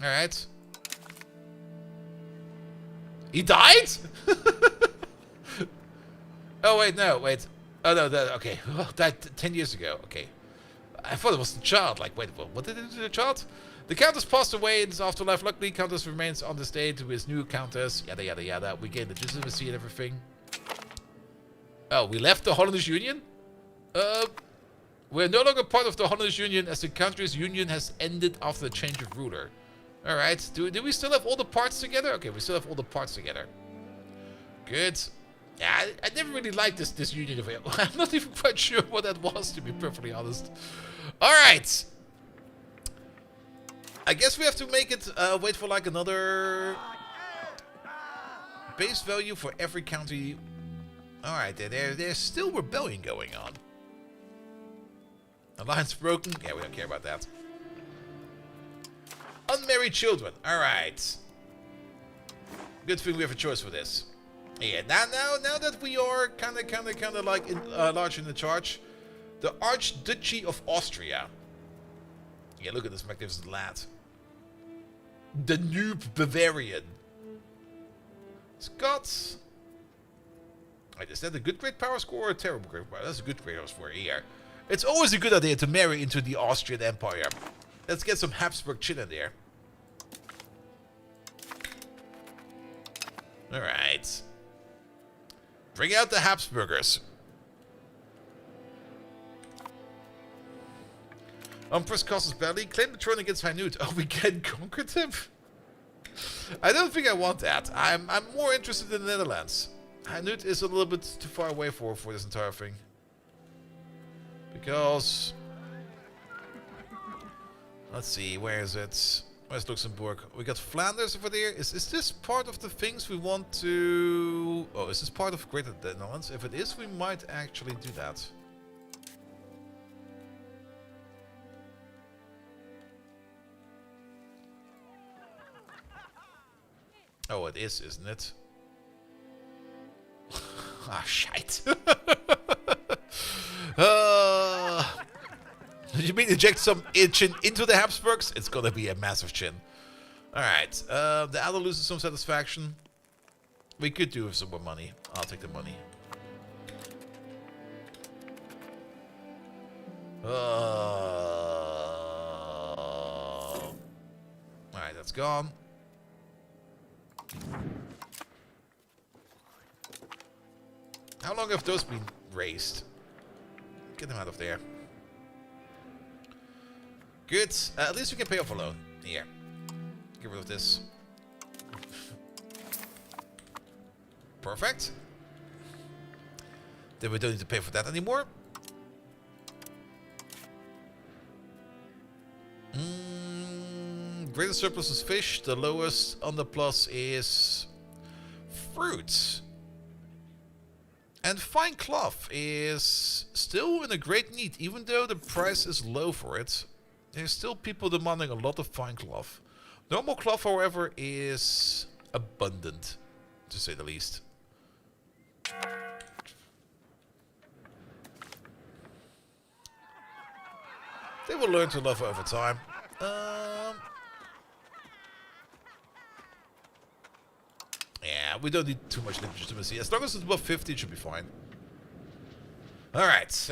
Alright. He died? Oh, wait, no, wait. Oh, no, okay. Oh, died 10 years ago. Okay. I thought it was the child. Like, wait, what did it do to the child? The Countess passed away in his afterlife. Luckily, Countess remains on the stage to his new Countess. Yada, yada, yada. We gain legitimacy and everything. Oh, we left the Hollandish Union? We're no longer part of the Hollandish Union as the country's union has ended after the change of ruler. Alright, do we still have all the parts together? Okay, we still have all the parts together. Good. Yeah, I never really liked this union of it. I'm not even quite sure what that was, to be perfectly honest. Alright. I guess we have to make it, wait for like another base value for every county. Alright, there's still rebellion going on. Alliance broken? Yeah, we don't care about that. Unmarried children. Alright. Good thing we have a choice for this. Yeah, now that we are kinda like large in the charge, the Archduchy of Austria. Yeah, look at this magnificent lad. The noob Bavarian. Scots. Wait, is that a good great power score or a terrible great power? That's a good great power score here. It's always a good idea to marry into the Austrian Empire. Let's get some Habsburg chin in there. Alright. Bring out the Habsburgers. Empress Costas Belly. Claim the throne against Hainut. Oh, we can conquer him? I don't think I want that. I'm more interested in the Netherlands. Hainut is a little bit too far away for this entire thing. Because... let's see, where is it? Where's Luxembourg? We got Flanders over there. Is this part of the things we want to... oh, is this part of Greater Netherlands? If it is, we might actually do that. Oh, it is, isn't it? Ah, shite. You mean inject some chin into the Habsburgs? It's gonna be a massive chin. Alright, the Ado loses some satisfaction. We could do with some more money. I'll take the money. Alright, that's gone. How long have those been raised? Get them out of there. Good. At least we can pay off a loan. Here. Get rid of this. Perfect. Then we don't need to pay for that anymore. Greatest surplus is fish. The lowest on the plus is fruits. And fine cloth is still in a great need, even though the price is low for it. There's still people demanding a lot of fine cloth. Normal cloth, however, is abundant, to say the least. They will learn to love it over time. Yeah, we don't need too much legitimacy. As long as it's above 50, it should be fine. Alright.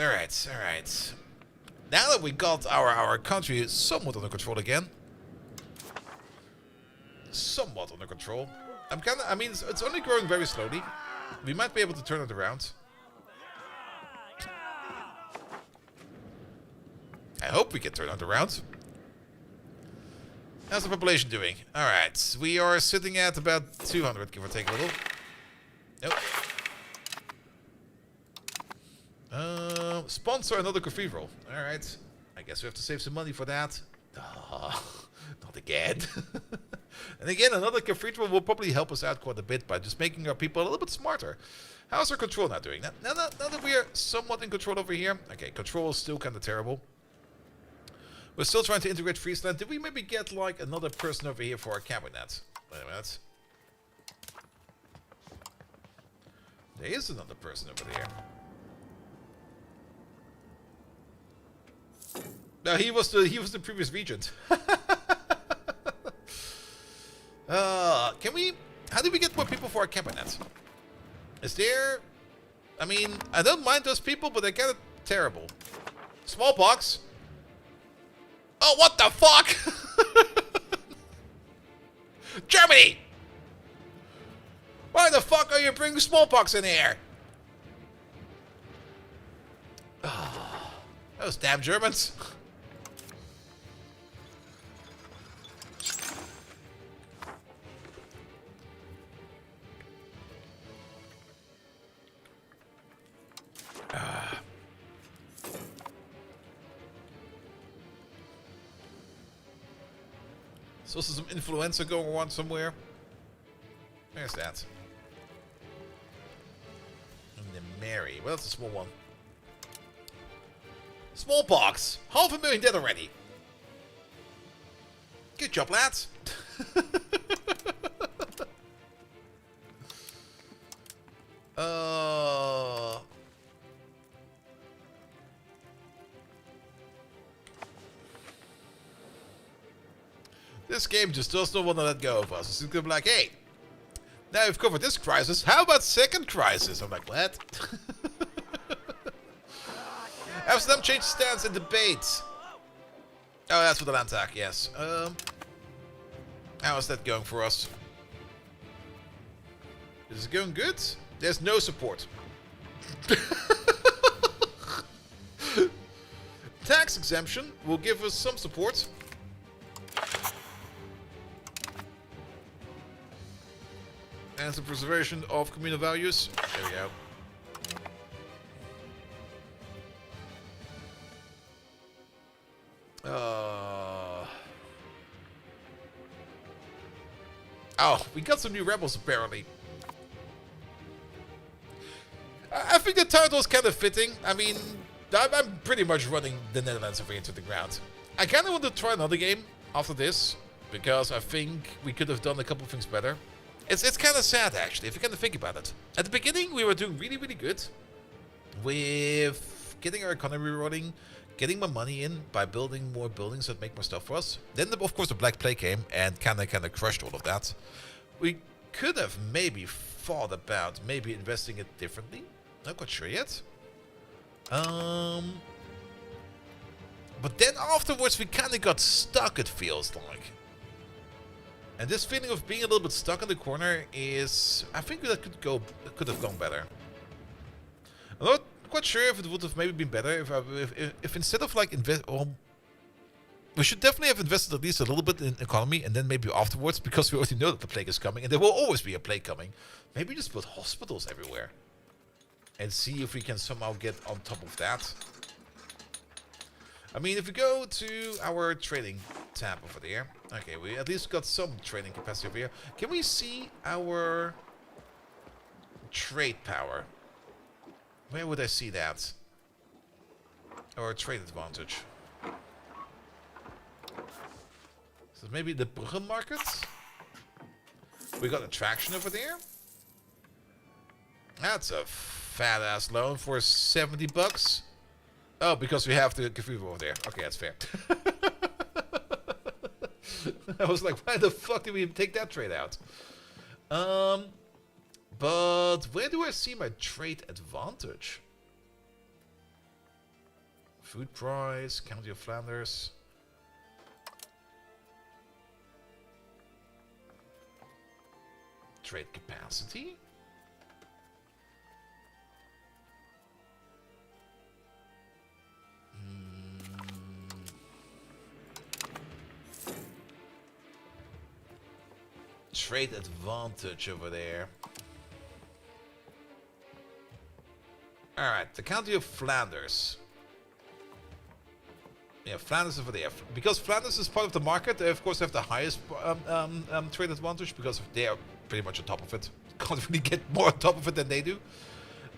Now that we got our country somewhat under control again. Somewhat under control. I mean, it's only growing very slowly. We might be able to turn it around. I hope we can turn it around. How's the population doing? Alright, we are sitting at about 200, give or take a little. Nope. Sponsor another cathedral. Alright, I guess we have to save some money for that. Oh, not again. And again, another cathedral will probably help us out quite a bit by just making our people a little bit smarter. How's our control now doing? Now that we are somewhat in control over here. Okay, control is still kind of terrible. We're still trying to integrate Friesland. Did we maybe get like another person over here for our cabinet? Wait a minute. There is another person over there. No, he was the previous regent. Can we? How do we get more people for our cabinet? Is there? I mean, I don't mind those people, but they're kind of terrible. Smallpox. Oh, what the fuck? Germany! Why the fuck are you bringing smallpox in here? Oh, those damn Germans. There's also some influenza going on somewhere. Where's that? And the Mary. Well, that's a small one. Smallpox! 500,000 dead already. Good job, lads. This game just does not want to let go of us. It's going to be like, hey, now we've covered this crisis. How about second crisis? I'm like, what? Amsterdam changed stance in debate. Oh, that's for the land attack, yes. How is that going for us? Is it going good? There's no support. Tax exemption will give us some support. And the preservation of communal values. There we go. Oh, we got some new rebels apparently. I think the title is kind of fitting. I mean, I'm pretty much running the Netherlands over into the ground. I kind of want to try another game after this, because I think we could have done a couple of things better. It's kind of sad, actually, if you kind of think about it. At the beginning, we were doing really, really good with getting our economy rolling, getting more money in by building more buildings that make more stuff for us. Then, of course, the Black Plague came and kind of crushed all of that. We could have maybe thought about maybe investing it differently. Not quite sure yet. But then afterwards, we kind of got stuck, it feels like. And this feeling of being a little bit stuck in the corner is, I think that could have gone better. I'm not quite sure if it would have maybe been better if instead of like we should definitely have invested at least a little bit in economy, and then maybe afterwards, because we already know that the plague is coming and there will always be a plague coming, maybe just put hospitals everywhere and see if we can somehow get on top of that. I mean, if we go to our trading tab over there, okay, we at least got some trading capacity over here. Can we see our trade power? Where would I see that? Or a trade advantage? So maybe the Brugge market? We got attraction over there. That's a fat ass loan for 70 bucks. Oh, because we have to give over there. Okay, that's fair. I was like, why the fuck did we take that trade out? But where do I see my trade advantage? Food price, County of Flanders. Trade capacity. Trade advantage over there. Alright, the County of Flanders. Yeah, Flanders over there. Because Flanders is part of the market, they of course have the highest trade advantage because they are pretty much on top of it. Can't really get more on top of it than they do.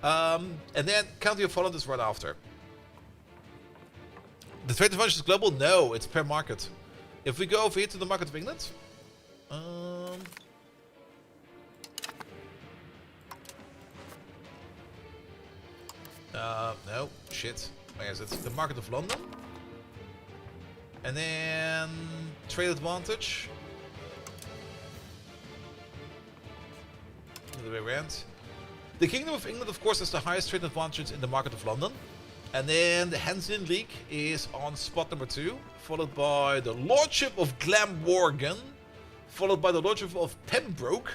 And then County of Holland is right after. The trade advantage is global? No, it's per market. If we go over here to the market of England. No, shit. Where is it? The market of London. And then trade advantage. The other way around. The Kingdom of England, of course, has the highest trade advantage in the market of London. And then the Hanseatic League is on spot number 2, followed by the Lordship of Glamorgan, followed by the Lordship of Pembroke.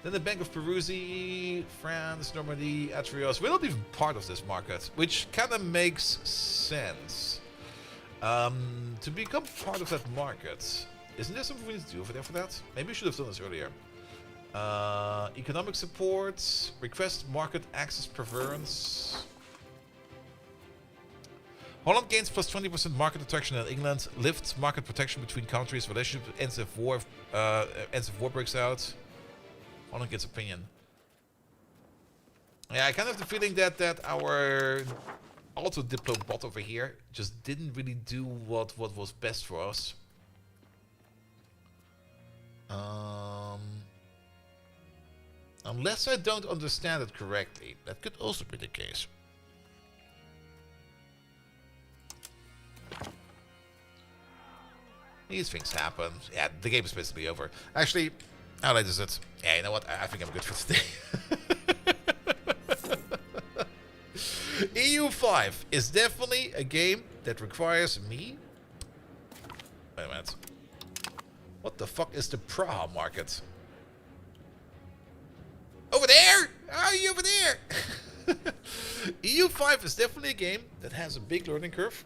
Then the Bank of Peruzzi, France, Normandy, Atrios. We're not even part of this market, which kind of makes sense. To become part of that market, isn't there something we need to do over there for that? Maybe we should have done this earlier. Economic support, request market access preference. Holland gains plus 20% market attraction in England, lifts market protection between countries, relationship ends if war breaks out. Holland gets opinion. Yeah, I kind of have the feeling that our auto diplo bot over here just didn't really do what was best for us. Unless I don't understand it correctly. That could also be the case. These things happen. Yeah, the game is basically over. Actually, how late is it? Yeah, you know what? I think I'm good for today. EU5 is definitely a game that requires me... Wait a minute. What the fuck is the Praha market? Over there? Are you over there? EU5 is definitely a game that has a big learning curve.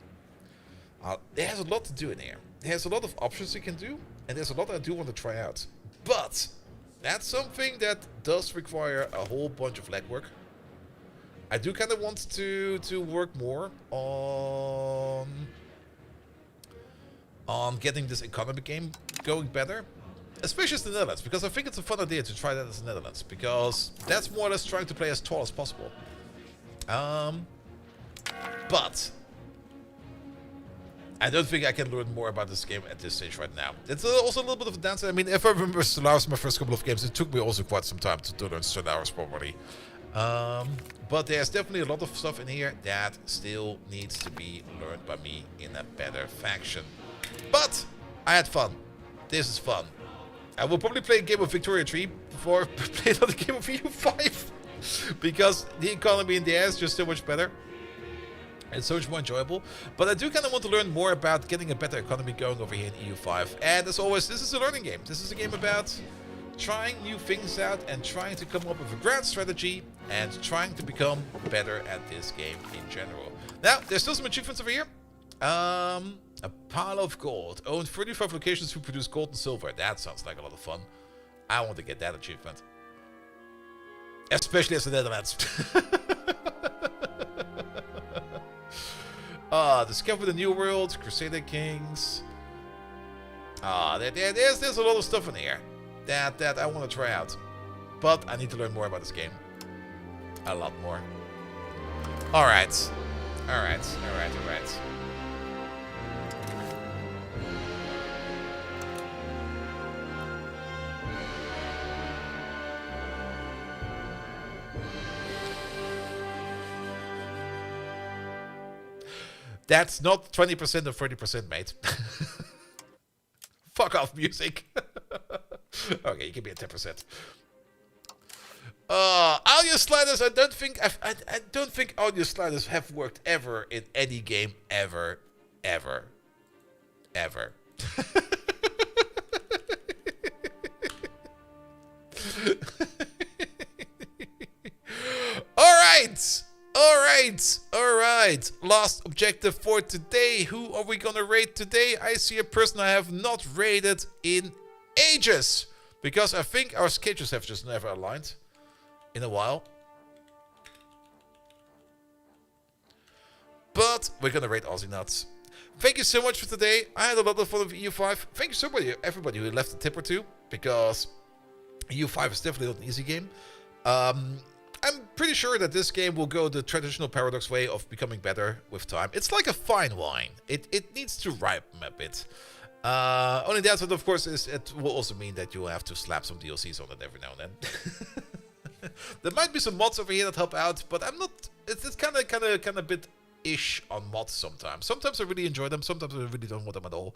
It has a lot to do in here. It has a lot of options you can do, and there's a lot I do want to try out. But that's something that does require a whole bunch of legwork. I do kind of want to work more on getting this economy game going better. Especially as the Netherlands, because I think it's a fun idea to try that as the Netherlands, because that's more or less trying to play as tall as possible. But I don't think I can learn more about this game at this stage right now. It's also a little bit of a dance. I mean, if I remember Stellaris, my first couple of games, it took me also quite some time to learn Stellaris properly. But there's definitely a lot of stuff in here that still needs to be learned by me in a better fashion. But I had fun. This is fun. I will probably play a game of Victoria 3 before I play another game of EU5. Because the economy in there is just so much better. It's so much more enjoyable. But I do kind of want to learn more about getting a better economy going over here in EU5. And as always, this is a learning game. This is a game about trying new things out and trying to come up with a grand strategy and trying to become better at this game in general. Now, there's still some achievements over here. A pile of gold. Own 35 locations who produce gold and silver. That sounds like a lot of fun. I want to get that achievement. Especially as the Netherlands. Discover the New World, Crusader Kings. There's a lot of stuff in here that I want to try out. But I need to learn more about this game. A lot more. Alright. Alright. That's not 20% or 30%, mate. Fuck off, music. Okay, you give me a 10%. Audio sliders. I don't think audio sliders have worked ever in any game ever. All right. Last objective for today. Who are we gonna raid today? I see a person I have not raided in ages, because I think our schedules have just never aligned in a while. But we're gonna raid Aussie Nuts. Thank you so much for today. I had a lot of fun with EU5. Thank you so much, everybody who left a tip or two, because EU5 is definitely not an easy game. I'm pretty sure that this game will go the traditional Paradox way of becoming better with time. It's like a fine wine. It needs to ripen a bit. Only downside, of course, is it will also mean that you will have to slap some DLCs on it every now and then. There might be some mods over here that help out, but I'm not. It's kind of bit ish on mods sometimes. Sometimes I really enjoy them. Sometimes I really don't want them at all.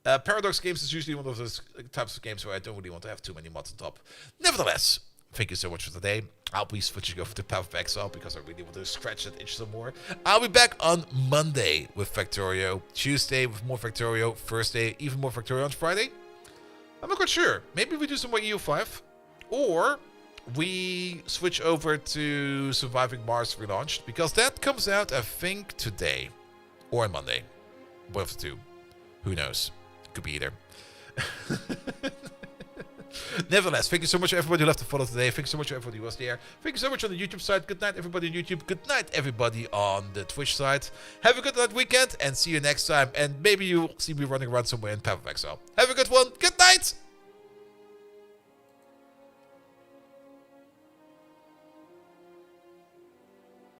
Paradox games is usually one of those types of games where I don't really want to have too many mods on top. Nevertheless, thank you so much for today. I'll be switching over to Path of Exile because I really want to scratch that itch some more. I'll be back on Monday with Factorio, Tuesday with more Factorio, Thursday even more Factorio, on Friday. I'm not quite sure. Maybe we do some more EU5, or we switch over to Surviving Mars Relaunched, because that comes out, I think, today or on Monday. One of the two. Who knows? Could be either. Nevertheless, thank you so much to everybody who left a follow today. Thank you so much to everybody who was there. Thank you so much on the YouTube side. Good night, everybody on YouTube. Good night, everybody on the Twitch side. Have a good night weekend, and see you next time. And maybe you'll see me running around somewhere in Path of Exile. Have a good one. Good night!